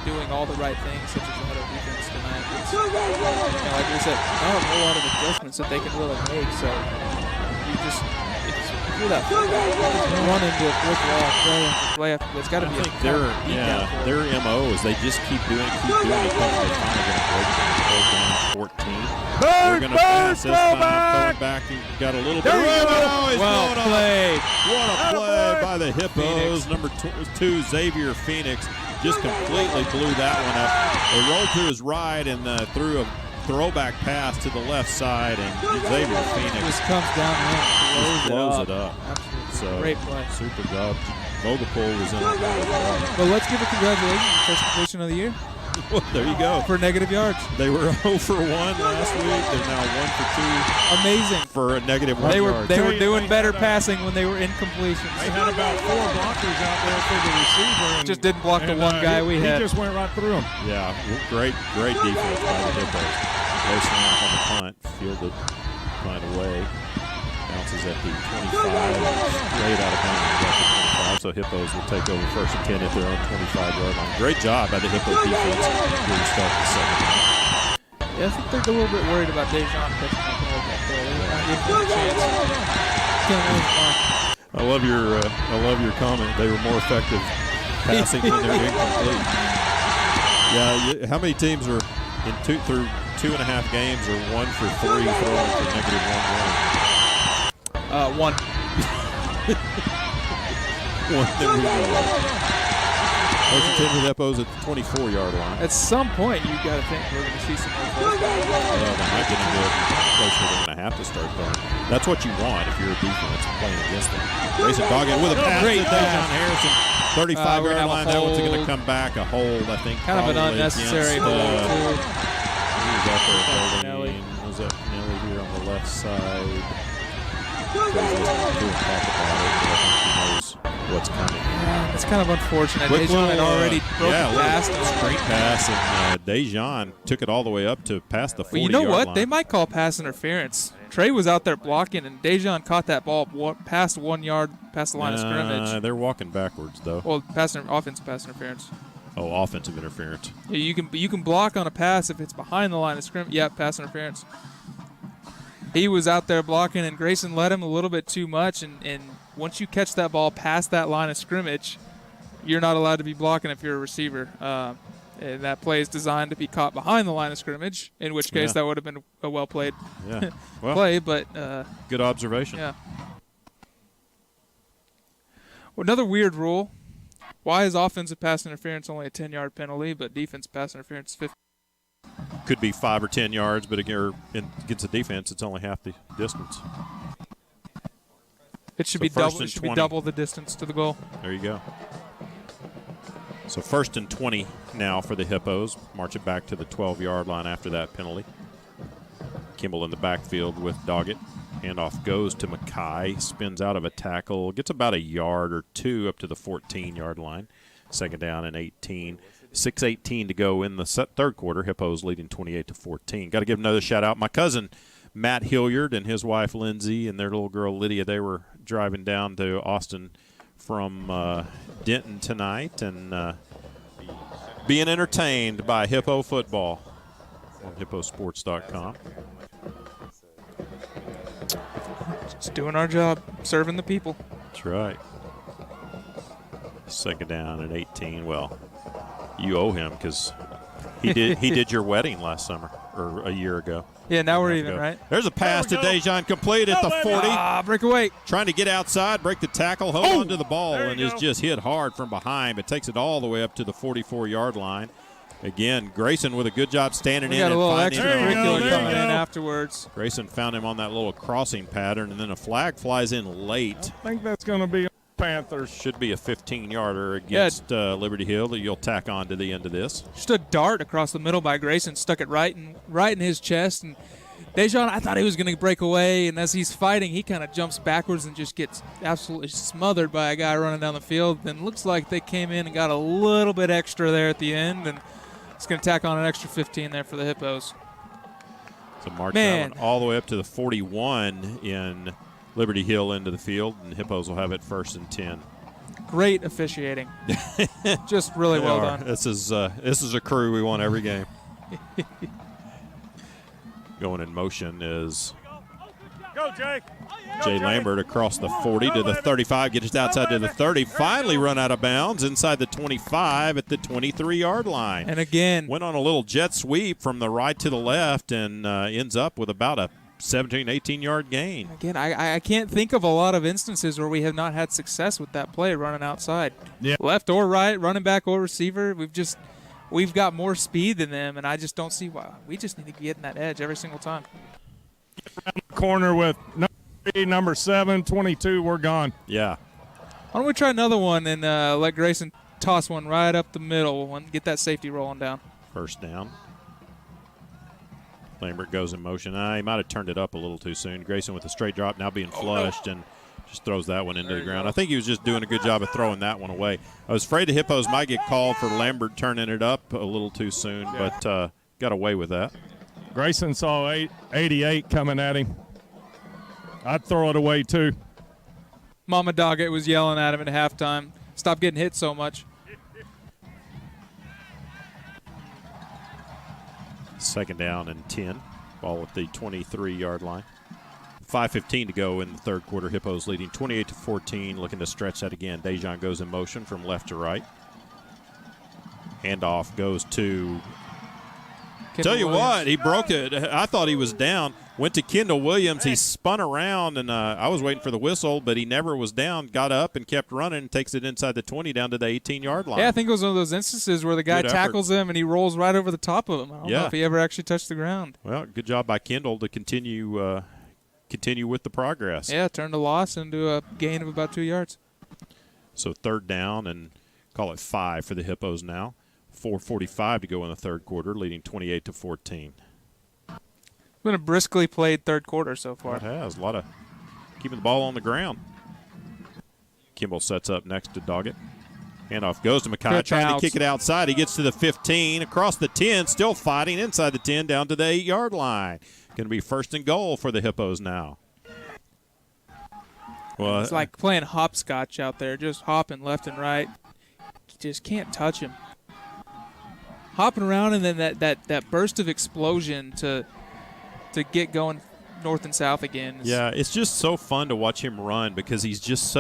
doing all the right things, such as the Hutto defense tonight. It's, like we said, not a whole lot of adjustments that they can really make. So you just do that. Run into a brick wall, play after. It's got to be their MO is they just keep doing it until they're finally going to break down 14. They're going to pass this time, coming back. And got a little bit. Well played. What a play by the Hippos. Number 2, Xavier Phoenix, just completely blew that one up. They rolled to his right and threw a throwback pass to the left side, and Xavier Phoenix just comes down and blows it up. Absolutely. So, great play. Super job. Vogapol was in it. Well, let's give a congratulations to the first completion of the year. Well, there you go. For negative yards. They were 0 for 1 last week. They're now 1 for 2. Amazing. For a negative 1 yard. They were doing better passing when they were incompletions. They had about 4 blockers out there for the receiver. And, just didn't block the one guy we had. He just went right through him. Yeah, great defense by the Hippos. Low snap on the punt, fielded, punt away. Bounces at the 25, straight out of bounds at the 25. So Hippos will take over first and 10 at their own 25-yard line. Great job by the Hippo defense here to start the second half. Yeah, I think they're a little bit worried about Dejon catching up a little bit there. They're not giving him a chance. I love your comment. They were more effective passing when they're incomplete. Yeah, how many teams are in through 2.5 games are 1 for 3 throwing for negative 1 yard? One. One that we know of. Let's continue with Hippos at the 24-yard line. At some point, you got to think we're going to see some more first down. Well, they might get into a place where they're going to have to start throwing. That's what you want if you're a defense playing against them. Grayson Doggett with a pass to Dejon Harrison. 35-yard line. That one's going to come back. A hold, I think. Kind of an unnecessary hold, too. Who was out there holding? Was that Nelly here on the left side? Talk about it, but I think he knows what's coming. Yeah, it's kind of unfortunate. Dejon had already broken past him. Straight pass, and Dejon took it all the way up to past the 40-yard line. Well, you know what? They might call pass interference. Trey was out there blocking, and Dejon caught that ball past 1 yard, past the line of scrimmage. They're walking backwards, though. Well, offensive pass interference. Oh, offensive interference. Yeah, you can block on a pass if it's behind the line of scrimmage. Yeah, pass interference. He was out there blocking, and Grayson led him a little bit too much. And once you catch that ball past that line of scrimmage, you're not allowed to be blocking if you're a receiver. And that play is designed to be caught behind the line of scrimmage, in which case that would have been a well-played play. But good observation. Yeah. Well, another weird rule. Why is offensive pass interference only a 10-yard penalty, but defense pass interference is 15? Could be 5 or 10 yards, but against the defense, it's only half the distance. It should be double. It should be double the distance to the goal. There you go. So 1st and 20 now for the Hippos. March it back to the 12-yard line after that penalty. Kimball in the backfield with Doggett. Handoff goes to Mackay. Spins out of a tackle. Gets about a yard or two up to the 14-yard line. 2nd down and 18. 6:18 to go in the third quarter. Hippos leading 28-14. Got to give another shout out. My cousin Matt Hilliard and his wife Lindsay and their little girl Lydia, they were driving down to Austin from Denton tonight and being entertained by Hippo football on hipposports.com. Just doing our job, serving the people. That's right. 2nd down and 18. Well, you owe him because he did your wedding last summer or a year ago. Yeah, now we're even, right? There's a pass to Dejon, complete at the 40. Breakaway. Trying to get outside, break the tackle, hold on to the ball, and is just hit hard from behind, but takes it all the way up to the 44-yard line. Again, Grayson with a good job standing in and finding him. Extracurricular coming in afterwards. Grayson found him on that little crossing pattern, and then a flag flies in late. I think that's going to be Panthers. Should be a 15-yarder against Liberty Hill that you'll tack on to the end of this. Just a dart across the middle by Grayson, stuck it right in his chest. And Dejon, I thought he was going to break away, and as he's fighting, he kind of jumps backwards and just gets absolutely smothered by a guy running down the field. Then looks like they came in and got a little bit extra there at the end, and it's going to tack on an extra 15 there for the Hippos. So march that one all the way up to the 41 in Liberty Hill into the field, and Hippos will have it 1st and 10. Great officiating. Just really well done. This is a crew we want every game. Going in motion is Go, Jake. Jay Lambert across the 40 to the 35, gets outside to the 30, finally run out of bounds inside the 25 at the 23-yard line. And again, went on a little jet sweep from the right to the left and ends up with about a 17, 18-yard gain. Again, I can't think of a lot of instances where we have not had success with that play running outside. Yeah. Left or right, running back or receiver. We've got more speed than them, and I just don't see why. We just need to get in that edge every single time. Around the corner with number 3, number 7, 22, we're gone. Yeah. Why don't we try another one and let Grayson toss one right up the middle and get that safety rolling down. First down. Lambert goes in motion. He might have turned it up a little too soon. Grayson with a straight drop, now being flushed, and just throws that one into the ground. I think he was just doing a good job of throwing that one away. I was afraid the Hippos might get called for Lambert turning it up a little too soon, but got away with that. Grayson saw 88 coming at him. I'd throw it away too. Mama Doggett was yelling at him at halftime. Stop getting hit so much. Second down and 10. Ball at the 23-yard line. 5:15 to go in the third quarter. Hippos leading 28-14. Looking to stretch that again. Dejan goes in motion from left to right. Handoff goes to. Tell you what, he broke it. I thought he was down. Went to Kendall Williams. He spun around, and I was waiting for the whistle, but he never was down. Got up and kept running and takes it inside the 20 down to the 18-yard line. Yeah, I think it was one of those instances where the guy tackles him and he rolls right over the top of him. I don't know if he ever actually touched the ground. Well, good job by Kendall to continue with the progress. Yeah, turned a loss into a gain of about 2 yards. So third down and call it 5 for the Hippos now. 4:45 to go in the third quarter, leading 28-14. It's been a briskly played third quarter so far. It has. A lot of keeping the ball on the ground. Kimball sets up next to Doggett. Handoff goes to Mackay, trying to kick it outside. He gets to the 15, across the 10, still fighting inside the 10, down to the 8-yard line. Going to be first and goal for the Hippos now. Well, it's like playing hopscotch out there, just hopping left and right. You just can't touch him. Hopping around, and then that burst of explosion to get going north and south again. Yeah, it's just so fun to watch him run because he's just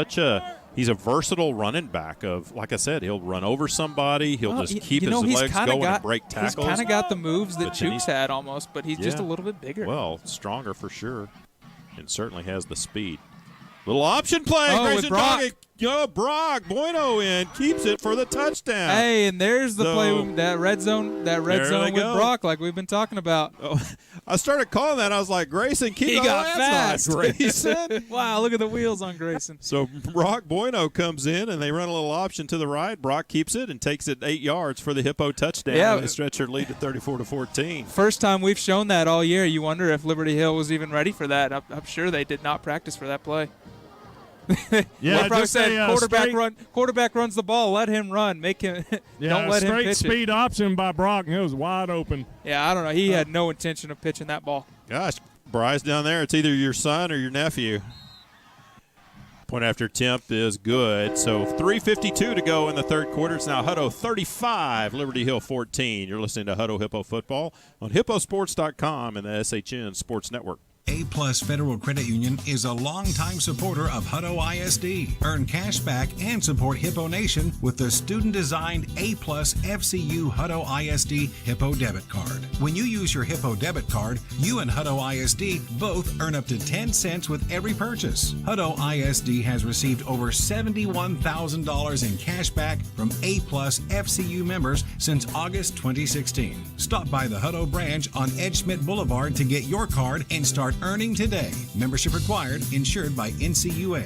he's a versatile running back. Of, like I said, he'll run over somebody. He'll just keep his legs going and break tackles. He's kind of got the moves that Chooks had almost, but he's just a little bit bigger. Well, stronger for sure, and certainly has the speed. Little option play. With Brock. Brock Bueno in, keeps it for the touchdown. Hey, and there's the play, that red zone with Brock, like we've been talking about. Oh, I started calling that. I was like, Grayson, he got fast. Grayson. Wow, look at the wheels on Grayson. So Brock Bueno comes in, and they run a little option to the right. Brock keeps it and takes it 8 yards for the Hippo touchdown. Yeah, and stretch their lead to 34-14. First time we've shown that all year. You wonder if Liberty Hill was even ready for that. I'm sure they did not practice for that play. Yeah, just said quarterback runs the ball. Let him run. Make him. Don't let him pitch straight speed option by Brock, and it was wide open. Yeah, I don't know. He had no intention of pitching that ball. Gosh, Bryce down there, it's either your son or your nephew. Point after attempt is good. So 3:52 to go in the third quarter. It's now Hutto 35, Liberty Hill 14. You're listening to Hutto Hippo Football on hipposports.com and the SHN Sports Network. A-Plus Federal Credit Union is a longtime supporter of Hutto ISD. Earn cash back and support Hippo Nation with the student-designed A-Plus FCU Hutto ISD Hippo debit card. When you use your Hippo debit card, you and Hutto ISD both earn up to 10 cents with every purchase. Hutto ISD has received over $71,000 in cash back from A-Plus FCU members since August 2016. Stop by the Hutto branch on Ed Schmidt Boulevard to get your card and start earning today. Membership required. Insured by NCUA.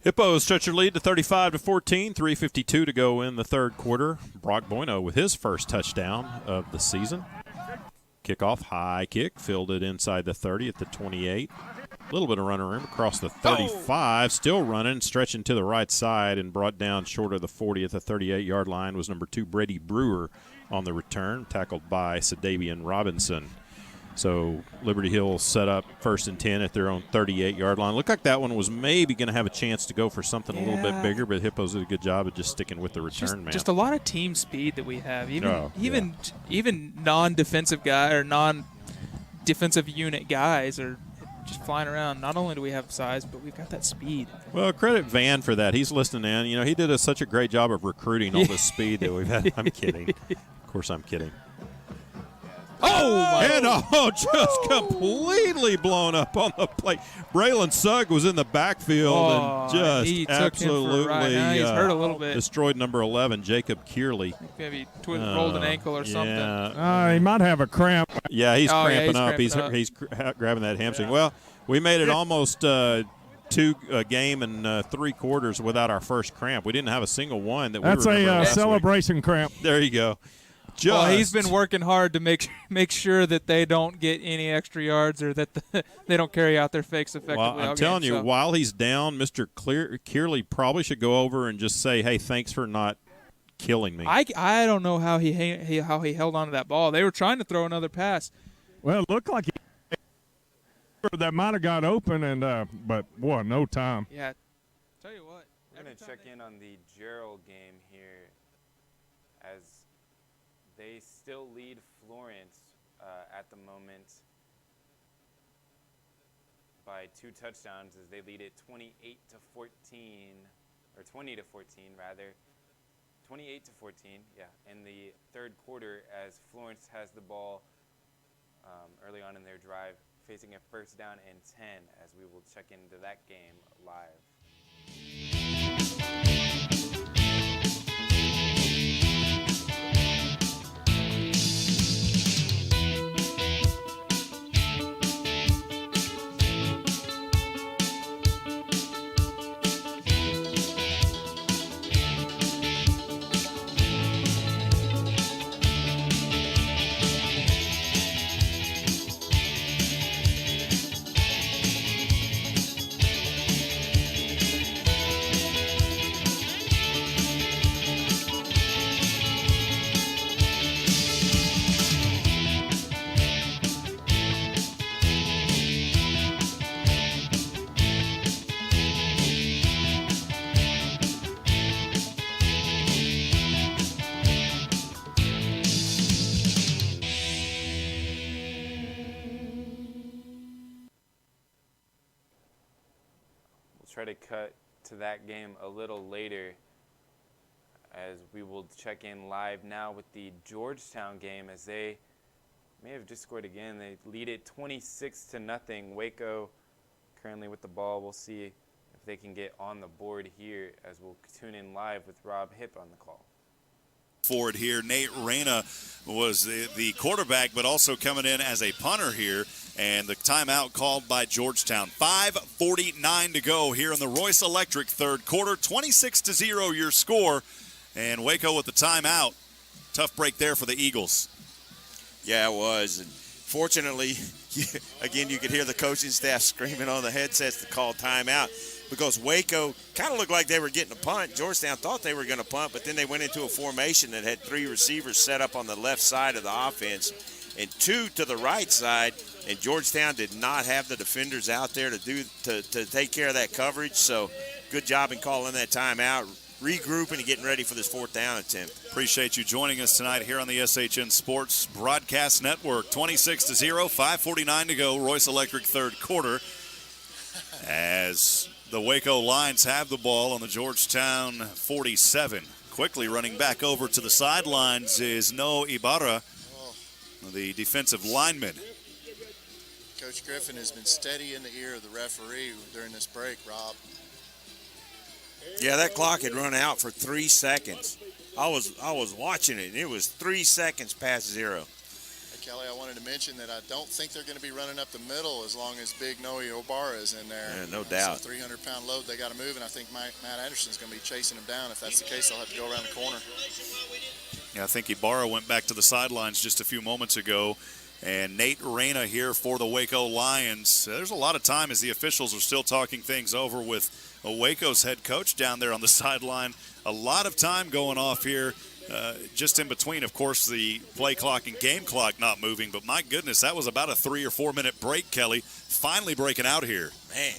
Hippos stretch their lead to 35-14. 3:52 to go in the third quarter. Brock Bueno with his first touchdown of the season. Kickoff, high kick, fielded inside the 30 at the 28. A little bit of running room across the 35. Still running, stretching to the right side, and brought down short of the 40 at the 38-yard line was number 2, Brady Brewer on the return, tackled by Sadavian Robinson. So Liberty Hill set up first and 10 at their own 38-yard line. Looked like that one was maybe going to have a chance to go for something a little bit bigger, but Hippos did a good job of just sticking with the return man. Just a lot of team speed that we have. Even non-defensive guy or non-defensive unit guys are just flying around. Not only do we have size, but we've got that speed. Well, credit Van for that. He's listening in. You know, he did such a great job of recruiting all the speed that we've had. I'm kidding. Of course I'm kidding. Just completely blown up on the plate. Braylon Sugg was in the backfield and just he absolutely took him for a ride. Now he's hurt a little bit. Destroyed number 11, Jacob Kearley. Maybe rolled an ankle or something. He might have a cramp. Yeah, he's cramping up. He's Grabbing that hamstring. Well, we made it almost a game and 3 quarters without our first cramp. We didn't have a single one that That's we remember a celebration cramp. There you go. Well, he's been working hard to make sure that they don't get any extra yards or that they don't carry out their fakes effectively. Well, I'm telling you, while he's down, Mr. Kearley probably should go over and just say, "Hey, thanks for not killing me." I don't know how he held on to that ball. They were trying to throw another pass. Well, it looked like that might have got open, but boy, no time. Yeah. Tell you what. We're going to check in on the Gerald game here as they still lead Florence at the moment by 2 touchdowns as they lead it 28-14, or 20-14 rather. 28-14, yeah, in the third quarter as Florence has the ball early on in their drive, facing a first down and 10 as we will check into that game live. Try to cut to that game a little later as we will check in live now with the Georgetown game as they may have just scored again. They lead it 26-0. Waco currently with the ball. We'll see if they can get on the board here as we'll tune in live with Rob Hipp on the call. Forward here, Nate Reyna was the quarterback, but also coming in as a punter here, and the timeout called by Georgetown. 5:49 to go here in the Royce Electric third quarter. 26-0 your score, and Waco with the timeout. Tough break there for the Eagles. Yeah, it was. And fortunately, again, you could hear the coaching staff screaming on the headsets to call timeout, because Waco kind of looked like they were getting a punt. Georgetown thought they were going to punt, but then they went into a formation that had 3 receivers set up on the left side of the offense and 2 to the right side, and Georgetown did not have the defenders out there to take care of that coverage. So good job in calling that timeout, regrouping and getting ready for this 4th down attempt. Appreciate you joining us tonight here on the SHN Sports Broadcast Network. 26-0, 5:49 to go, Royce Electric third quarter, as the Waco Lions have the ball on the Georgetown 47. Quickly running back over to the sidelines is Noah Ibarra, the defensive lineman. Coach Griffin has been steady in the ear of the referee during this break, Rob. Yeah, that clock had run out for 3 seconds. I was watching it, and it was 3 seconds past 0. Kelly, I wanted to mention that I don't think they're going to be running up the middle as long as big Noe Obara is in there. Yeah, no doubt. It's a 300-pound load they got to move, and I think Matt Anderson's going to be chasing him down. If that's the case, they'll have to go around the corner. Yeah, I think Ibarra went back to the sidelines just a few moments ago. And Nate Reyna here for the Waco Lions. There's a lot of time as the officials are still talking things over with Waco's head coach down there on the sideline. A lot of time going off here. Just in between, of course, the play clock and game clock not moving. But my goodness, that was about a 3 or 4 minute break, Kelly. Finally breaking out here. Man,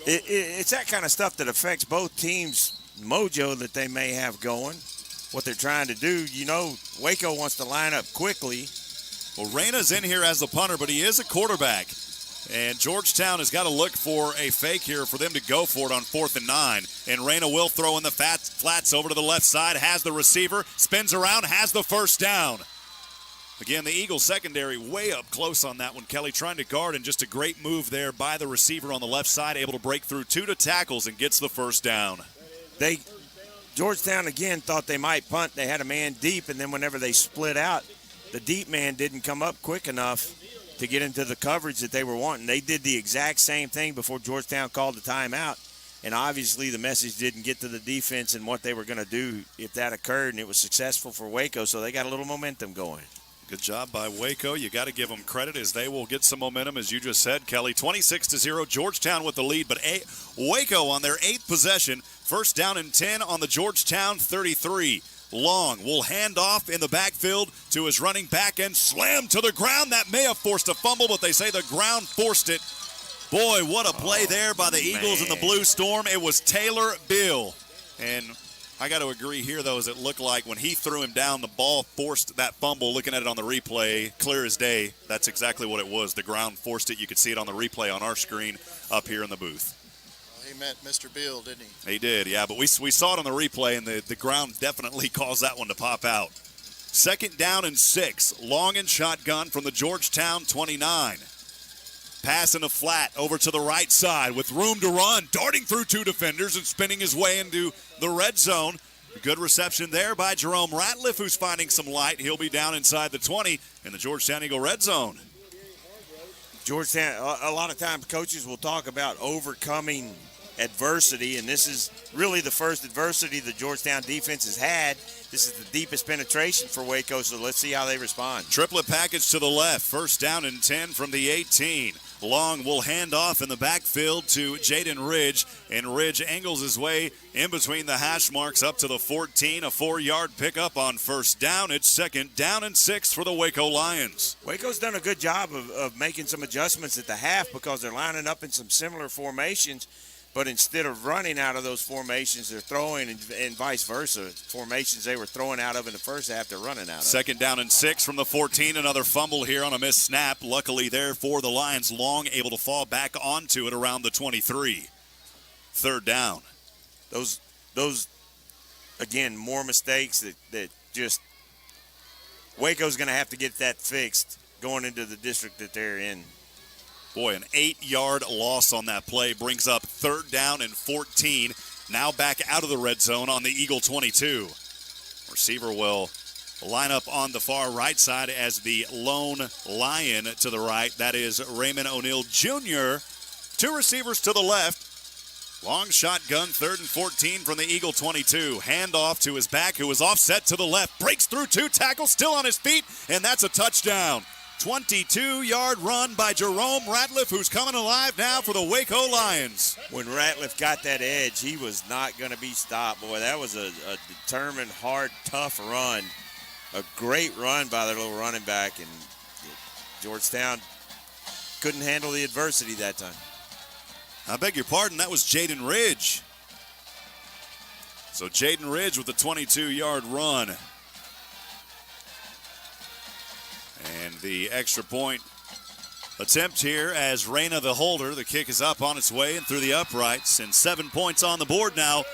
it's that kind of stuff that affects both teams' mojo that they may have going. What they're trying to do, Waco wants to line up quickly. Well, Reyna's in here as the punter, but he is a quarterback. And Georgetown has got to look for a fake here for them to go for it on 4th and 9. And Reyna will throw in the flats over to the left side, has the receiver, spins around, has the first down. Again, the Eagles secondary way up close on that one, Kelly, trying to guard, and just a great move there by the receiver on the left side, able to break through 2 tackles and gets the first down. Georgetown, again, thought they might punt. They had a man deep, and then whenever they split out, the deep man didn't come up quick enough to get into the coverage that they were wanting. They did the exact same thing before Georgetown called the timeout, and obviously the message didn't get to the defense and what they were going to do if that occurred, and it was successful for Waco, so they got a little momentum going. Good job by Waco. You got to give them credit as they will get some momentum, as you just said, Kelly. 26-0, Georgetown with the lead, but Waco on their 8th possession. First down and 10 on the Georgetown 33. Long will hand off in the backfield to his running back and slam to the ground. That may have forced a fumble, but they say the ground forced it. Boy, what a play there by the Eagles in the Blue Storm. It was Taylor Bill. And I got to agree here, though, as it looked like when he threw him down, the ball forced that fumble. Looking at it on the replay, clear as day, that's exactly what it was. The ground forced it. You could see it on the replay on our screen up here in the booth. Well, he meant Mr. Bill, didn't he? He did, yeah, but we saw it on the replay, and the ground definitely caused that one to pop out. Second down and 6, long and shotgun from the Georgetown 29. Pass in the flat over to the right side with room to run, darting through 2 defenders and spinning his way into the red zone. Good reception there by Jerome Ratliff, who's finding some light. He'll be down inside the 20 in the Georgetown Eagle red zone. Georgetown, a lot of times coaches will talk about overcoming adversity, and this is really the first adversity the Georgetown defense has had. This is the deepest penetration for Waco, so let's see how they respond. Triplet package to the left. First down and 10 from the 18. Long will hand off in the backfield to Jaden Ridge, and Ridge angles his way in between the hash marks up to the 14. A 4-yard pickup on first down. It's second down and 6 for the Waco Lions. Waco's done a good job of making some adjustments at the half because they're lining up in some similar formations. But instead of running out of those formations, they're throwing, and vice versa. Formations they were throwing out of in the first half, they're running out of. Second down and 6 from the 14. Another fumble here on a missed snap. Luckily there for the Lions. Long able to fall back onto it around the 23. Third down. Those again, more mistakes that just Waco's going to have to get that fixed going into the district that they're in. Boy, an 8-yard loss on that play brings up third down and 14. Now back out of the red zone on the Eagle 22. Receiver will line up on the far right side as the lone Lion to the right. That is Raymond O'Neal Jr. 2 receivers to the left. Long shotgun, third and 14 from the Eagle 22. Handoff to his back, who is offset to the left. Breaks through 2 tackles, still on his feet, and that's a touchdown. 22-yard run by Jerome Ratliff, who's coming alive now for the Waco Lions. When Ratliff got that edge, he was not going to be stopped. Boy, that was a determined, hard, tough run. A great run by their little running back, and Georgetown couldn't handle the adversity that time. I beg your pardon, that was Jaden Ridge. So Jaden Ridge with the 22-yard run. And the extra point attempt here as Reyna the holder. The kick is up on its way and through the uprights, and 7 points on the board now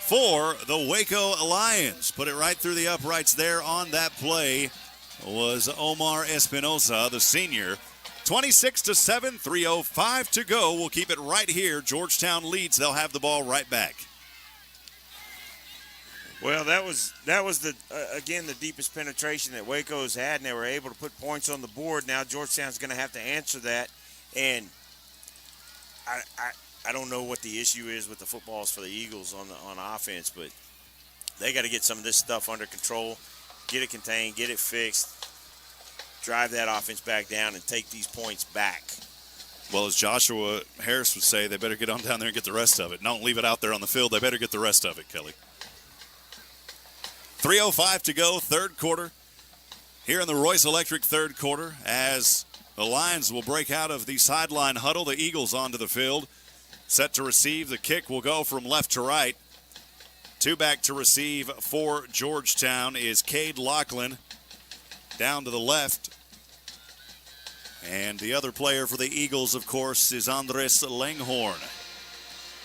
for the Waco Lions. Put it right through the uprights there on that play was Omar Espinosa, the senior. 26-7, 3:05 to go. We'll keep it right here. Georgetown leads. They'll have the ball right back. Well, that was the again the deepest penetration that Waco's had, and they were able to put points on the board. Now Georgetown's going to have to answer that, and I don't know what the issue is with the footballs for the Eagles on offense, but they got to get some of this stuff under control, get it contained, get it fixed, drive that offense back down, and take these points back. Well, as Joshua Harris would say, they better get on down there and get the rest of it. Don't leave it out there on the field. They better get the rest of it, Kelly. 3:05 to go, third quarter. Here in the Royce Electric third quarter, as the Lions will break out of the sideline huddle, the Eagles onto the field. Set to receive. The kick will go from left to right. 2 back to receive for Georgetown is Cade Lachlan. Down to the left. And the other player for the Eagles, of course, is Andres Langhorn.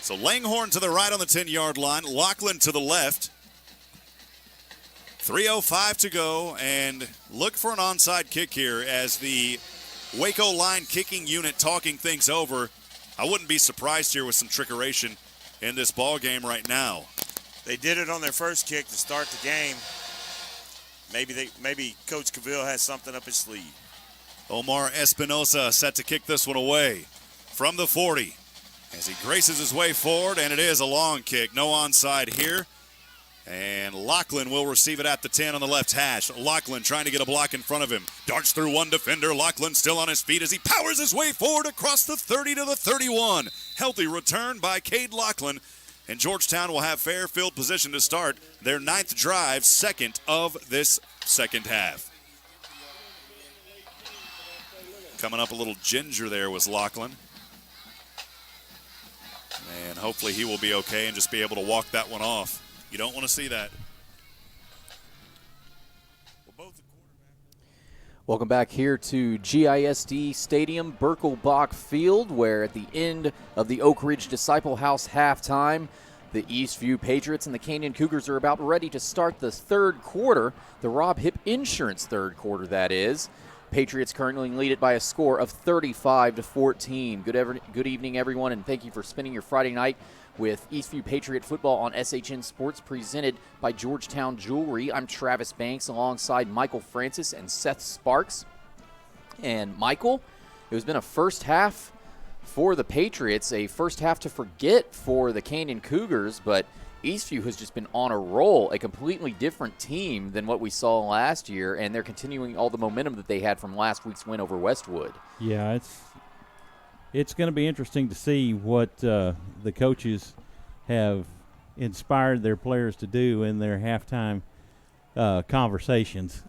So Langhorn to the right on the 10-yard line. Lachlan to the left. 3:05 to go, and look for an onside kick here as the Waco line kicking unit talking things over. I wouldn't be surprised here with some trickeration in this ball game right now. They did it on their first kick to start the game. Maybe Coach Cavill has something up his sleeve. Omar Espinosa set to kick this one away from the 40 as he graces his way forward, and it is a long kick. No onside here. And Lachlan will receive it at the 10 on the left hash. Lachlan trying to get a block in front of him. Darts through one defender. Lachlan still on his feet as he powers his way forward across the 30 to the 31. Healthy return by Cade Lachlan. And Georgetown will have fair field position to start their 9th drive, second of this second half. Coming up a little ginger there was Lachlan. And hopefully he will be okay and just be able to walk that one off. You don't want to see that. Welcome back here to GISD Stadium, Birkelbach Field, where at the end of the Oak Ridge Disciple House halftime, the Eastview Patriots and the Canyon Cougars are about ready to start the third quarter, the Rob Hipp Insurance third quarter, that is. Patriots currently lead it by a score of 35-14. Good evening, everyone, and thank you for spending your Friday night with Eastview Patriot football on SHN Sports, presented by Georgetown Jewelry. I'm Travis Banks alongside Michael Francis and Seth Sparks. And Michael, it has been a first half for the Patriots, a first half to forget for the Canyon Cougars, but Eastview has just been on a roll, a completely different team than what we saw last year, and they're continuing all the momentum that they had from last week's win over Westwood. Yeah, it's going to be interesting to see what the coaches have inspired their players to do in their halftime conversations.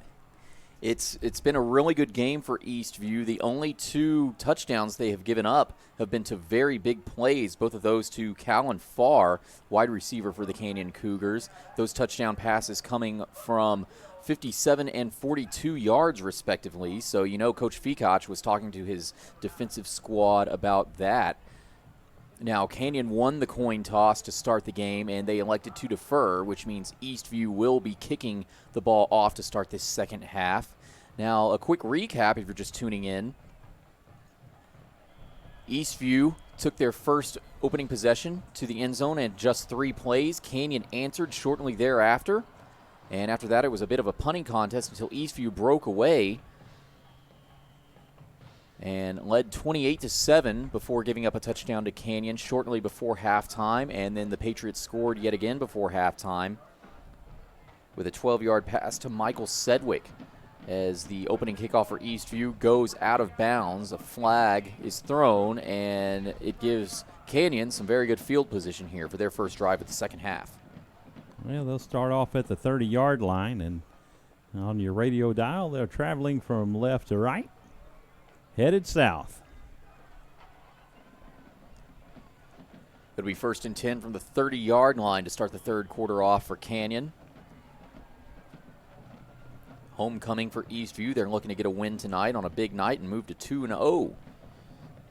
It's been a really good game for Eastview. The only 2 touchdowns they have given up have been to very big plays, both of those to Callan Farr, wide receiver for the Canyon Cougars. Those touchdown passes coming from 57 and 42 yards, respectively. So, Coach Fekoch was talking to his defensive squad about that. Now, Canyon won the coin toss to start the game, and they elected to defer, which means Eastview will be kicking the ball off to start this second half. Now, a quick recap if you're just tuning in. Eastview took their first opening possession to the end zone in just 3 plays. Canyon answered shortly thereafter. And after that, it was a bit of a punting contest until Eastview broke away and led 28-7 before giving up a touchdown to Canyon shortly before halftime. And then the Patriots scored yet again before halftime with a 12-yard pass to Michael Sedgwick as the opening kickoff for Eastview goes out of bounds. A flag is thrown, and it gives Canyon some very good field position here for their first drive of the second half. Well, they'll start off at the 30-yard line, and on your radio dial, they're traveling from left to right, headed south. It'll be 1st and 10 from the 30-yard line to start the third quarter off for Canyon. Homecoming for Eastview. They're looking to get a win tonight on a big night and move to 2-0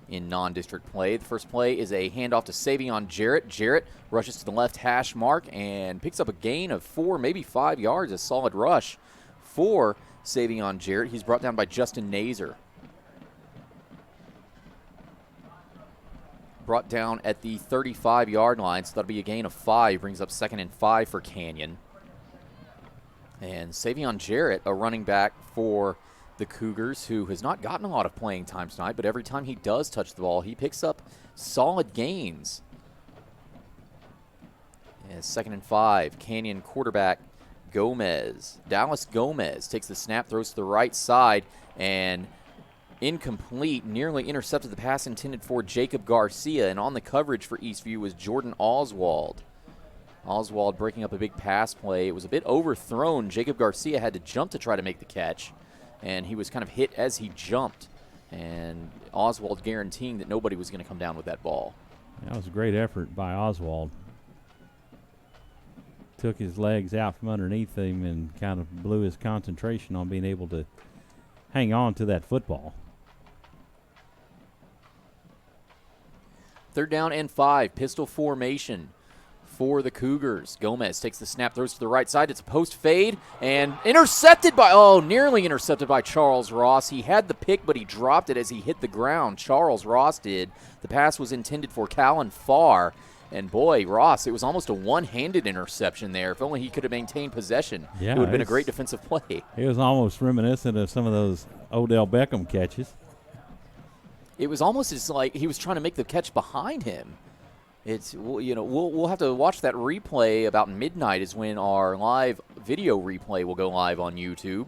in non-district play. The first play is a handoff to Savion Jarrett. Jarrett rushes to the left hash mark and picks up a gain of 4, maybe 5 yards. A solid rush for Savion Jarrett. He's brought down by Justin Nazer. Brought down at the 35-yard line, so that'll be a gain of 5. Brings up 2nd and 5 for Canyon. And Savion Jarrett, a running back for the Cougars, who has not gotten a lot of playing time tonight, but every time he does touch the ball, he picks up solid gains. And 2nd and 5, Canyon quarterback Gomez. Dallas Gomez takes the snap, throws to the right side, and incomplete, nearly intercepted the pass intended for Jacob Garcia, and on the coverage for Eastview was Jordan Oswald. Oswald breaking up a big pass play. It was a bit overthrown. Jacob Garcia had to jump to try to make the catch, and he was kind of hit as he jumped, and Oswald guaranteeing that nobody was going to come down with that ball. That was a great effort by Oswald. Took his legs out from underneath him and kind of blew his concentration on being able to hang on to that football. 3rd down and 5, pistol formation for the Cougars. Gomez takes the snap, throws to the right side. It's a post fade and nearly intercepted by Charles Ross. He had the pick, but he dropped it as he hit the ground. Charles Ross did. The pass was intended for Callan Farr. And boy, Ross, it was almost a one-handed interception there. If only he could have maintained possession, it would have been a great defensive play. It was almost reminiscent of some of those Odell Beckham catches. It was almost as like he was trying to make the catch behind him. We'll have to watch that replay about midnight is when our live video replay will go live on YouTube.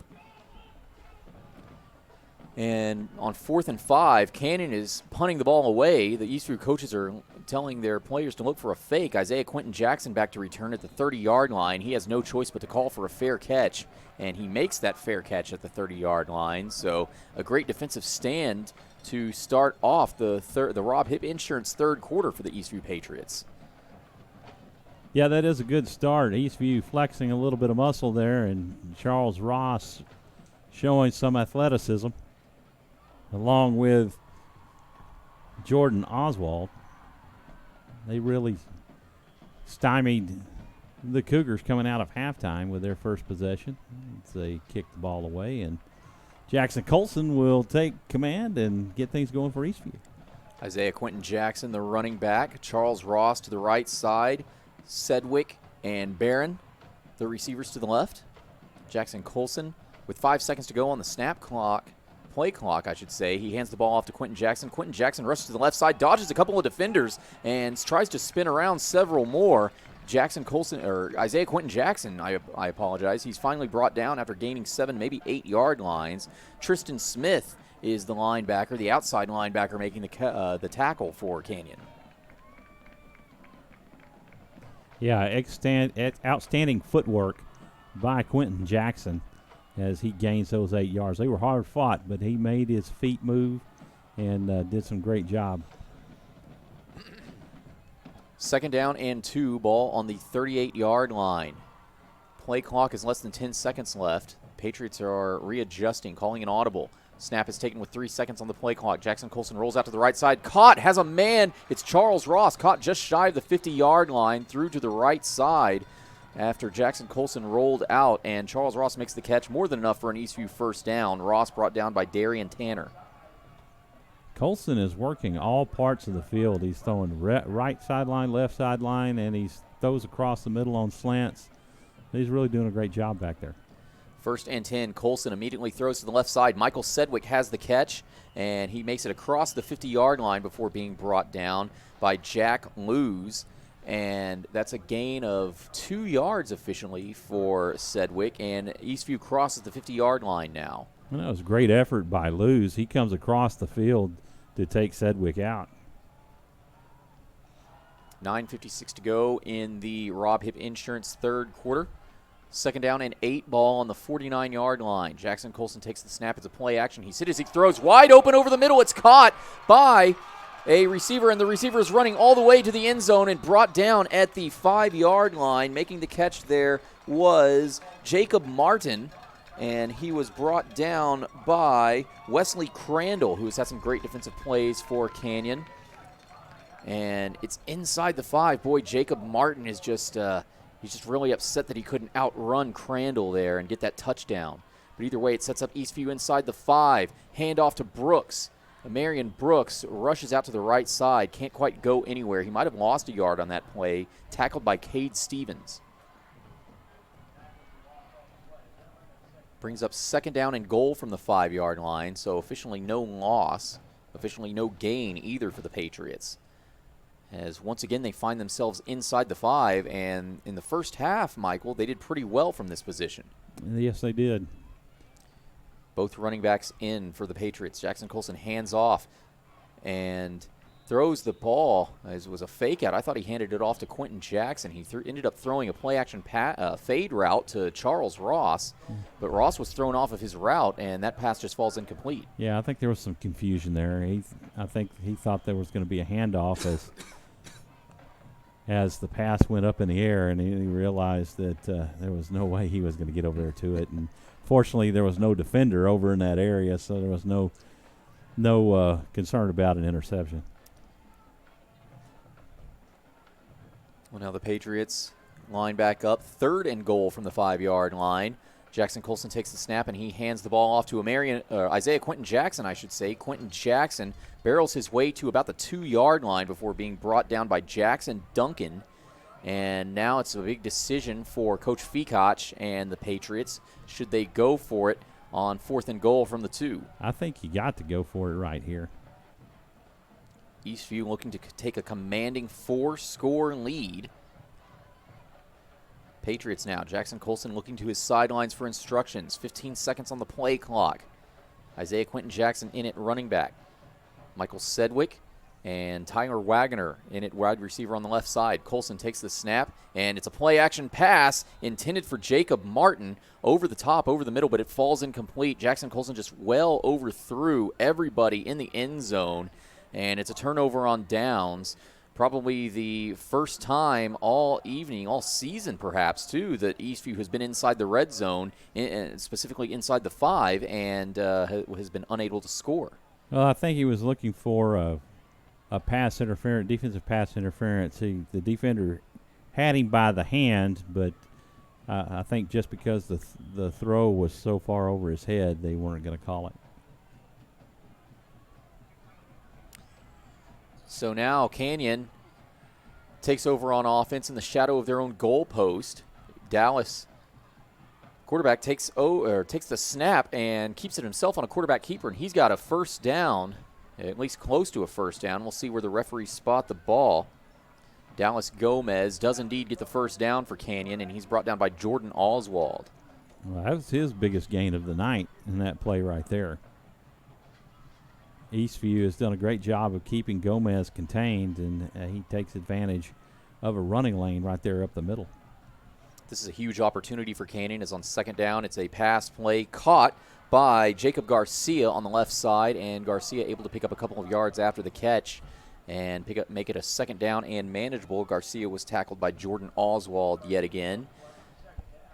And on 4th and 5, Canyon is punting the ball away. The Eastview coaches are telling their players to look for a fake. Isaiah Quentin Jackson back to return at the 30-yard line. He has no choice but to call for a fair catch, and he makes that fair catch at the 30-yard line. So a great defensive stand to start off the Rob Hip Insurance third quarter for the Eastview Patriots. Yeah, that is a good start. Eastview flexing a little bit of muscle there, and Charles Ross showing some athleticism, along with Jordan Oswald. They really stymied the Cougars coming out of halftime with their first possession. They kicked the ball away, and Jackson Colson will take command and get things going for Eastview. Isaiah Quentin Jackson, the running back. Charles Ross to the right side. Sedgwick and Barron, the receivers to the left. Jackson Colson with 5 seconds to go on the play clock, I should say. He hands the ball off to Quentin Jackson. Quentin Jackson rushes to the left side, dodges a couple of defenders, and tries to spin around several more. Isaiah Quentin Jackson, I apologize. He's finally brought down after gaining 7, maybe 8 yard lines. Tristan Smith is the linebacker, the outside linebacker, making the tackle for Canyon. Yeah, outstanding footwork by Quentin Jackson as he gains those 8 yards. They were hard fought, but he made his feet move and did some great job. 2nd down and 2, ball on the 38-yard line. Play clock is less than 10 seconds left. Patriots are readjusting, calling an audible. Snap is taken with 3 seconds on the play clock. Jackson Colson rolls out to the right side. Caught, has a man. It's Charles Ross, caught just shy of the 50-yard line, through to the right side after Jackson Colson rolled out, and Charles Ross makes the catch, more than enough for an Eastview first down. Ross brought down by Darian Tanner. Colson is working all parts of the field. He's throwing right sideline, left sideline, and he throws across the middle on slants. He's really doing a great job back there. 1st and 10, Colson immediately throws to the left side. Michael Sedgwick has the catch, and he makes it across the 50-yard line before being brought down by Jack Lewis. And that's a gain of 2 yards officially for Sedgwick, and Eastview crosses the 50-yard line now. Well, that was a great effort by Lewis. He comes across the field to take Sedgwick out. 9:56 to go in the Rob Hip Insurance third quarter. 2nd down and 8, ball on the 49-yard line. Jackson Colson takes the snap. It's a play action. He throws wide open over the middle. It's caught by a receiver, and the receiver is running all the way to the end zone and brought down at the 5-yard line. Making the catch there was Jacob Martin, and he was brought down by Wesley Crandall, who has had some great defensive plays for Canyon. And it's inside the 5. Boy, Jacob Martin is he's just really upset that he couldn't outrun Crandall there and get that touchdown. But either way, it sets up Eastview inside the 5. Handoff to Brooks. Marion Brooks rushes out to the right side. Can't quite go anywhere. He might have lost a yard on that play. Tackled by Cade Stevens. Brings up 2nd down and goal from the 5-yard line. So officially no loss. Officially no gain either for the Patriots. As once again they find themselves inside the 5. And in the first half, Michael, they did pretty well from this position. Yes, they did. Both running backs in for the Patriots. Jackson Colson hands off and throws the ball. It was a fake out. I thought he handed it off to Quentin Jackson. He ended up throwing a play-action fade route to Charles Ross, but Ross was thrown off of his route, and that pass just falls incomplete. Yeah, I think there was some confusion there. I think he thought there was going to be a handoff as the pass went up in the air, and he realized that there was no way he was going to get over there to it. And fortunately, there was no defender over in that area, so there was no concern about an interception. Well, now the Patriots line back up. 3rd and goal from the 5-yard line. Jackson Colson takes the snap, and he hands the ball off to Isaiah Quentin Jackson, I should say. Quentin Jackson barrels his way to about the 2-yard line before being brought down by Jackson Duncan. And now it's a big decision for Coach Feacock and the Patriots. Should they go for it on 4th and goal from the 2? I think you got to go for it right here. Eastview looking to take a commanding 4-score lead. Patriots now. Jackson Colson looking to his sidelines for instructions. 15 seconds on the play clock. Isaiah Quentin Jackson in at running back. Michael Sedgwick and Tyler Wagner in at wide receiver on the left side. Colson takes the snap, and it's a play-action pass intended for Jacob Martin over the top, over the middle, but it falls incomplete. Jackson Colson just well overthrew everybody in the end zone, and it's a turnover on downs. Probably the first time all evening, all season perhaps, too, that Eastview has been inside the red zone, specifically inside the 5, and has been unable to score. Well, I think he was looking for a pass interference, defensive pass interference. The defender had him by the hand, but I think just because the throw was so far over his head, they weren't going to call it. So now Canyon takes over on offense in the shadow of their own goal post. Dallas quarterback takes the snap and keeps it himself on a quarterback keeper, and he's got a first down, at least close to a first down. We'll see where the referees spot the ball. Dallas Gomez does indeed get the first down for Canyon, and he's brought down by Jordan Oswald. Well, that was his biggest gain of the night in that play right there. Eastview has done a great job of keeping Gomez contained, and he takes advantage of a running lane right there up the middle. This is a huge opportunity for Canyon, as on 2nd down, it's a pass play caught by Jacob Garcia on the left side, and Garcia able to pick up a couple of yards after the catch and make it a 2nd down and manageable. Garcia was tackled by Jordan Oswald yet again.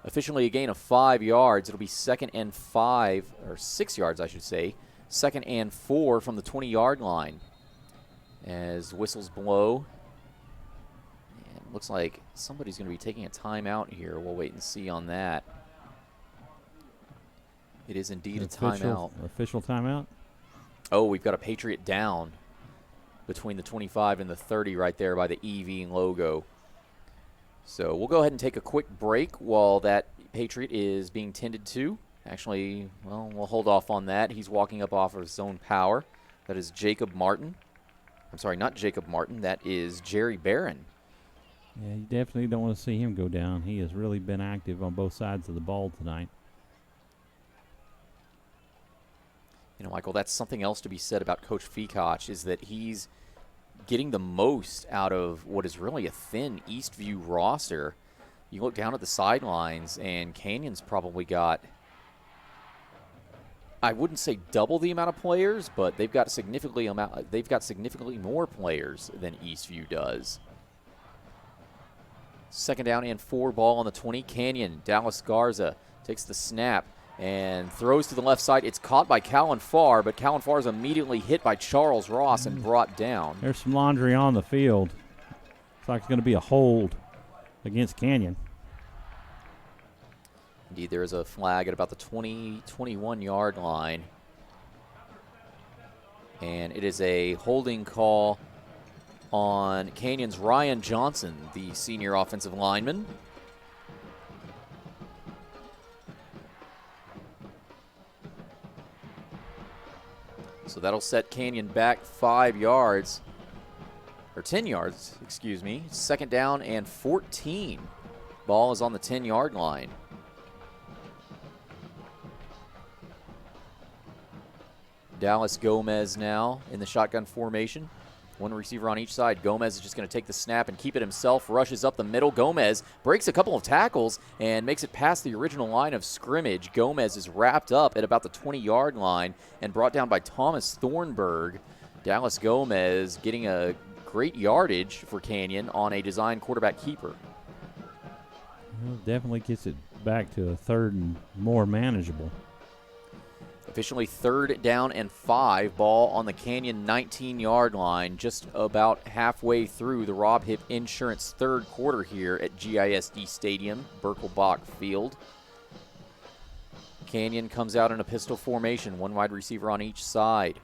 Officially a gain of 5 yards. It'll be 2nd and 5, or 6 yards, I should say. 2nd and 4 from the 20-yard line. As whistles blow, and it looks like somebody's going to be taking a timeout here. We'll wait and see on that. It is indeed a timeout. Official timeout? Oh, we've got a Patriot down between the 25 and the 30 right there by the EV logo. So we'll go ahead and take a quick break while that Patriot is being tended to. Actually, well, we'll hold off on that. He's walking up off of his own power. That is Jacob Martin. I'm sorry, not Jacob Martin. That is Jerry Barron. Yeah, you definitely don't want to see him go down. He has really been active on both sides of the ball tonight. You know, Michael, that's something else to be said about Coach Feacock, is that he's getting the most out of what is really a thin Eastview roster. You look down at the sidelines, and Canyon's probably got, I wouldn't say double the amount of players, but they've got significantly more players than Eastview does. 2nd down and 4, ball on the 20. Canyon, Dallas Garza takes the snap and throws to the left side. It's caught by Callan Farr, but Callan Farr is immediately hit by Charles Ross and brought down. There's some laundry on the field. Looks like it's going to be a hold against Canyon. Indeed, there is a flag at about the 21-yard line. And it is a holding call on Canyon's Ryan Johnson, the senior offensive lineman. So that'll set Canyon back 5 yards, or 10 yards, excuse me. 2nd down and 14. Ball is on the 10-yard line. Dallas Gomez now in the shotgun formation. One receiver on each side. Gomez is just going to take the snap and keep it himself. Rushes up the middle. Gomez breaks a couple of tackles and makes it past the original line of scrimmage. Gomez is wrapped up at about the 20-yard line and brought down by Thomas Thornburg. Dallas Gomez getting a great yardage for Canyon on a design quarterback keeper. Well, definitely gets it back to a 3rd and more manageable. The Officially 3rd down and 5. Ball on the Canyon 19-yard line, just about halfway through the Rob Hipp Insurance third quarter here at GISD Stadium, Birkelbach Field. Canyon comes out in a pistol formation, 1 wide receiver on each side.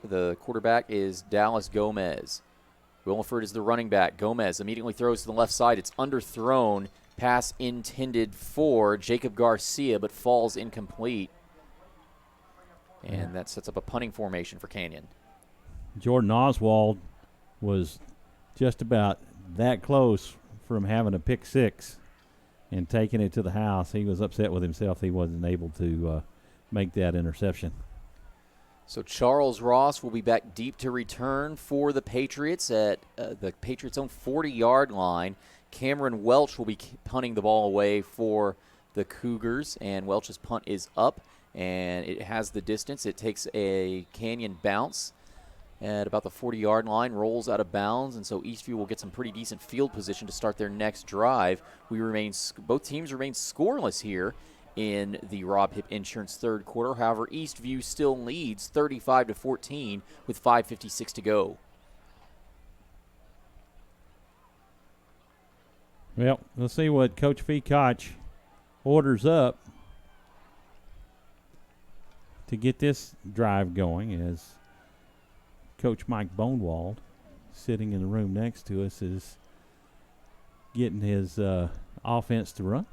The quarterback is Dallas Gomez. Williford is the running back. Gomez immediately throws to the left side. It's underthrown. Pass intended for Jacob Garcia, but falls incomplete. And that sets up a punting formation for Canyon. Jordan Oswald was just about that close from having a pick six and taking it to the house. He was upset with himself he wasn't able to make that interception. So Charles Ross will be back deep to return for the Patriots at the Patriots' own 40-yard line. Cameron Welch will be punting the ball away for the Cougars, and Welch's punt is up, and it has the distance. It takes a Canyon bounce at about the 40-yard line, rolls out of bounds, and so Eastview will get some pretty decent field position to start their next drive. Both teams remain scoreless here in the Rob Hipp Insurance third quarter. However, Eastview still leads 35-14 with 5:56 to go. Well, let's see what Coach Feacock orders up to get this drive going, as Coach Mike Bonewald, sitting in the room next to us, is getting his offense to run.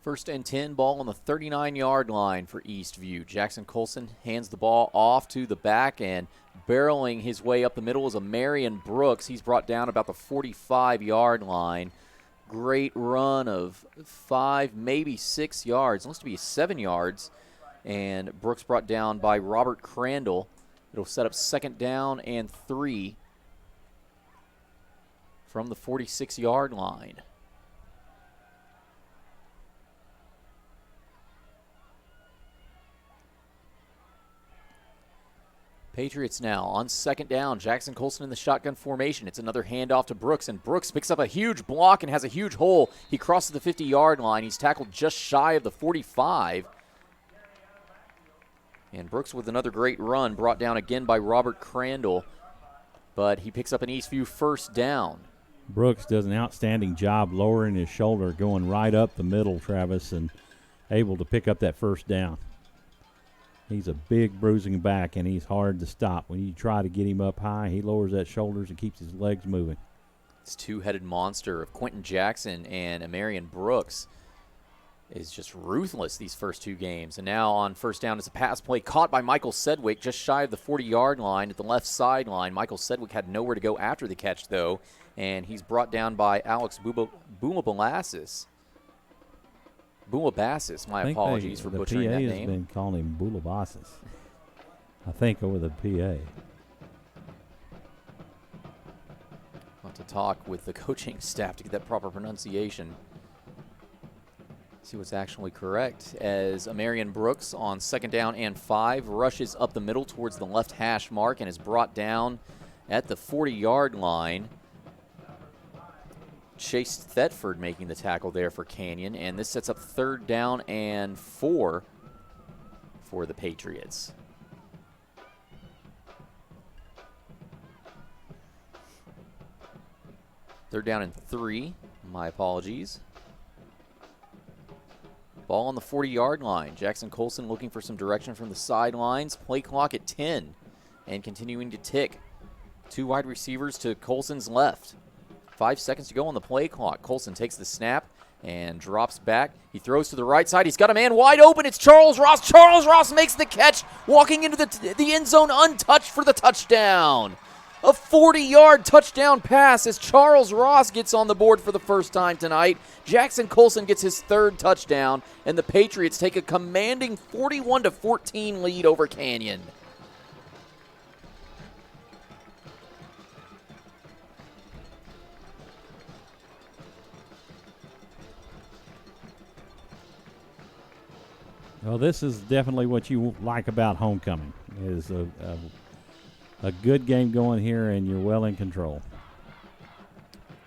1st and 10, ball on the 39-yard line for Eastview. Jackson Colson hands the ball off to the back, and barreling his way up the middle is a Marion Brooks. He's brought down about the 45-yard line. Great run of 5, maybe 6 yards. Looks to be 7 yards. And Brooks brought down by Robert Crandall. It'll set up 2nd down and 3 from the 46-yard line. Patriots now on 2nd down. Jackson Colson in the shotgun formation. It's another handoff to Brooks, and Brooks picks up a huge block and has a huge hole. He crosses the 50-yard line. He's tackled just shy of the 45. And Brooks with another great run, brought down again by Robert Crandall, but he picks up an Eastview 1st down. Brooks does an outstanding job lowering his shoulder, going right up the middle, Travis, and able to pick up that 1st down. He's a big bruising back, and he's hard to stop. When you try to get him up high, he lowers that shoulders and keeps his legs moving. This two-headed monster of Quentin Jackson and Amarian Brooks is just ruthless these first 2 games. And now on 1st down, it's a pass play caught by Michael Sedgwick just shy of the 40-yard line at the left sideline. Michael Sedgwick had nowhere to go after the catch, though, and he's brought down by Alex Boumabassis. Boumabassis, my apologies for butchering that name. The PA has been calling him Boulabassis, I think, over the PA. I'll have to talk with the coaching staff to get that proper pronunciation. See what's actually correct, as Amarian Brooks on 2nd down and 5 rushes up the middle towards the left hash mark and is brought down at the 40-yard line. Chase Thetford making the tackle there for Canyon, and this sets up 3rd down and 4 for the Patriots. Third down and 3, my apologies. Ball on the 40-yard line. Jackson Colson looking for some direction from the sidelines. Play clock at 10 and continuing to tick. 2 wide receivers to Colson's left. 5 seconds to go on the play clock. Colson takes the snap and drops back. He throws to the right side. He's got a man wide open. It's Charles Ross. Charles Ross makes the catch, walking into the end zone untouched for the touchdown. A 40-yard touchdown pass as Charles Ross gets on the board for the first time tonight. Jackson Colson gets his 3rd touchdown, and the Patriots take a commanding 41-14 lead over Canyon. Well, this is definitely what you like about homecoming, is a good game going here, and you're well in control.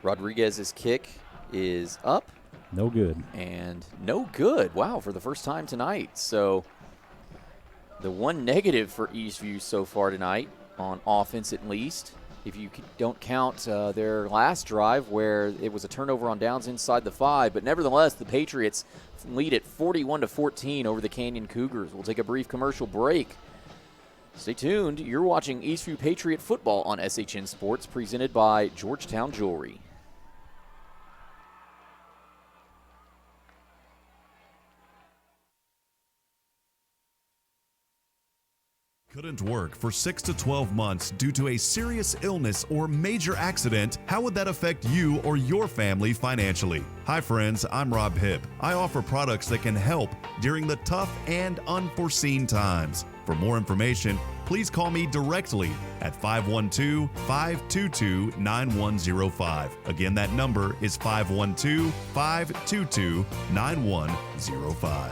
Rodriguez's kick is up, No good. And no good. Wow, for the first time tonight. So the one negative for Eastview so far tonight, on offense at least, if you don't count their last drive where it was a turnover on downs inside the 5. But nevertheless, the Patriots lead at 41-14 over the Canyon Cougars. We'll take a brief commercial break. Stay tuned. You're watching Eastview Patriot football on SHN Sports, presented by Georgetown Jewelry. Couldn't work for 6 to 12 months due to a serious illness or major accident? How would that affect you or your family financially? Hi friends, I'm Rob Hipp. I offer products that can help during the tough and unforeseen times. For more information, please call me directly at 512-522-9105. Again, that number is 512-522-9105.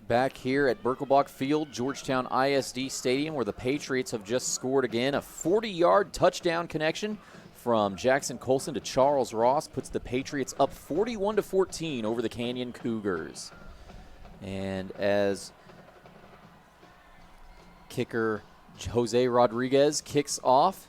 Back here at Birkelbach Field, Georgetown ISD Stadium, where the Patriots have just scored again. A 40-yard touchdown connection from Jackson Colson to Charles Ross puts the Patriots up 41-14 over the Canyon Cougars. And as kicker Jose Rodriguez kicks off,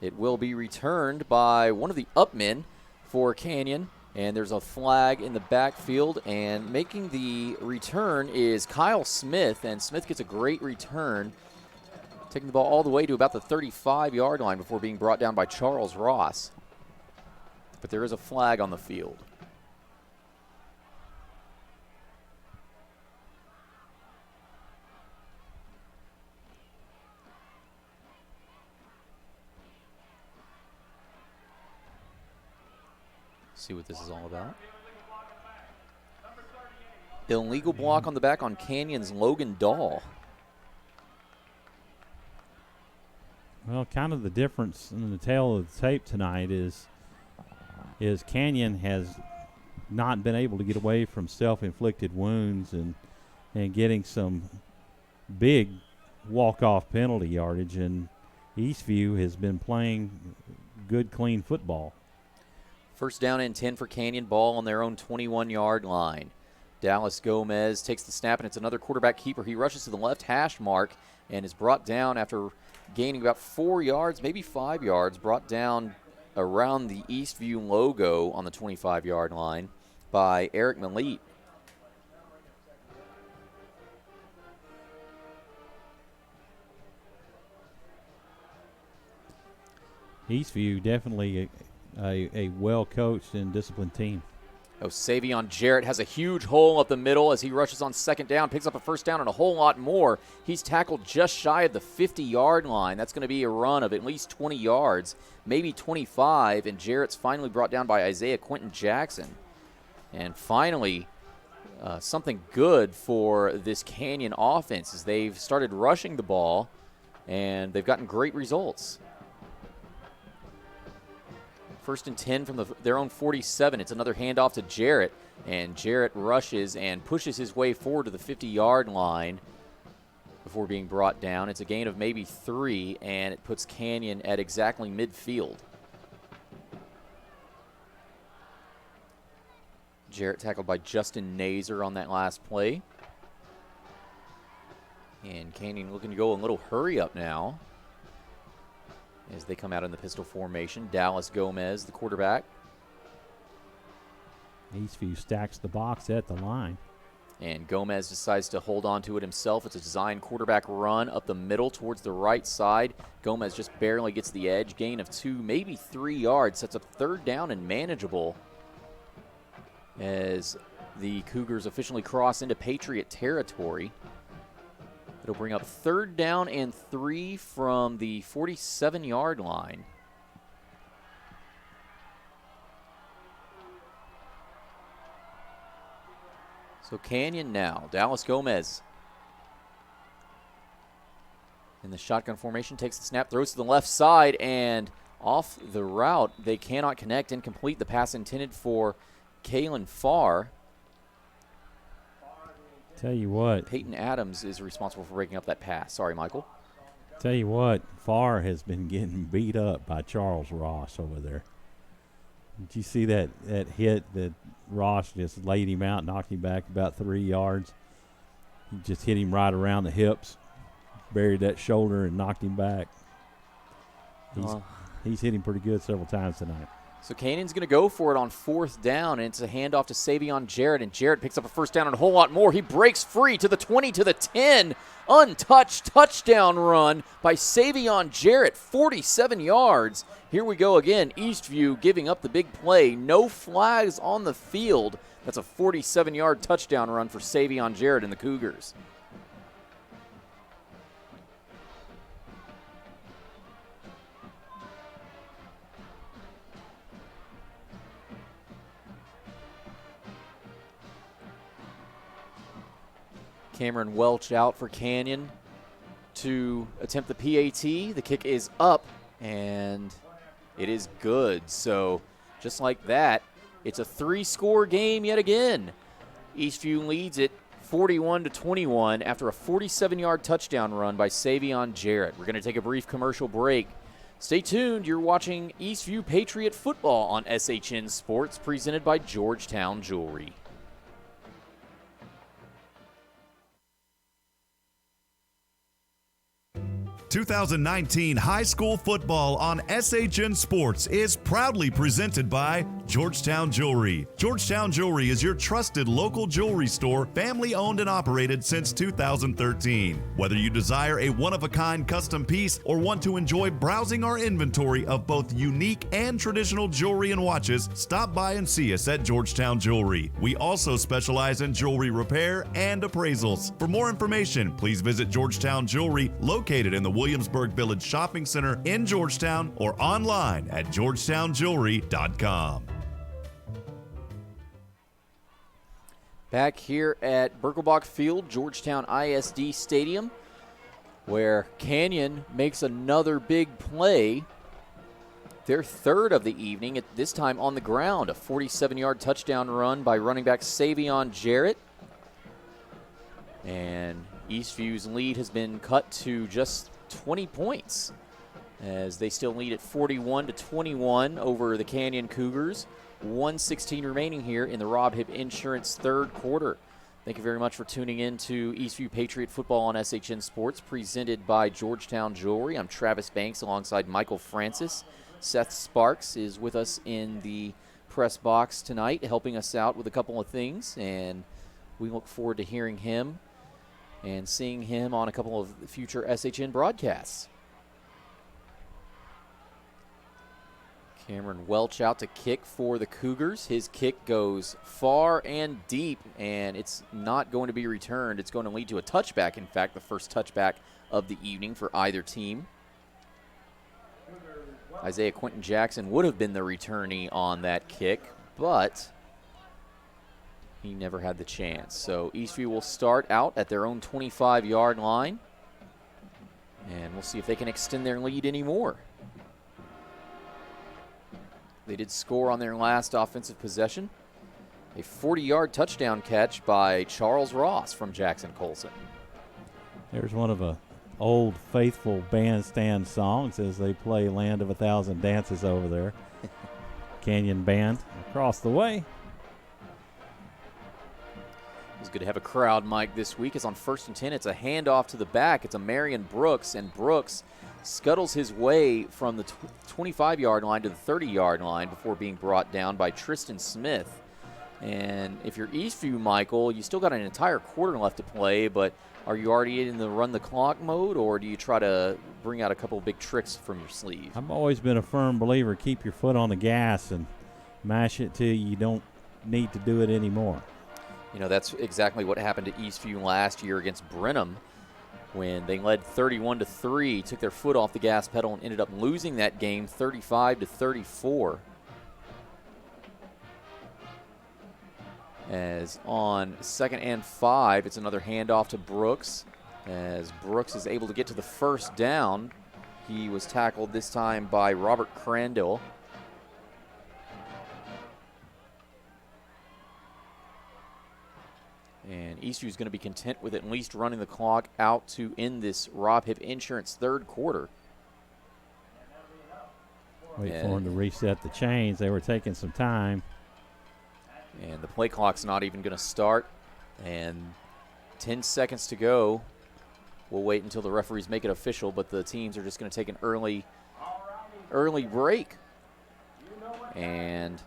it will be returned by one of the upmen for Canyon. And there's a flag in the backfield, and making the return is Kyle Smith, and Smith gets a great return, taking the ball all the way to about the 35-yard line before being brought down by Charles Ross. But there is a flag on the field. See what this is all about. Illegal block on the back on Canyon's Logan Dahl. Well, kind of the difference in the tail of the tape tonight is Canyon has not been able to get away from self-inflicted wounds and getting some big walk-off penalty yardage, and Eastview has been playing good, clean football. First down and 10 for Canyon, ball on their own 21-yard line. Dallas Gomez takes the snap, and it's another quarterback keeper. He rushes to the left hash mark and is brought down after gaining about 4 yards, maybe 5 yards, brought down around the Eastview logo on the 25-yard line by Eric Malit. Eastview definitely a well-coached and disciplined team. Savion Jarrett has a huge hole up the middle as he rushes on second down, picks up a first down and a whole lot more. He's tackled just shy of the 50-yard line. That's going to be a run of at least 20 yards, maybe 25, and Jarrett's finally brought down by Isaiah Quentin Jackson. And finally, something good for this Canyon offense is they've started rushing the ball, and they've gotten great results. First and 10 from their own 47. It's another handoff to Jarrett, and Jarrett rushes and pushes his way forward to the 50-yard line before being brought down. It's a gain of maybe 3, and it puts Canyon at exactly midfield. Jarrett tackled by Justin Nazer on that last play. And Canyon looking to go a little hurry up now as they come out in the pistol formation. Dallas Gomez, the quarterback. Eastview stacks the box at the line. And Gomez decides to hold on to it himself. It's a design quarterback run up the middle towards the right side. Gomez just barely gets the edge. Gain of 2, maybe 3 yards. Sets up third down and manageable as the Cougars officially cross into Patriot territory. It'll bring up third down and 3 from the 47-yard line. So Canyon now. Dallas Gomez in the shotgun formation, takes the snap, throws to the left side, and off the route, they cannot connect. Incomplete. The pass intended for Kalen Farr. Tell you what. Peyton Adams is responsible for breaking up that pass. Sorry, Michael. Tell you what, Farr has been getting beat up by Charles Ross over there. Did you see that hit that Ross just laid him out, knocked him back about 3 yards? He just hit him right around the hips, buried that shoulder, and knocked him back. He's hit him pretty good several times tonight. So Canyon's going to go for it on 4th down, and it's a handoff to Savion Jarrett, and Jarrett picks up a first down and a whole lot more. He breaks free to the 20, to the 10. Untouched touchdown run by Savion Jarrett, 47 yards. Here we go again. Eastview giving up the big play. No flags on the field. That's a 47-yard touchdown run for Savion Jarrett and the Cougars. Cameron Welch out for Canyon to attempt the PAT. The kick is up, and it is good. So just like that, it's a 3-score game yet again. Eastview leads it 41-21 after a 47-yard touchdown run by Savion Jarrett. We're going to take a brief commercial break. Stay tuned. You're watching Eastview Patriot Football on SHN Sports, presented by Georgetown Jewelry. 2019 high school football on SHN Sports is proudly presented by Georgetown Jewelry. Georgetown Jewelry is your trusted local jewelry store, family owned and operated since 2013. Whether you desire a one-of-a-kind custom piece or want to enjoy browsing our inventory of both unique and traditional jewelry and watches, stop by and see us at Georgetown Jewelry. We also specialize in jewelry repair and appraisals. For more information, please visit Georgetown Jewelry, located in the Williamsburg Village Shopping Center in Georgetown, or online at georgetownjewelry.com. Back here at Birkelbach Field, Georgetown ISD Stadium, where Canyon makes another big play. Their third of the evening, at this time on the ground. A 47-yard touchdown run by running back Savion Jarrett. And Eastview's lead has been cut to just 20 points as they still lead at 41-21 over the Canyon Cougars. 1:16 remaining here in the Rob Hibb Insurance third quarter. Thank you very much for tuning in to Eastview Patriot Football on SHN Sports, presented by Georgetown Jewelry. I'm Travis Banks alongside Michael Francis. Seth Sparks is with us in the press box tonight, helping us out with a couple of things, and we look forward to hearing him and seeing him on a couple of future SHN broadcasts. Cameron Welch out to kick for the Cougars. His kick goes far and deep, and it's not going to be returned. It's going to lead to a touchback. In fact, the first touchback of the evening for either team. Isaiah Quentin Jackson would have been the returnee on that kick, but he never had the chance. So Eastview will start out at their own 25-yard line, and we'll see if they can extend their lead anymore. They did score on their last offensive possession. A 40-yard touchdown catch by Charles Ross from Jackson Colson. There's one of a old faithful bandstand songs as they play Land of a Thousand Dances over there. Canyon Band across the way. It's good to have a crowd, Mike, this week. It's on 1st and 10. It's a handoff to the back. It's a Marion Brooks, and Brooks scuttles his way from the 25-yard line to the 30-yard line before being brought down by Tristan Smith. And if you're Eastview, Michael, you still got an entire quarter left to play, but are you already in the run-the-clock mode, or do you try to bring out a couple of big tricks from your sleeve? I've always been a firm believer, keep your foot on the gas and mash it till you don't need to do it anymore. You know, that's exactly what happened to Eastview last year against Brenham when they led 31-3, took their foot off the gas pedal and ended up losing that game 35-34. As on 2nd and 5, it's another handoff to Brooks. As Brooks is able to get to the first down, he was tackled this time by Robert Crandall. And Eastview's going to be content with at least running the clock out to end this Rob Hip Insurance third quarter. Wait for them to reset the chains. They were taking some time. And the play clock's not even going to start. And 10 seconds to go. We'll wait until the referees make it official, but the teams are just going to take an early break. And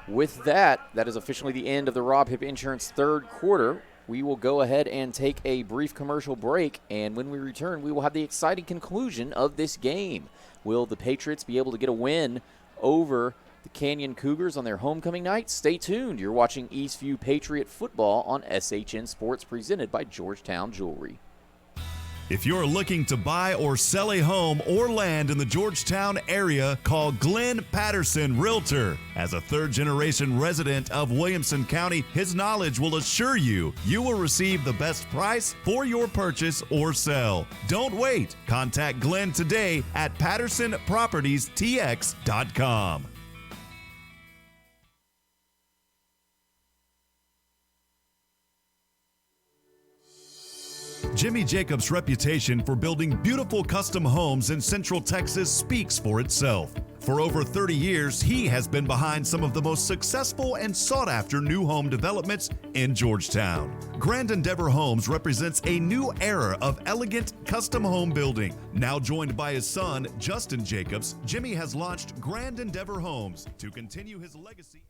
with that, that is officially the end of the Rob Hip Insurance third quarter. We will go ahead and take a brief commercial break, and when we return, we will have the exciting conclusion of this game. Will the Patriots be able to get a win over the Canyon Cougars on their homecoming night? Stay tuned. You're watching Eastview Patriot Football on SHN Sports, presented by Georgetown Jewelry. If you're looking to buy or sell a home or land in the Georgetown area, call Glenn Patterson Realtor. As a third-generation resident of Williamson County, his knowledge will assure you will receive the best price for your purchase or sell. Don't wait. Contact Glenn today at PattersonPropertiesTX.com. Jimmy Jacobs' reputation for building beautiful custom homes in Central Texas speaks for itself. For over 30 years, he has been behind some of the most successful and sought-after new home developments in Georgetown. Grand Endeavor Homes represents a new era of elegant custom home building. Now joined by his son, Justin Jacobs, Jimmy has launched Grand Endeavor Homes to continue his legacy.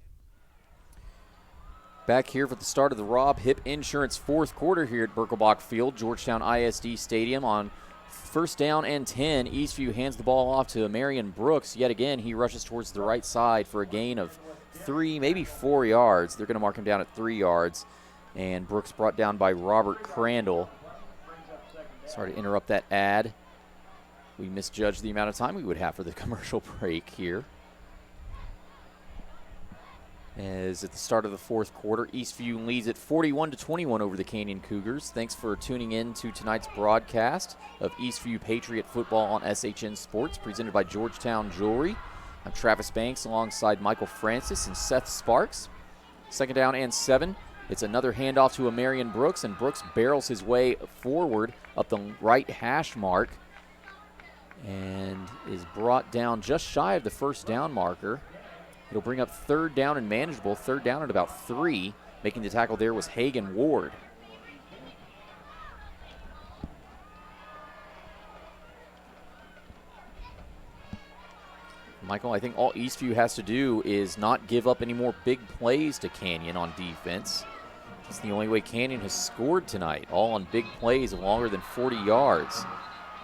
Back here for the start of the Rob Hip Insurance fourth quarter here at Birkelbach Field, Georgetown ISD Stadium. On first down and 10, Eastview hands the ball off to Marion Brooks. Yet again, he rushes towards the right side for a gain of 3, maybe 4 yards. They're going to mark him down at 3 yards. And Brooks brought down by Robert Crandall. Sorry to interrupt that ad. We misjudged the amount of time we would have for the commercial break here. As at the start of the fourth quarter, Eastview leads at 41-21 over the Canyon Cougars. Thanks for tuning in to tonight's broadcast of Eastview Patriot Football on SHN Sports, presented by Georgetown Jewelry. I'm Travis Banks alongside Michael Francis and Seth Sparks. Second down and 7. It's another handoff to Marion Brooks, and Brooks barrels his way forward up the right hash mark and is brought down just shy of the first down marker. It'll bring up third down and manageable. Third down at about 3. Making the tackle there was Hagan Ward. Michael, I think all Eastview has to do is not give up any more big plays to Canyon on defense. It's the only way Canyon has scored tonight, all on big plays of longer than 40 yards.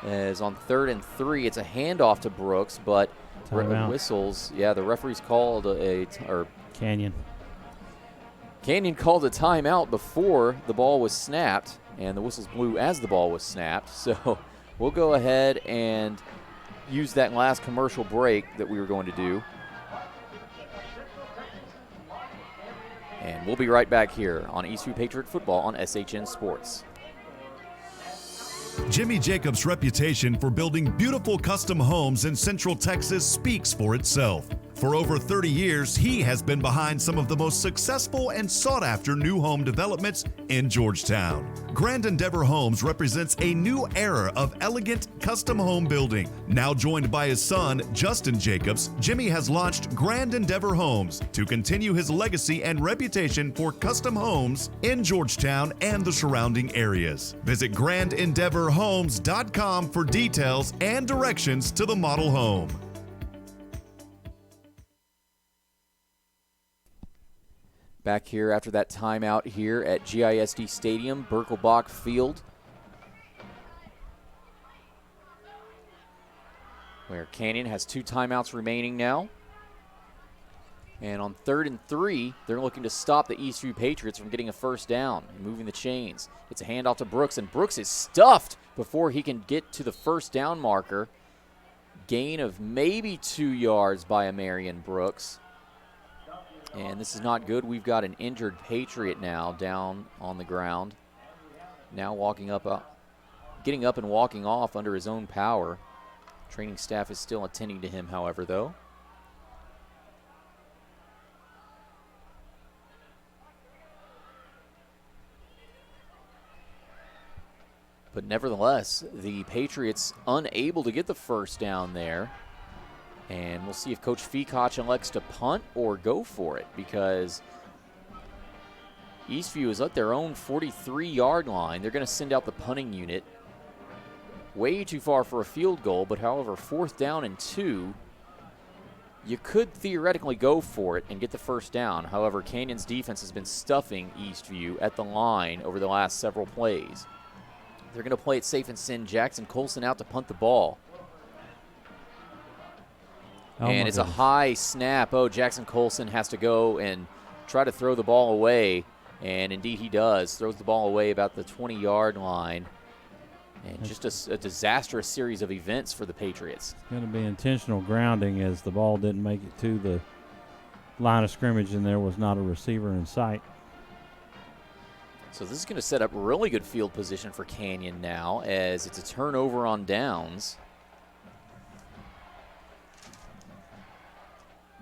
As on 3rd and 3, it's a handoff to Brooks, but whistles. Yeah, the referees called Canyon called a timeout before the ball was snapped, and the whistles blew as the ball was snapped. So we'll go ahead and use that last commercial break that we were going to do. And we'll be right back here on Eastview Patriot Football on SHN Sports. Jimmy Jacobs' reputation for building beautiful custom homes in Central Texas speaks for itself. For over 30 years, he has been behind some of the most successful and sought-after new home developments in Georgetown. Grand Endeavor Homes represents a new era of elegant custom home building. Now joined by his son, Justin Jacobs, Jimmy has launched Grand Endeavor Homes to continue his legacy and reputation for custom homes in Georgetown and the surrounding areas. Visit GrandEndeavorHomes.com for details and directions to the model home. Back here after that timeout here at GISD Stadium, Birkelbach Field, where Canyon has 2 timeouts remaining now. And on 3rd and 3, they're looking to stop the Eastview Patriots from getting a first down and moving the chains. It's a handoff to Brooks, and Brooks is stuffed before he can get to the first down marker. Gain of maybe 2 yards by a Marion Brooks. And this is not good. We've got an injured Patriot now down on the ground. Now getting up and walking off under his own power. Training staff is still attending to him, however, though. But nevertheless, the Patriots unable to get the first down there. And we'll see if Coach Feacock elects to punt or go for it, because Eastview is at their own 43-yard line. They're going to send out the punting unit. Way too far for a field goal, but however, 4th down and 2, you could theoretically go for it and get the first down. However, Canyon's defense has been stuffing Eastview at the line over the last several plays. They're going to play it safe and send Jackson Colson out to punt the ball. And it's a high snap. Oh, Jackson Colson has to go and try to throw the ball away. And indeed he does. Throws the ball away about the 20-yard line. And just a disastrous series of events for the Patriots. It's going to be intentional grounding, as the ball didn't make it to the line of scrimmage and there was not a receiver in sight. So this is going to set up really good field position for Canyon now, as it's a turnover on downs.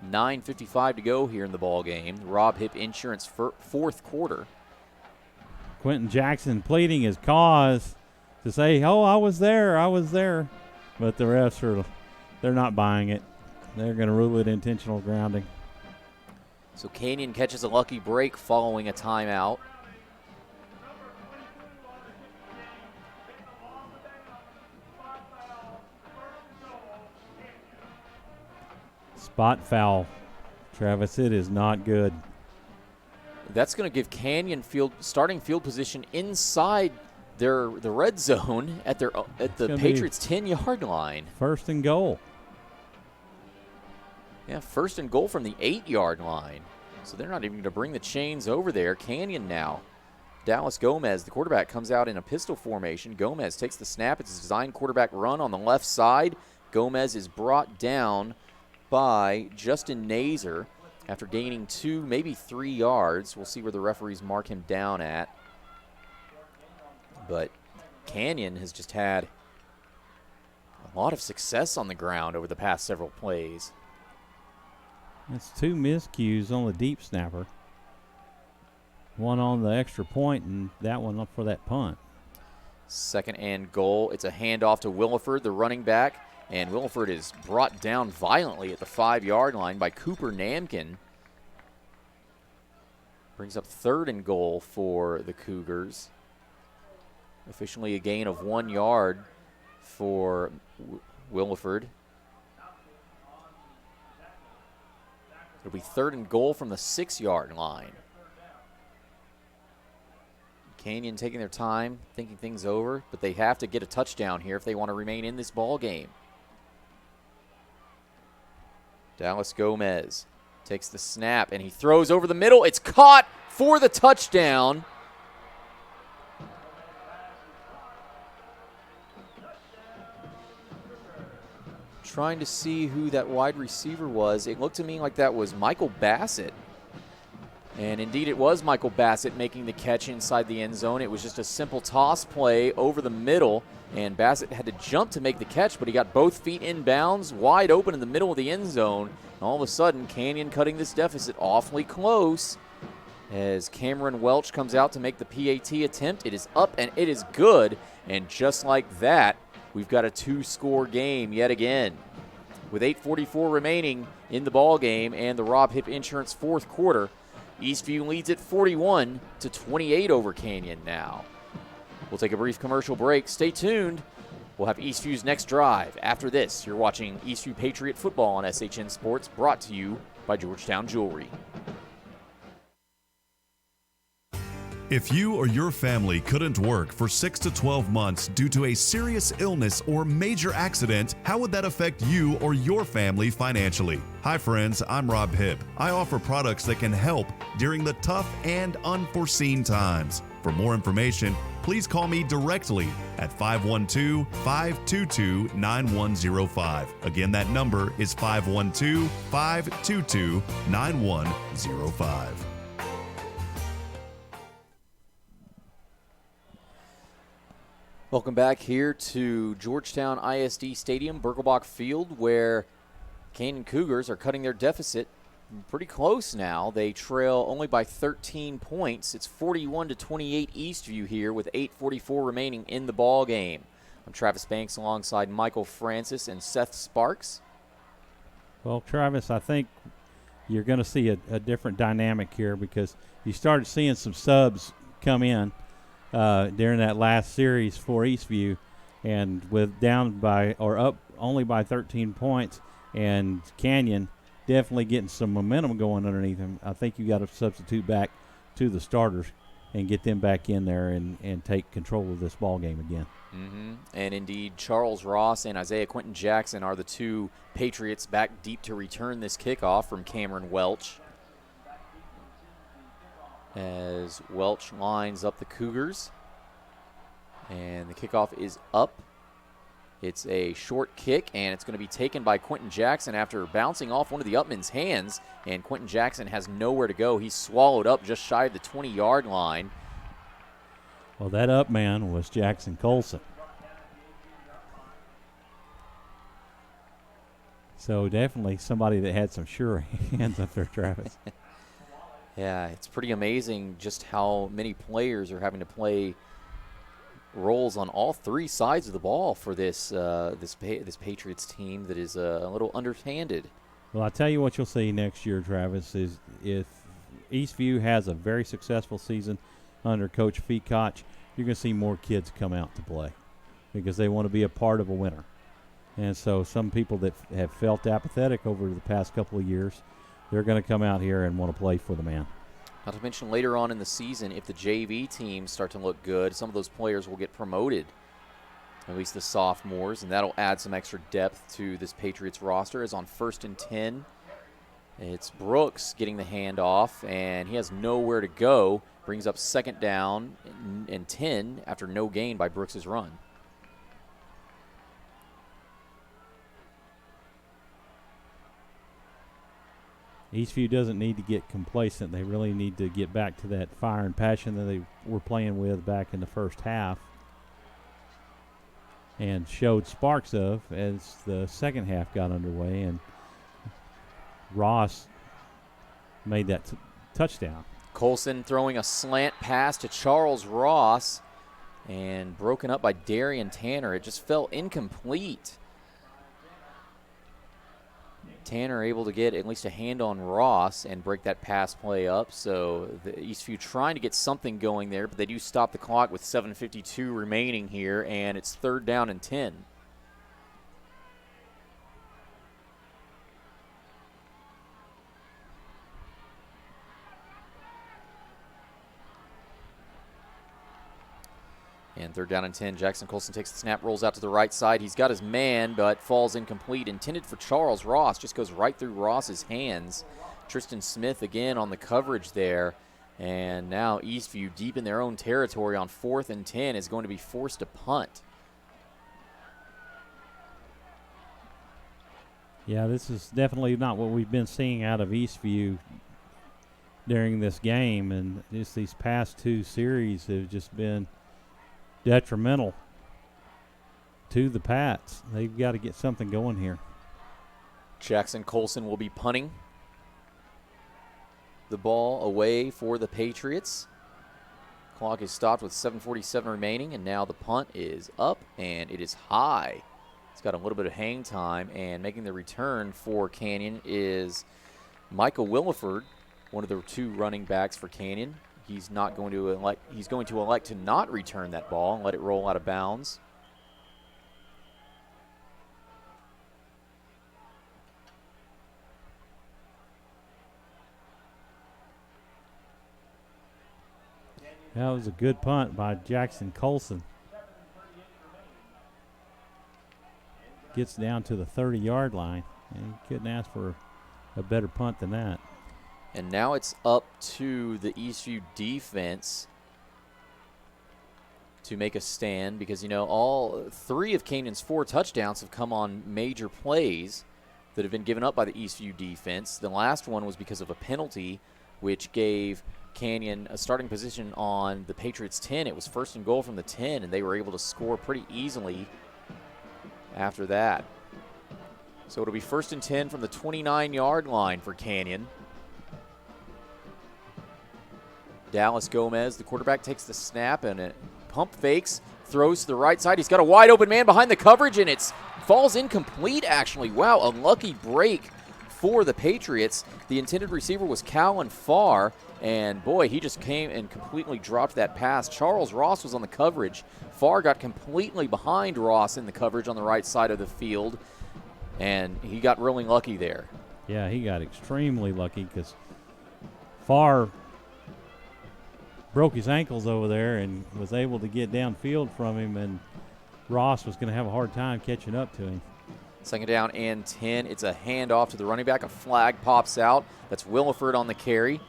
9:55 to go here in the ball game. Rob Hipp Insurance 4th quarter. Quentin Jackson pleading his cause to say, oh, I was there. But the refs they're not buying it. They're going to rule it intentional grounding. So Canyon catches a lucky break following a timeout. Spot foul, Travis. It is not good. That's going to give Canyon starting field position inside the red zone at the Patriots' 10-yard line. 1st and goal. Yeah, 1st and goal from the 8-yard line. So they're not even going to bring the chains over there. Canyon now. Dallas Gomez, the quarterback, comes out in a pistol formation. Gomez takes the snap. It's a designed quarterback run on the left side. Gomez is brought down by Justin Nazer after gaining 2, maybe 3 yards. We'll see where the referees mark him down at. But Canyon has just had a lot of success on the ground over the past several plays. That's 2 miscues on the deep snapper. One on the extra point and that one up for that punt. 2nd and goal. It's a handoff to Williford, the running back. And Williford is brought down violently at the 5-yard line by Cooper Namkin. Brings up 3rd and goal for the Cougars. Officially a gain of 1 yard for Williford. It'll be 3rd and goal from the 6-yard line. Canyon taking their time, thinking things over, but they have to get a touchdown here if they want to remain in this ball game. Dallas Gomez takes the snap, and he throws over the middle. It's caught for the touchdown. Trying to see who that wide receiver was. It looked to me like that was Michael Bassett. And indeed it was Michael Bassett making the catch inside the end zone. It was just a simple toss play over the middle, and Bassett had to jump to make the catch, but he got both feet in bounds, wide open in the middle of the end zone. And all of a sudden, Canyon cutting this deficit awfully close as Cameron Welch comes out to make the PAT attempt. It is up and it is good, and just like that, we've got a 2-score game yet again. With 8:44 remaining in the ball game and the Rob Hipp Insurance 4th quarter, Eastview leads at 41-28 over Canyon now. We'll take a brief commercial break. Stay tuned. We'll have Eastview's next drive. After this, you're watching Eastview Patriot football on SHN Sports, brought to you by Georgetown Jewelry. If you or your family couldn't work for 6 to 12 months due to a serious illness or major accident, how would that affect you or your family financially? Hi friends, I'm Rob Hipp. I offer products that can help during the tough and unforeseen times. For more information, please call me directly at 512-522-9105. Again, that number is 512-522-9105. Welcome back here to Georgetown ISD Stadium, Birkelbach Field, where Canyon Cougars are cutting their deficit pretty close now. They trail only by 13 points. It's 41-28 Eastview here with 8:44 remaining in the ball game. I'm Travis Banks alongside Michael Francis and Seth Sparks. Well, Travis, I think you're going to see a different dynamic here because you started seeing some subs come in during that last series for Eastview, and with down by or up only by 13 points, and Canyon definitely getting some momentum going underneath him. I think you got to substitute back to the starters and get them back in there and take control of this ball game again. Mm-hmm. And indeed, Charles Ross and Isaiah Quentin Jackson are the two Patriots back deep to return this kickoff from Cameron Welch. As Welch lines up the Cougars. And the kickoff is up. It's a short kick, and it's going to be taken by Quentin Jackson after bouncing off one of the Upman's hands. And Quentin Jackson has nowhere to go. He's swallowed up just shy of the 20-yard line. Well, that Upman was Jackson Colson. So definitely somebody that had some sure hands up there, Travis. Yeah, it's pretty amazing just how many players are having to play roles on all three sides of the ball for this Patriots team that is a little underhanded. Well, I tell you what you'll see next year, Travis, is if Eastview has a very successful season under Coach Feacock, you're going to see more kids come out to play because they want to be a part of a winner. And so some people that have felt apathetic over the past couple of years, they're going to come out here and want to play for the man. Not to mention later on in the season, if the JV teams start to look good, some of those players will get promoted, at least the sophomores, and that'll add some extra depth to this Patriots roster. As on 1st and 10, it's Brooks getting the handoff, and he has nowhere to go. Brings up 2nd down and 10 after no gain by Brooks' run. Eastview doesn't need to get complacent. They really need to get back to that fire and passion that they were playing with back in the first half and showed sparks of as the second half got underway, and Ross made that touchdown. Colson throwing a slant pass to Charles Ross and broken up by Darian Tanner. It just felt incomplete. Tanner able to get at least a hand on Ross and break that pass play up. So the Eastview trying to get something going there, but they do stop the clock with 7:52 remaining here, and it's 3rd down and 10. And 3rd down and 10, Jackson Colson takes the snap, rolls out to the right side. He's got his man, but falls incomplete. Intended for Charles Ross, just goes right through Ross's hands. Tristan Smith again on the coverage there. And now Eastview, deep in their own territory on 4th and 10, is going to be forced to punt. Yeah, this is definitely not what we've been seeing out of Eastview during this game. And just these past two series have just been detrimental to the Pats. They've got to get something going here. Jackson Colson will be punting the ball away for the Patriots. Clock is stopped with 7:47 remaining, and now the punt is up, and it is high. It's got a little bit of hang time, and making the return for Canyon is Michael Williford, one of the two running backs for Canyon. He's going to elect to not return that ball and let it roll out of bounds. That was a good punt by Jackson Colson. Gets down to the 30-yard line, and you couldn't ask for a better punt than that. And now it's up to the Eastview defense to make a stand because, all 3 of Canyon's 4 touchdowns have come on major plays that have been given up by the Eastview defense. The last one was because of a penalty, which gave Canyon a starting position on the Patriots' 10. It was 1st and goal from the 10, and they were able to score pretty easily after that. So it'll be 1st and 10 from the 29-yard line for Canyon. Dallas Gomez, the quarterback, takes the snap and it pump fakes, throws to the right side. He's got a wide open man behind the coverage, and it falls incomplete, actually. Wow, a lucky break for the Patriots. The intended receiver was Callan Farr, and boy, he just came and completely dropped that pass. Charles Ross was on the coverage. Farr got completely behind Ross in the coverage on the right side of the field, and he got really lucky there. Yeah, he got extremely lucky because Farr broke his ankles over there and was able to get downfield from him, and Ross was going to have a hard time catching up to him. Second down and 10. It's a handoff to the running back. A flag pops out. That's Williford on the carry.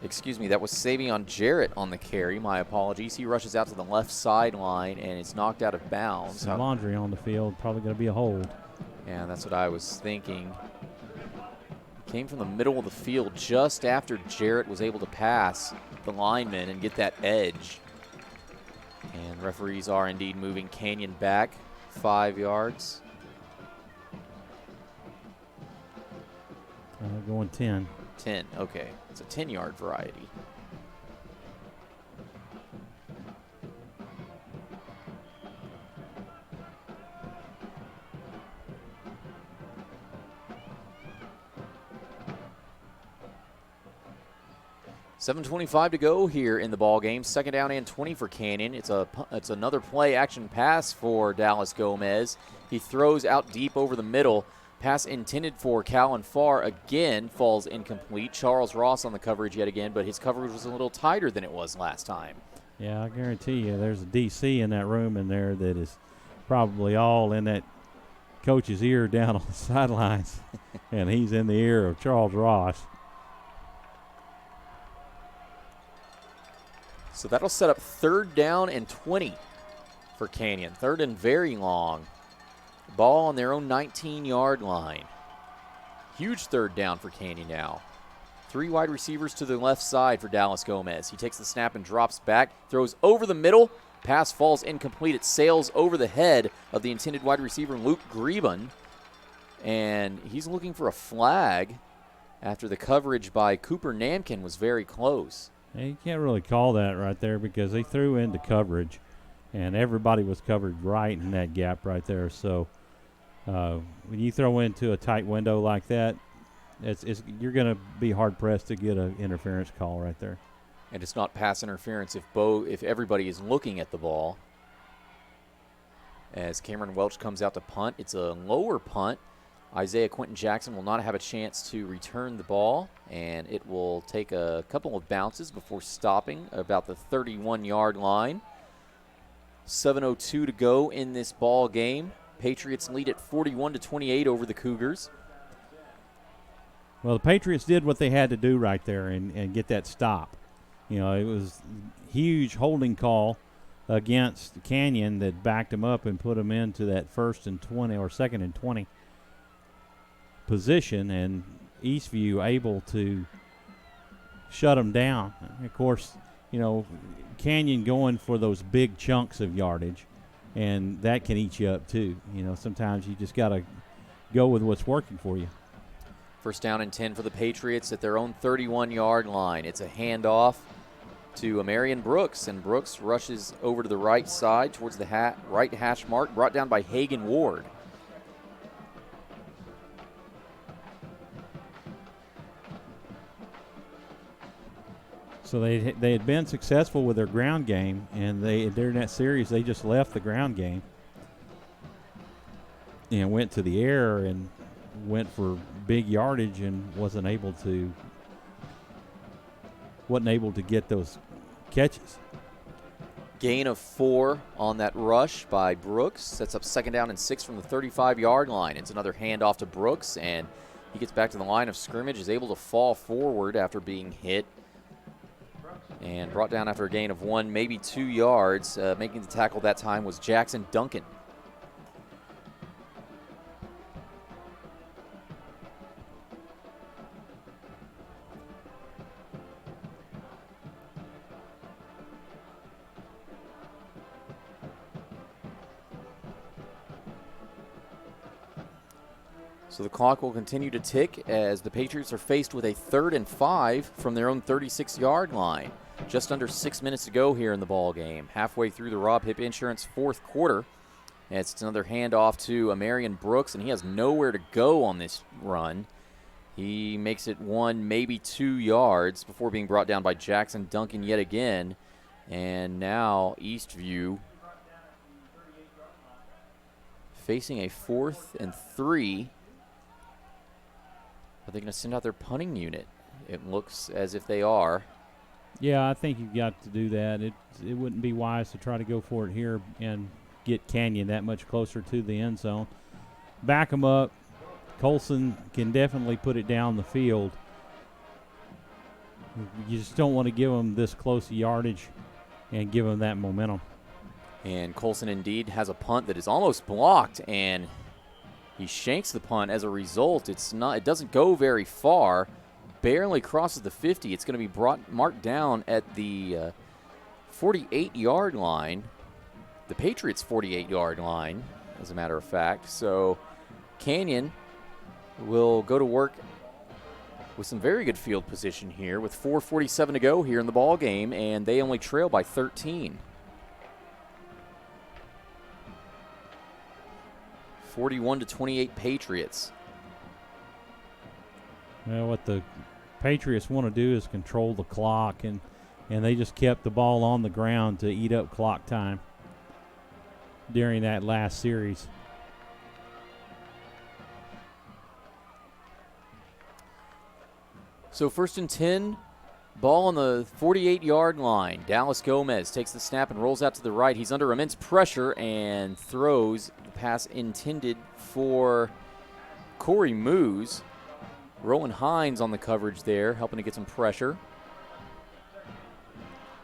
Excuse me, that was Savion Jarrett on the carry. My apologies. He rushes out to the left sideline, and it's knocked out of bounds. Some laundry on the field. Probably going to be a hold. Yeah, that's what I was thinking. Came from the middle of the field just after Jarrett was able to pass the lineman and get that edge. And referees are indeed moving Canyon back 5 yards. Going 10. 10, okay. It's a 10-yard variety. $7:25 to go here in the ball game. Second down and 20 for Canyon. It's another play action pass for Dallas Gomez. He throws out deep over the middle. Pass intended for Callan Farr again falls incomplete. Charles Ross on the coverage yet again, but his coverage was a little tighter than it was last time. Yeah, I guarantee you there's a DC in that room in there that is probably all in that coach's ear down on the sidelines, and he's in the ear of Charles Ross. So that'll set up third down and 20 for Canyon. Third and very long. Ball on their own 19-yard line. Huge third down for Canyon now. 3 wide receivers to the left side for Dallas Gomez. He takes the snap and drops back, throws over the middle. Pass falls incomplete. It sails over the head of the intended wide receiver, Luke Greben. And he's looking for a flag after the coverage by Cooper Namkin was very close. You can't really call that right there because they threw into coverage, and everybody was covered right in that gap right there. So when you throw into a tight window like that, you're going to be hard-pressed to get an interference call right there. And it's not pass interference if everybody is looking at the ball. As Cameron Welch comes out to punt, it's a lower punt. Isaiah Quentin Jackson will not have a chance to return the ball, and it will take a couple of bounces before stopping about the 31-yard line. 7:02 to go in this ball game. Patriots lead at 41-28 over the Cougars. Well, the Patriots did what they had to do right there and get that stop. You know, it was a huge holding call against Canyon that backed them up and put them into that 1st and 20 or 2nd and 20 position, and Eastview able to shut them down. Of course, you know, Canyon going for those big chunks of yardage, and that can eat you up too. You know, sometimes you just got to go with what's working for you. First down and 10 for the Patriots at their own 31-yard line. It's a handoff to Marion Brooks, and Brooks rushes over to the right side towards the right hash mark, brought down by Hagan Ward. So they had been successful with their ground game, and during that series they just left the ground game and went to the air and went for big yardage and wasn't able to get those catches. Gain of 4 on that rush by Brooks. Sets up second down and 6 from the 35-yard line. It's another handoff to Brooks, and he gets back to the line of scrimmage, is able to fall forward after being hit, and brought down after a gain of 1, maybe 2 yards. Making the tackle that time was Jackson Duncan. So the clock will continue to tick as the Patriots are faced with a 3rd and 5 from their own 36-yard line. Just under 6 minutes to go here in the ball game. Halfway through the Rob Hip Insurance 4th quarter. And it's another handoff to Marion Brooks, and he has nowhere to go on this run. He makes it 1, maybe 2 yards before being brought down by Jackson Duncan yet again. And now Eastview facing a 4th and 3. Are they going to send out their punting unit? It looks as if they are. Yeah, I think you've got to do that. It wouldn't be wise to try to go for it here and get Canyon that much closer to the end zone. Back them up. Colson can definitely put it down the field. You just don't want to give them this close yardage and give them that momentum. And Colson indeed has a punt that is almost blocked, and he shanks the punt. As a result, it doesn't go very far. Barely crosses the 50. It's going to be marked down at the 48-yard line. The Patriots' 48-yard line, as a matter of fact. So Canyon will go to work with some very good field position here with 4:47 to go here in the ball game, and they only trail by 13. 41-28 Patriots. Well, what the Patriots want to do is control the clock, and they just kept the ball on the ground to eat up clock time during that last series. So 1st and 10, ball on the 48-yard line. Dallas Gomez takes the snap and rolls out to the right. He's under immense pressure and throws the pass intended for Corey Moose. Rowan Hines on the coverage there, helping to get some pressure.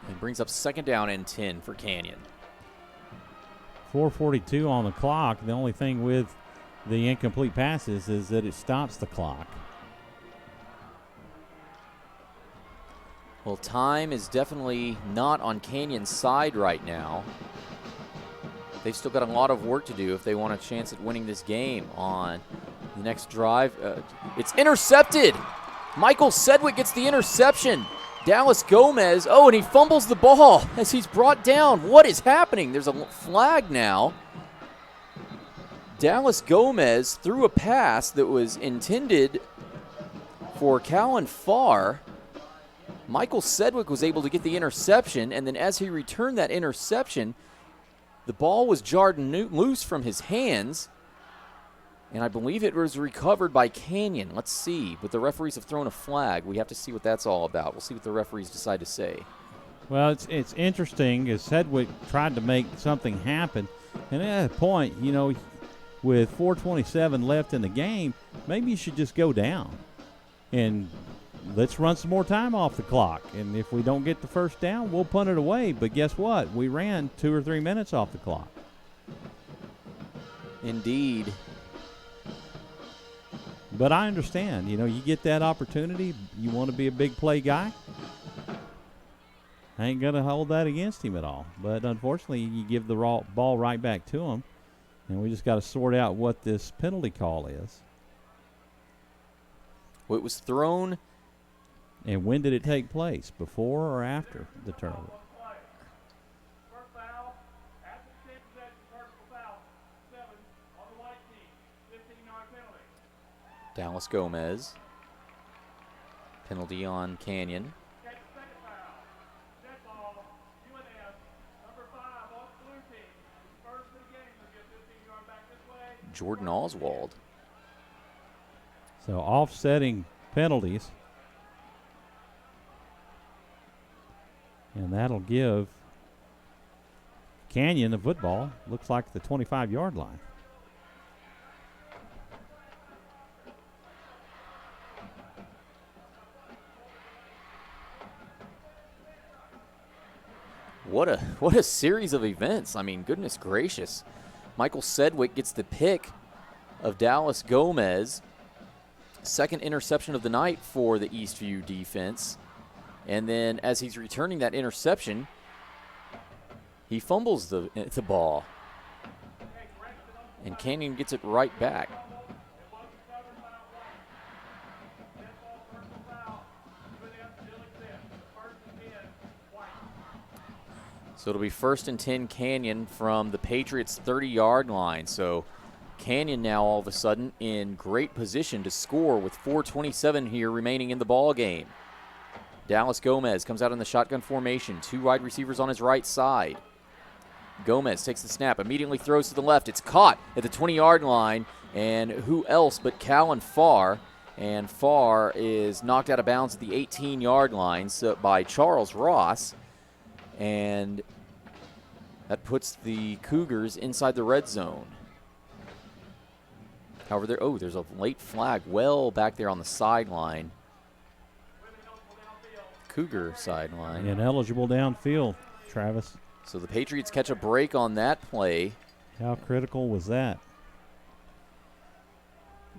And brings up 2nd down and 10 for Canyon. 4:42 on the clock. The only thing with the incomplete passes is that it stops the clock. Well, time is definitely not on Canyon's side right now. They've still got a lot of work to do if they want a chance at winning this game on the next drive. It's intercepted. Michael Sedgwick gets the interception. Dallas Gomez, and he fumbles the ball as he's brought down. What is happening? There's a flag now. Dallas Gomez threw a pass that was intended for Callan Farr. Michael Sedgwick was able to get the interception, and then as he returned that interception, the ball was jarred loose from his hands, and I believe it was recovered by Canyon. Let's see, but the referees have thrown a flag. We have to see what that's all about. We'll see what the referees decide to say. Well, it's interesting as Sedgwick tried to make something happen, and at that point, with 4:27 left in the game, maybe you should just go down and let's run some more time off the clock. And if we don't get the first down, we'll punt it away. But guess what? We ran 2 or 3 minutes off the clock. Indeed. But I understand. You get that opportunity. You want to be a big play guy. I ain't going to hold that against him at all. But unfortunately, you give the ball right back to him. And we just got to sort out what this penalty call is. Well, it was thrown. And when did it take place? Before or after the turnover? Dallas Gomez. Penalty on Canyon. Jordan Oswald. So offsetting penalties. And that'll give Canyon the football. Looks like the 25-yard line. What a series of events. I mean, goodness gracious. Michael Sedgwick gets the pick of Dallas Gomez. 2nd interception of the night for the Eastview defense. And then as he's returning that interception, he fumbles the ball. And Canyon gets it right back. So it'll be 1st and 10 Canyon from the Patriots' 30-yard line. So Canyon now all of a sudden in great position to score with 4:27 here remaining in the ball game. Dallas Gomez comes out in the shotgun formation. 2 wide receivers on his right side. Gomez takes the snap, immediately throws to the left. It's caught at the 20-yard line, and who else but Callan Farr. And Farr is knocked out of bounds at the 18-yard line by Charles Ross. And that puts the Cougars inside the red zone. However, there's a late flag well back there on the sideline. Cougar sideline. Ineligible downfield, Travis. So the Patriots catch a break on that play. How critical was that?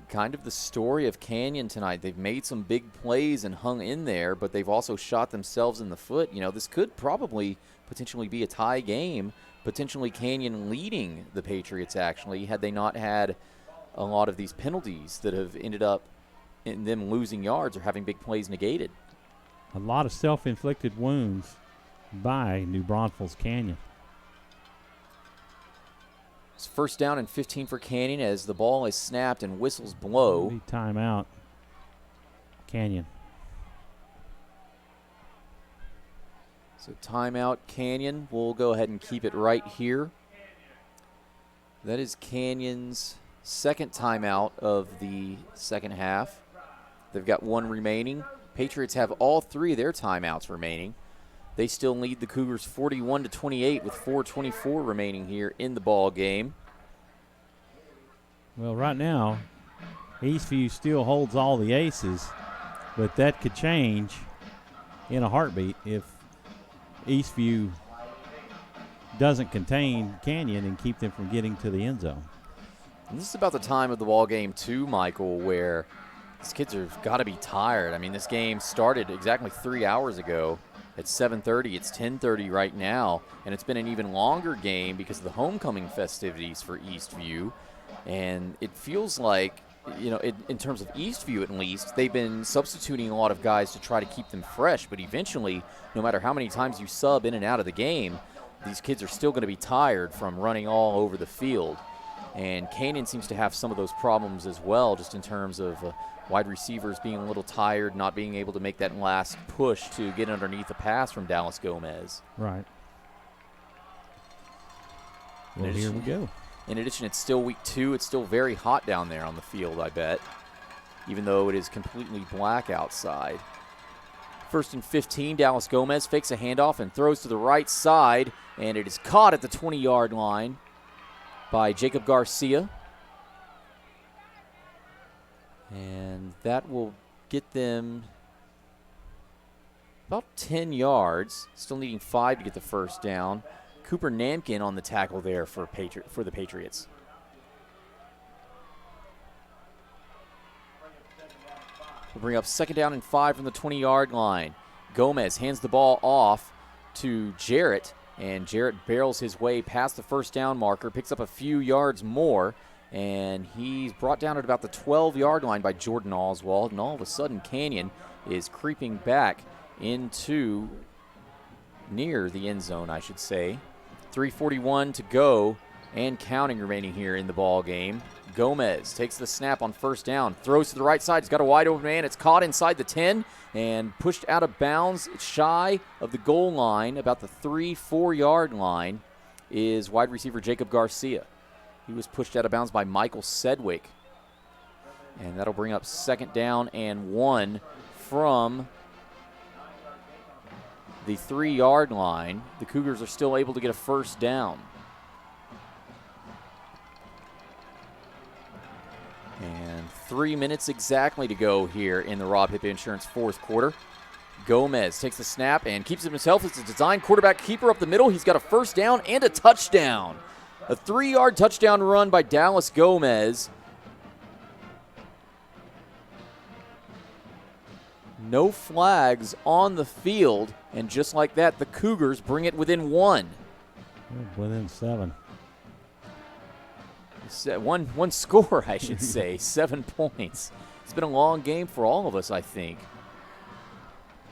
Kind of the story of Canyon tonight. They've made some big plays and hung in there, but they've also shot themselves in the foot. You know, this could probably potentially be a tie game, potentially Canyon leading the Patriots, actually, had they not had a lot of these penalties that have ended up in them losing yards or having big plays negated. A lot of self-inflicted wounds by New Braunfels Canyon. It's 1st down and 15 for Canyon as the ball is snapped and whistles blow. Timeout. Canyon. So timeout Canyon. We'll go ahead and keep it right here. That is Canyon's 2nd timeout of the second half. They've got 1 remaining. Patriots have all 3 of their timeouts remaining. They still lead the Cougars 41-28 with 4:24 remaining here in the ball game. Well, right now, Eastview still holds all the aces, but that could change in a heartbeat if Eastview doesn't contain Canyon and keep them from getting to the end zone. And this is about the time of the ball game, too, Michael, where these kids have got to be tired. I mean, this game started exactly 3 hours ago. At 7:30, it's 10:30 right now, and it's been an even longer game because of the homecoming festivities for Eastview. And it feels like, you know, in terms of Eastview at least, they've been substituting a lot of guys to try to keep them fresh, but eventually, no matter how many times you sub in and out of the game, these kids are still going to be tired from running all over the field. And Canyon seems to have some of those problems as well, just in terms of wide receivers being a little tired, not being able to make that last push to get underneath a pass from Dallas Gomez. Right. Well, here we go. In addition, it's still week 2. It's still very hot down there on the field, I bet, even though it is completely black outside. 1st and 15, Dallas Gomez fakes a handoff and throws to the right side, and it is caught at the 20-yard line by Jacob Garcia. And that will get them about 10 yards, still needing 5 to get the 1st down. Cooper Namkin on the tackle there for the Patriots. We'll bring up 2nd down and 5 from the 20-yard line. Gomez hands the ball off to Jarrett, and Jarrett barrels his way past the 1st down marker, picks up a few yards more, and he's brought down at about the 12-yard line by Jordan Oswald, and all of a sudden Canyon is creeping back into near the end zone, I should say. 3:41 to go and counting remaining here in the ball game. Gomez takes the snap on 1st down, throws to the right side. He's got a wide open man. It's caught inside the 10 and pushed out of bounds shy of the goal line, about the 3-4 yard line, is wide receiver Jacob Garcia. He was pushed out of bounds by Michael Sedgwick. And that'll bring up 2nd down and 1 from the 3-yard line. The Cougars are still able to get a 1st down. And 3 minutes exactly to go here in the Rob Hipp Insurance 4th quarter. Gomez takes the snap and keeps it himself. It's a design quarterback keeper up the middle. He's got a 1st down and a touchdown. A 3-yard touchdown run by Dallas Gomez. No flags on the field, and just like that, the Cougars bring it within 1. Within 7. One score, I should say. 7 points. It's been a long game for all of us, I think.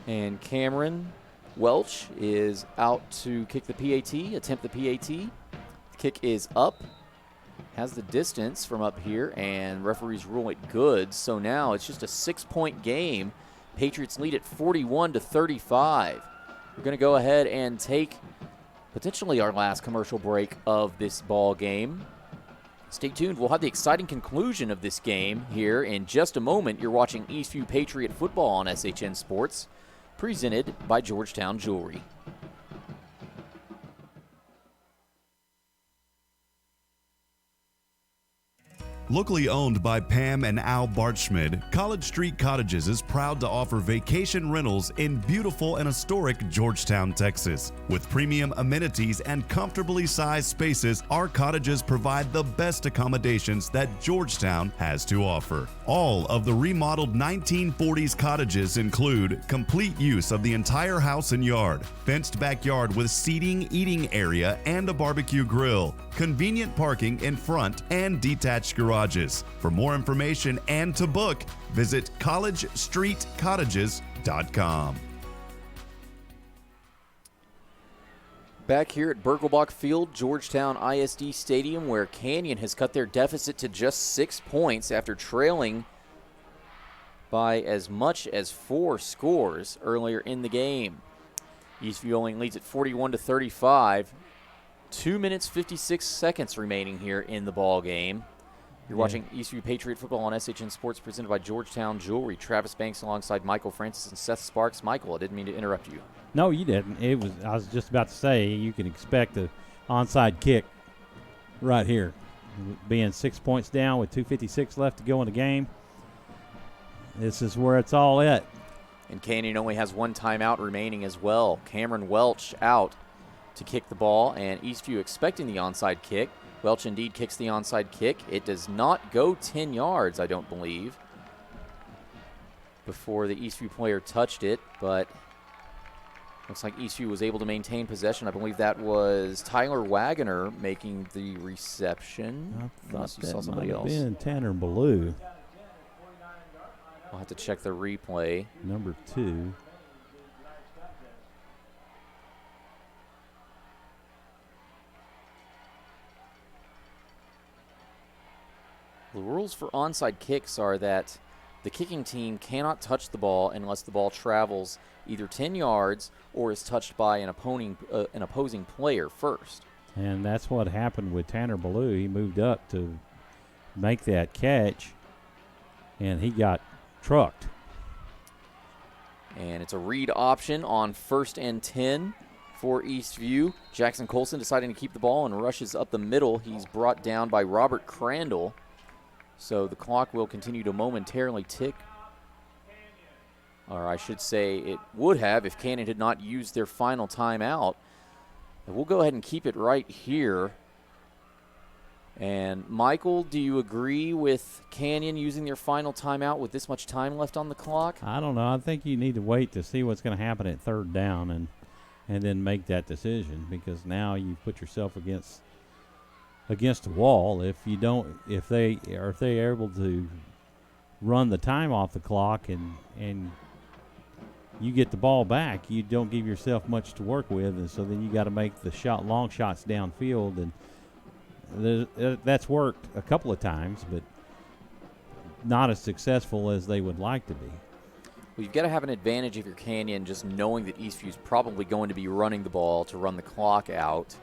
And Cameron Welch is out to kick the PAT, attempt the PAT. The kick is up, has the distance from up here, and referees rule it good. So now it's just a 6-point game. Patriots lead at 41-35. We're going to go ahead and take potentially our last commercial break of this ball game. Stay tuned. We'll have the exciting conclusion of this game here in just a moment. You're watching Eastview Patriot football on SHN Sports, presented by Georgetown Jewelry. Locally owned by Pam and Al Bartschmid, College Street Cottages is proud to offer vacation rentals in beautiful and historic Georgetown, Texas. With premium amenities and comfortably sized spaces, our cottages provide the best accommodations that Georgetown has to offer. All of the remodeled 1940s cottages include complete use of the entire house and yard, fenced backyard with seating, eating area, and a barbecue grill, convenient parking in front, and detached garages. For more information and to book, visit collegestreetcottages.com. Back here at Birkelbach Field, Georgetown ISD Stadium, where Canyon has cut their deficit to just 6 points after trailing by as much as 4 scores earlier in the game. Eastview only leads at 41-35. 2 minutes, 56 seconds remaining here in the ball game. You're watching Eastview Patriot football on SHN Sports, presented by Georgetown Jewelry. Travis Banks alongside Michael Francis and Seth Sparks. Michael, I didn't mean to interrupt you. No, you didn't. I was just about to say you can expect an onside kick right here. Being 6 points down with 2:56 left to go in the game, this is where it's all at. And Canyon only has one timeout remaining as well. Cameron Welch out to kick the ball, and Eastview expecting the onside kick. Welch indeed kicks the onside kick. It does not go 10 yards, I don't believe, before the Eastview player touched it, but looks like Eastview was able to maintain possession. I believe that was Tyler Wagoner making the reception. Unless you saw that somebody might have else. been Tanner Ballou. I'll have to check the replay. Number 2. The rules for onside kicks are that the kicking team cannot touch the ball unless the ball travels either 10 yards or is touched by an opposing player first. And that's what happened with Tanner Ballou. He moved up to make that catch, and he got trucked. And it's a read option on 1st and 10 for Eastview. Jackson Colson deciding to keep the ball and rushes up the middle. He's brought down by Robert Crandall. So the clock will continue to momentarily tick. Or I should say it would have if Canyon had not used their final timeout. And we'll go ahead and keep it right here. And Michael, do you agree with Canyon using their final timeout with this much time left on the clock? I don't know. I think you need to wait to see what's going to happen at 3rd down and then make that decision, because now you put yourself against the wall. If they are able to run the time off the clock and you get the ball back, you don't give yourself much to work with, and so then you got to make the long shots downfield, and that's worked a couple of times, but not as successful as they would like to be. Well, you've got to have an advantage if you're Canyon, just knowing that Eastview's probably going to be running the ball to run the clock out.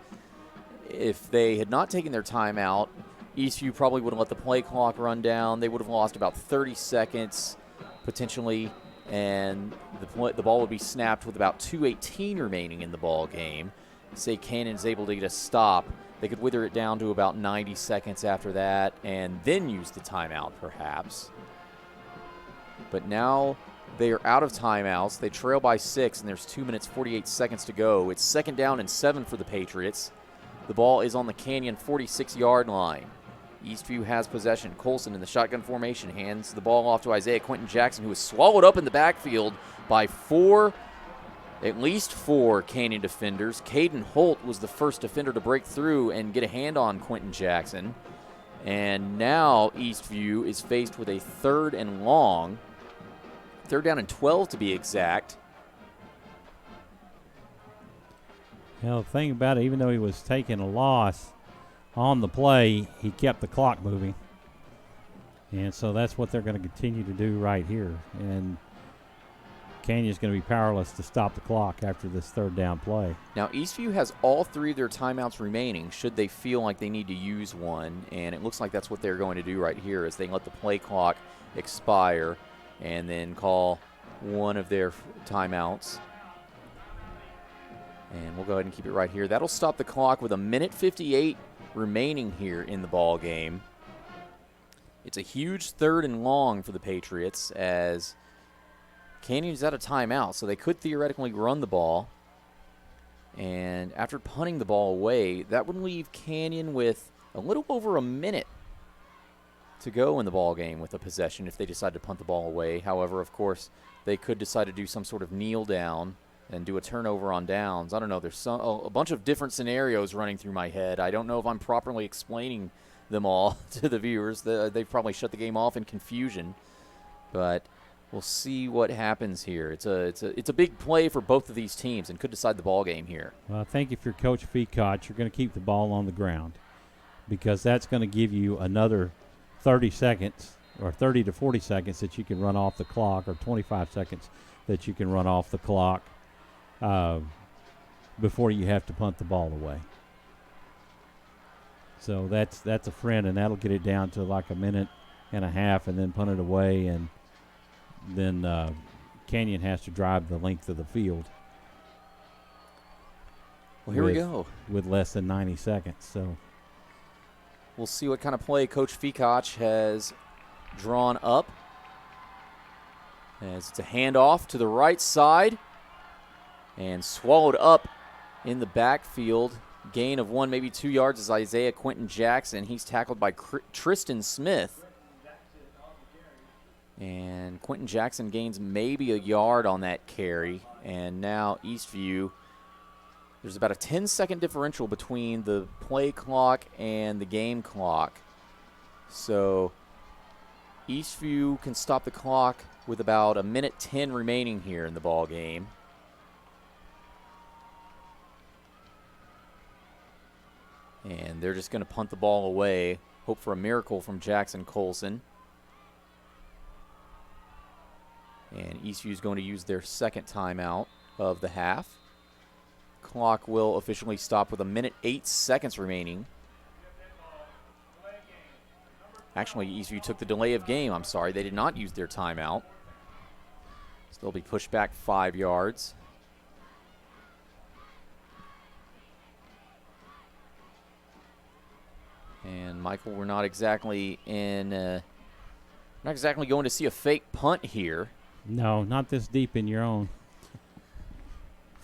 If they had not taken their timeout, Eastview probably would have let the play clock run down. They would have lost about 30 seconds potentially, and the ball would be snapped with about 2:18 remaining in the ball game. Say Canyon's able to get a stop, they could wither it down to about 90 seconds after that and then use the timeout perhaps. But now they are out of timeouts. They trail by 6, and there's 2 minutes, 48 seconds to go. It's 2nd down and 7 for the Patriots. The ball is on the Canyon 46-yard line. Eastview has possession. Colson in the shotgun formation hands the ball off to Isaiah Quentin Jackson, who is swallowed up in the backfield by at least four Canyon defenders. Caden Holt was the first defender to break through and get a hand on Quentin Jackson. And now Eastview is faced with a 3rd and long. 3rd down and 12 to be exact. The thing about it, even though he was taking a loss on the play, he kept the clock moving. And so that's what they're going to continue to do right here. And Canyon's going to be powerless to stop the clock after this third down play. Now, Eastview has all 3 of their timeouts remaining should they feel like they need to use one, and it looks like that's what they're going to do right here is they let the play clock expire and then call one of their timeouts. And we'll go ahead and keep it right here. That'll stop the clock with 1:58 remaining here in the ball game. It's a huge 3rd and long for the Patriots as Canyon's out of timeout, so they could theoretically run the ball. And after punting the ball away, that would leave Canyon with a little over a minute to go in the ball game with a possession if they decide to punt the ball away. However, of course, they could decide to do some sort of kneel down and do a turnover on downs. I don't know. There's a bunch of different scenarios running through my head. I don't know if I'm properly explaining them all to the viewers. They've probably shut the game off in confusion, but we'll see what happens here. It's a big play for both of these teams and could decide the ball game here. Well, I think if you're Coach Feacott, you're going to keep the ball on the ground because that's going to give you another 30 seconds or 30 to 40 seconds that you can run off the clock, or 25 seconds that you can run off the clock before you have to punt the ball away. So that's a friend, and that'll get it down to like a minute and a half and then punt it away, and then Canyon has to drive the length of the field. Well, here we go. With less than 90 seconds. So we'll see what kind of play Coach Feacott has drawn up. As it's a handoff to the right side and swallowed up in the backfield. Gain of 1, maybe 2 yards is Isaiah Quentin Jackson. He's tackled by Tristan Smith. And Quentin Jackson gains maybe a yard on that carry. And now Eastview, there's about a 10-second differential between the play clock and the game clock. So Eastview can stop the clock with about 1:10 remaining here in the ball game. And they're just going to punt the ball away, hope for a miracle from Jackson Colson. And Eastview is going to use their second timeout of the half. Clock will officially stop with 1:08 remaining. Actually, Eastview took the delay of game. I'm sorry, they did not use their timeout. So they'll be pushed back 5 yards. And Michael, we're not exactly going to see a fake punt here. No, not this deep in your own.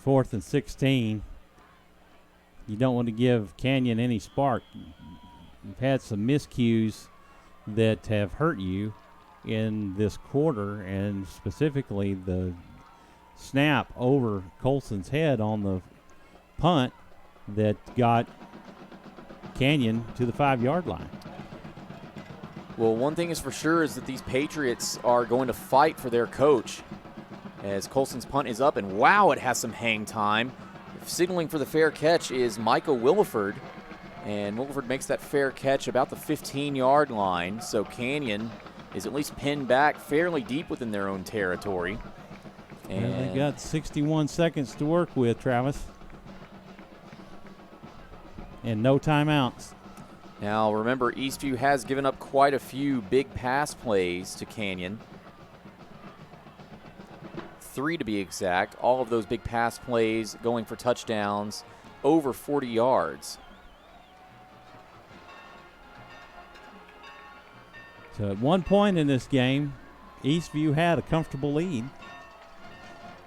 4th and 16. You don't want to give Canyon any spark. You've had some miscues that have hurt you in this quarter, and specifically the snap over Colson's head on the punt that got Canyon to the 5-yard line. Well, one thing is for sure is that these Patriots are going to fight for their coach as Colson's punt is up, and wow, it has some hang time. Signaling for the fair catch is Michael Williford, and Williford makes that fair catch about the 15-yard line, so Canyon is at least pinned back fairly deep within their own territory. And they've got 61 seconds to work with, Travis. And no timeouts. Now, remember, Eastview has given up quite a few big pass plays to Canyon. 3 to be exact. All of those big pass plays going for touchdowns over 40 yards. So at one point in this game, Eastview had a comfortable lead.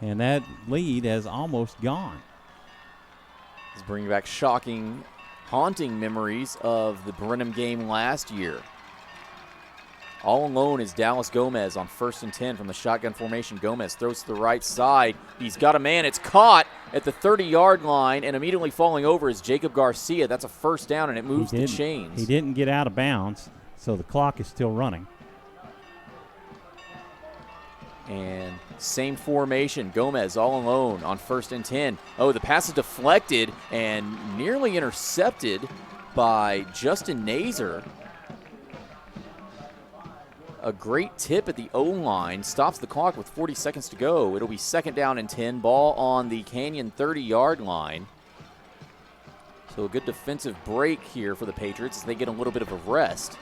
And that lead has almost gone. It's bringing back shocking, haunting memories of the Brenham game last year. All alone is Dallas Gomez on 1st and 10 from the shotgun formation. Gomez throws to the right side. He's got a man. It's caught at the 30-yard line, and immediately falling over is Jacob Garcia. That's a first down, and it moves the chains. He didn't get out of bounds, so the clock is still running. And same formation. Gomez all alone on 1st and 10. Oh, the pass is deflected and nearly intercepted by Justin Nazer. A great tip at the O-line. Stops the clock with 40 seconds to go. It'll be 2nd down and 10. Ball on the Canyon 30-yard line. So a good defensive break here for the Patriots as they get a little bit of a rest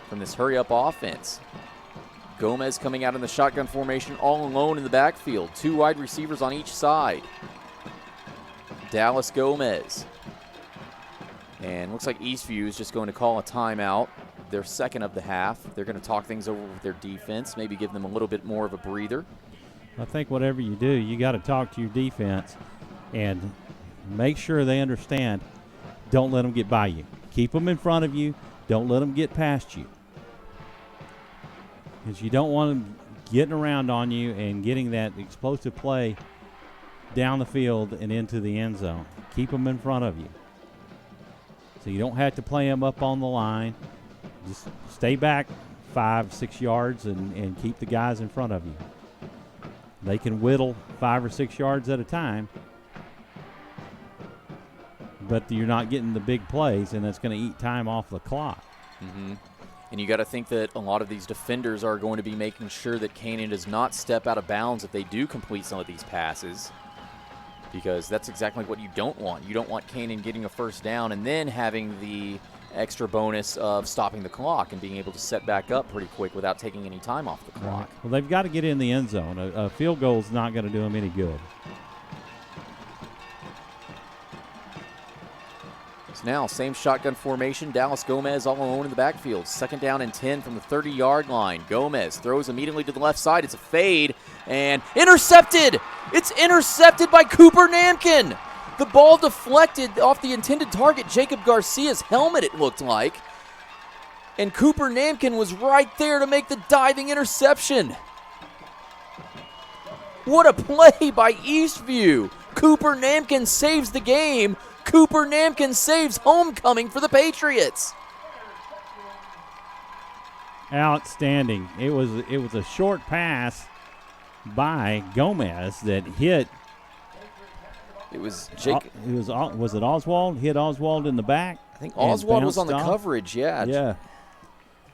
from this hurry-up offense. Gomez coming out in the shotgun formation all alone in the backfield. 2 wide receivers on each side. Dallas Gomez. And looks like Eastview is just going to call a timeout. Their 2nd of the half. They're going to talk things over with their defense, maybe give them a little bit more of a breather. I think whatever you do, you got to talk to your defense and make sure they understand. Don't let them get by you. Keep them in front of you. Don't let them get past you. Because you don't want them getting around on you and getting that explosive play down the field and into the end zone. Keep them in front of you. So you don't have to play them up on the line. Just stay back 5-6 yards and keep the guys in front of you. They can whittle 5 or 6 yards at a time, but you're not getting the big plays, and that's going to eat time off the clock. Mm-hmm. And you got to think that a lot of these defenders are going to be making sure that Canyon does not step out of bounds if they do complete some of these passes, because that's exactly what you don't want. You don't want Canyon getting a 1st down and then having the extra bonus of stopping the clock and being able to set back up pretty quick without taking any time off the clock. Well, they've got to get in the end zone. A field goal is not going to do them any good. So now, same shotgun formation. Dallas Gomez all alone in the backfield. 2nd down and 10 from the 30-yard line. Gomez throws immediately to the left side. It's a fade and intercepted. It's intercepted by Cooper Namkin. The ball deflected off the intended target, Jacob Garcia's helmet, it looked like. And Cooper Namkin was right there to make the diving interception. What a play by Eastview. Cooper Namkin saves the game. Cooper Namkin saves homecoming for the Patriots. Outstanding. It was a short pass by Gomez that hit. It was Jake. Was it Oswald? Hit Oswald in the back. I think Oswald was on the off. coverage. Yeah. Yeah.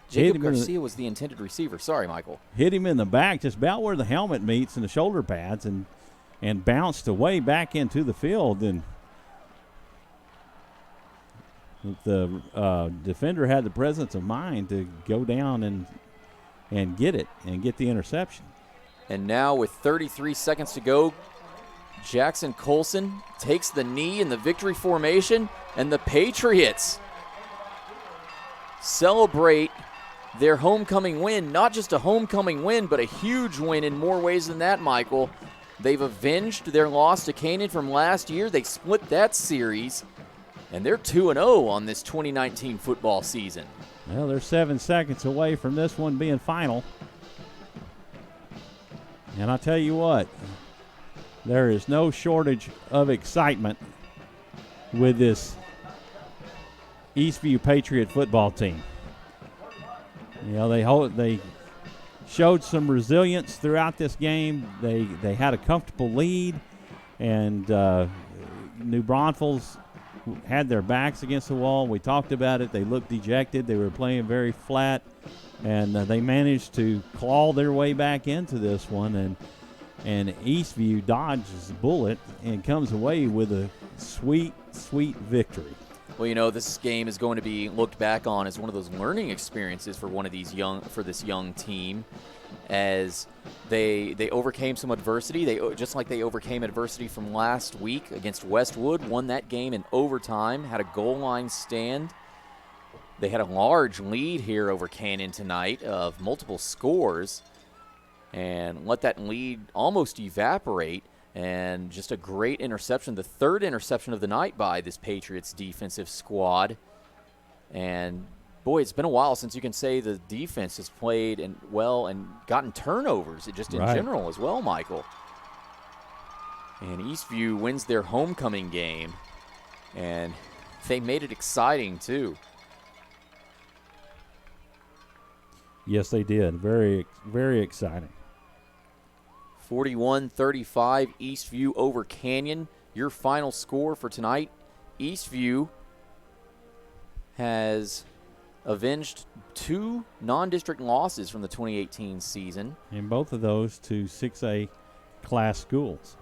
Jacob Garcia was the intended receiver. Sorry, Michael. Hit him in the back, just about where the helmet meets and the shoulder pads, and bounced away back into the field. And the defender had the presence of mind to go down and get it and get the interception. And now with 33 seconds to go, Jackson Colson takes the knee in the victory formation, and the Patriots celebrate their homecoming win. Not just a homecoming win, but a huge win in more ways than that, Michael. They've avenged their loss to Canyon from last year. They split that series, and they're 2-0 on this 2019 football season. Well, they're 7 seconds away from this one being final. And I'll tell you what, there is no shortage of excitement with this Eastview Patriot football team. You know, they showed some resilience throughout this game. They had a comfortable lead, and New Braunfels had their backs against the wall. We talked about it. They looked dejected. They were playing very flat, and they managed to claw their way back into this one. And Eastview dodges the bullet and comes away with a sweet, sweet victory. Well, you know, this game is going to be looked back on as one of those learning experiences for this young team, as they overcame some adversity. Just like they overcame adversity from last week against Westwood, won that game in overtime, had a goal line stand. They had a large lead here over Canyon tonight of multiple scores, and let that lead almost evaporate. And just a great interception, the 3rd interception of the night by this Patriots defensive squad. And boy, it's been a while since you can say the defense has played and gotten turnovers just in general as well, Michael. And Eastview wins their homecoming game, and they made it exciting too. Yes, they did. Very, very exciting. 41-35, Eastview over Canyon. Your final score for tonight, Eastview has avenged 2 non-district losses from the 2018 season. And both of those to 6A class schools.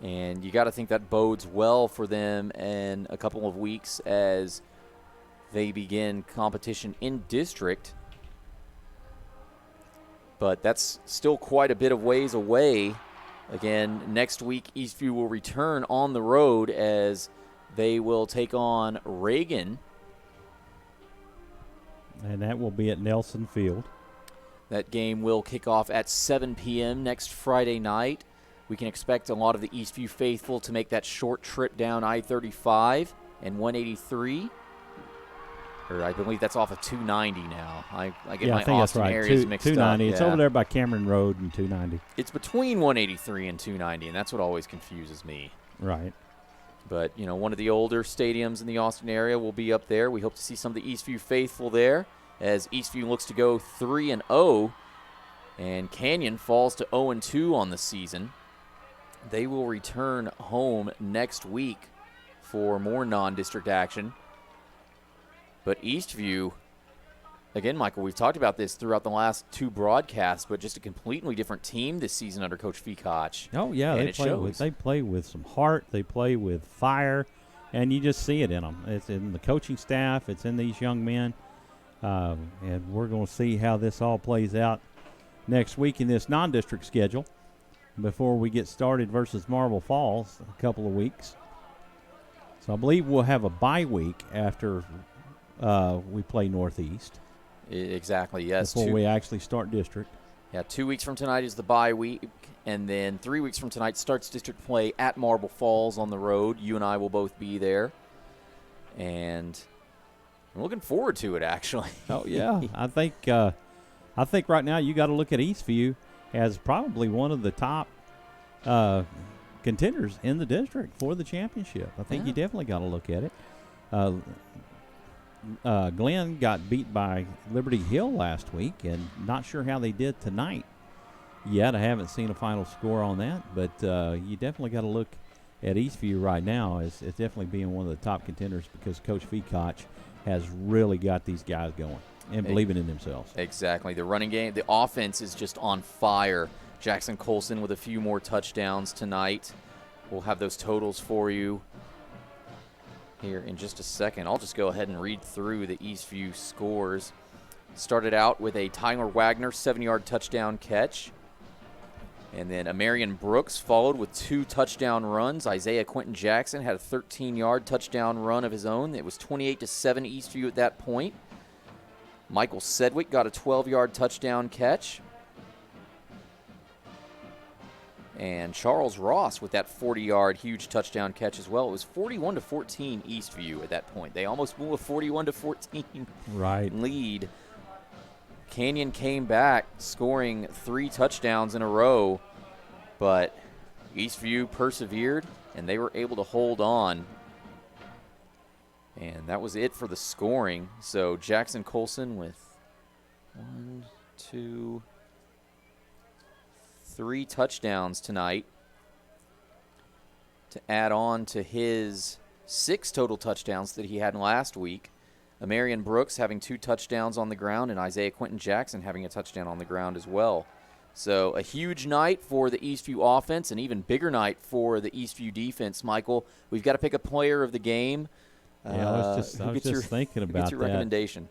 And you got to think that bodes well for them in a couple of weeks as they begin competition in district. But that's still quite a bit of ways away. Again, next week, Eastview will return on the road as they will take on Reagan. And that will be at Nelson Field. That game will kick off at 7 p.m. next Friday night. We can expect a lot of the Eastview faithful to make that short trip down I-35 and 183. Or I believe that's off of 290 now. I get my Austin areas mixed 290. up. It's over there by Cameron Road and 290. It's between 183 and 290, and that's what always confuses me. Right. But, you know, one of the older stadiums in the Austin area will be up there. We hope to see some of the Eastview faithful there as Eastview looks to go 3-0, and Canyon falls to 0-2 on the season. They will return home next week for more non-district action. But Eastview, again, Michael, we've talked about this throughout the last 2 broadcasts, but just a completely different team this season under Coach Fekoch. Oh, yeah, and they play with some heart. They play with fire, and you just see it in them. It's in the coaching staff. It's in these young men. And we're going to see how this all plays out next week in this non-district schedule before we get started versus Marble Falls in a couple of weeks. So I believe we'll have a bye week after we play Northeast. Exactly, yes. Before we actually start district. Yeah, 2 weeks from tonight is the bye week, and then 3 weeks from tonight starts district play at Marble Falls on the road. You and I will both be there, and I'm looking forward to it, actually. Oh, yeah. I think right now you got to look at Eastview as probably one of the top contenders in the district for the championship. I think you definitely got to look at it. Glenn got beat by Liberty Hill last week, and not sure how they did tonight yet. I haven't seen a final score on that, but you definitely got to look at Eastview right now as definitely being one of the top contenders because Coach Fekoch has really got these guys going and believing in themselves. Exactly. The running game, the offense is just on fire. Jackson Colson with a few more touchdowns tonight. We'll have those totals for you here in just a second. I'll just go ahead and read through the Eastview scores. Started out with a Tyler Wagner 7-yard touchdown catch. And then Amarian Brooks followed with 2 touchdown runs. Isaiah Quentin Jackson had a 13-yard touchdown run of his own. It was 28-7 Eastview at that point. Michael Sedgwick got a 12-yard touchdown catch. And Charles Ross with that 40-yard huge touchdown catch as well. It was 41-14 Eastview at that point. They almost blew a 41-14 lead. Canyon came back, scoring 3 touchdowns in a row, but Eastview persevered, and they were able to hold on. And that was it for the scoring. So Jackson Colson with 3 touchdowns tonight to add on to his 6 total touchdowns that he had last week. Amarian Brooks having 2 touchdowns on the ground, and Isaiah Quentin Jackson having a touchdown on the ground as well. So a huge night for the Eastview offense, an even bigger night for the Eastview defense. Michael, we've got to pick a player of the game. Yeah, I was just thinking about that. What's your recommendation?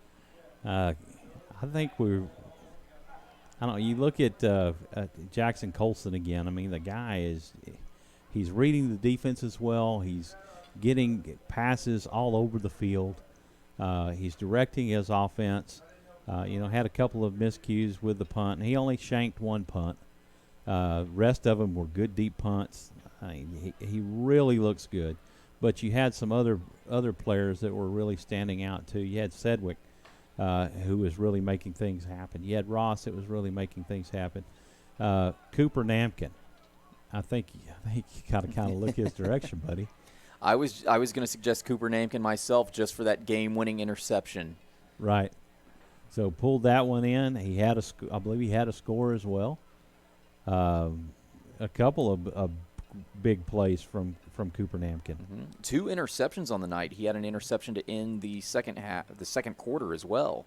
I think I don't know. You look at Jackson Colson again. I mean, the guy he's reading the defenses well. He's getting passes all over the field. He's directing his offense. Had a couple of miscues with the punt. He only shanked 1 punt. Rest of them were good deep punts. He really looks good. But you had some other players that were really standing out too. You had Sedgwick, who was really making things happen. You had Ross that was really making things happen. Cooper Namkin, I think you got to kind of look his direction, buddy. I was going to suggest Cooper Namkin myself just for that game-winning interception. Right. So pulled that one in. I believe he had a score as well. a couple of big plays from Cooper Namkin. 2 interceptions on the night. He had an interception to end the second quarter as well.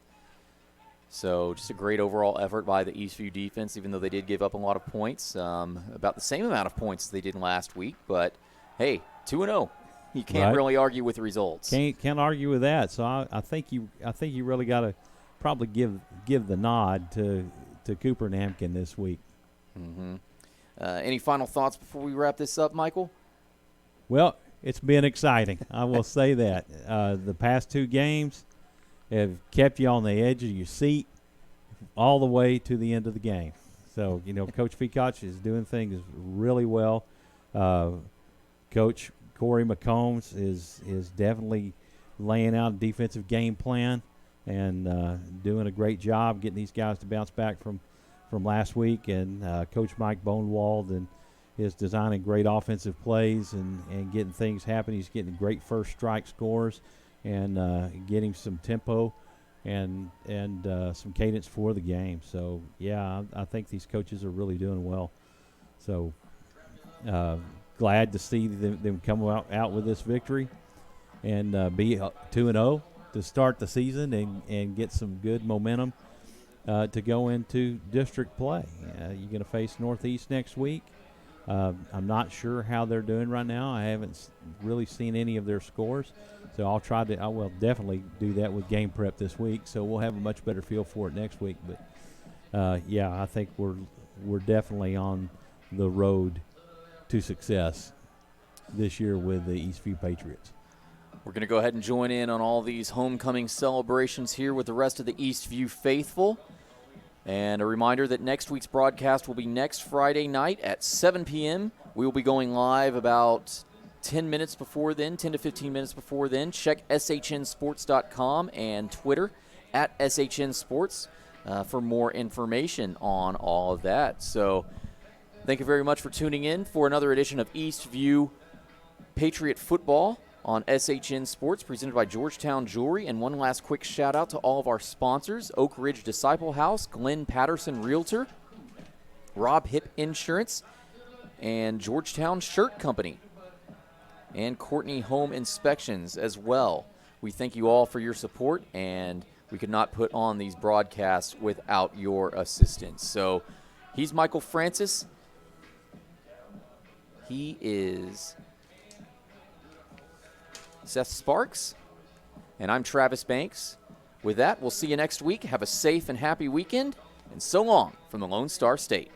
So just a great overall effort by the Eastview defense, even though they did give up a lot of points, about the same amount of points as they did last week. But, hey, 2-0. You can't really argue with the results. Can't argue with that. So I think you really got to probably give the nod to Cooper Namkin this week. Any final thoughts before we wrap this up, Michael? Well, it's been exciting. I will say that. The past 2 games have kept you on the edge of your seat all the way to the end of the game. So, Coach Feacock is doing things really well. Coach Corey McCombs is definitely laying out a defensive game plan and doing a great job getting these guys to bounce back from last week. And Coach Mike Bonewald is designing great offensive plays and getting things happen. He's getting great first strike scores and getting some tempo and some cadence for the game. So, yeah, I think these coaches are really doing well. So glad to see them come out with this victory and be 2-0 to start the season and get some good momentum to go into district play. You're going to face Northeast next week. I'm not sure how they're doing right now. I haven't really seen any of their scores, so I will definitely do that with game prep this week. So we'll have a much better feel for it next week. But yeah, I think we're definitely on the road to success this year with the Eastview Patriots. We're going to go ahead and join in on all these homecoming celebrations here with the rest of the Eastview faithful. And a reminder that next week's broadcast will be next Friday night at 7 p.m. We will be going live about 10 minutes before then, 10 to 15 minutes before then. Check shnsports.com and Twitter at shnsports for more information on all of that. So thank you very much for tuning in for another edition of Eastview Patriot Football on SHN Sports, presented by Georgetown Jewelry. And one last quick shout out to all of our sponsors: Oak Ridge Disciple House, Glenn Patterson Realtor, Rob Hip Insurance, and Georgetown Shirt Company, and Courtney Home Inspections as well. We thank you all for your support, and we could not put on these broadcasts without your assistance. So he's Michael Francis. He is Seth Sparks, and I'm Travis Banks. With that, we'll see you next week. Have a safe and happy weekend, and so long from the Lone Star State.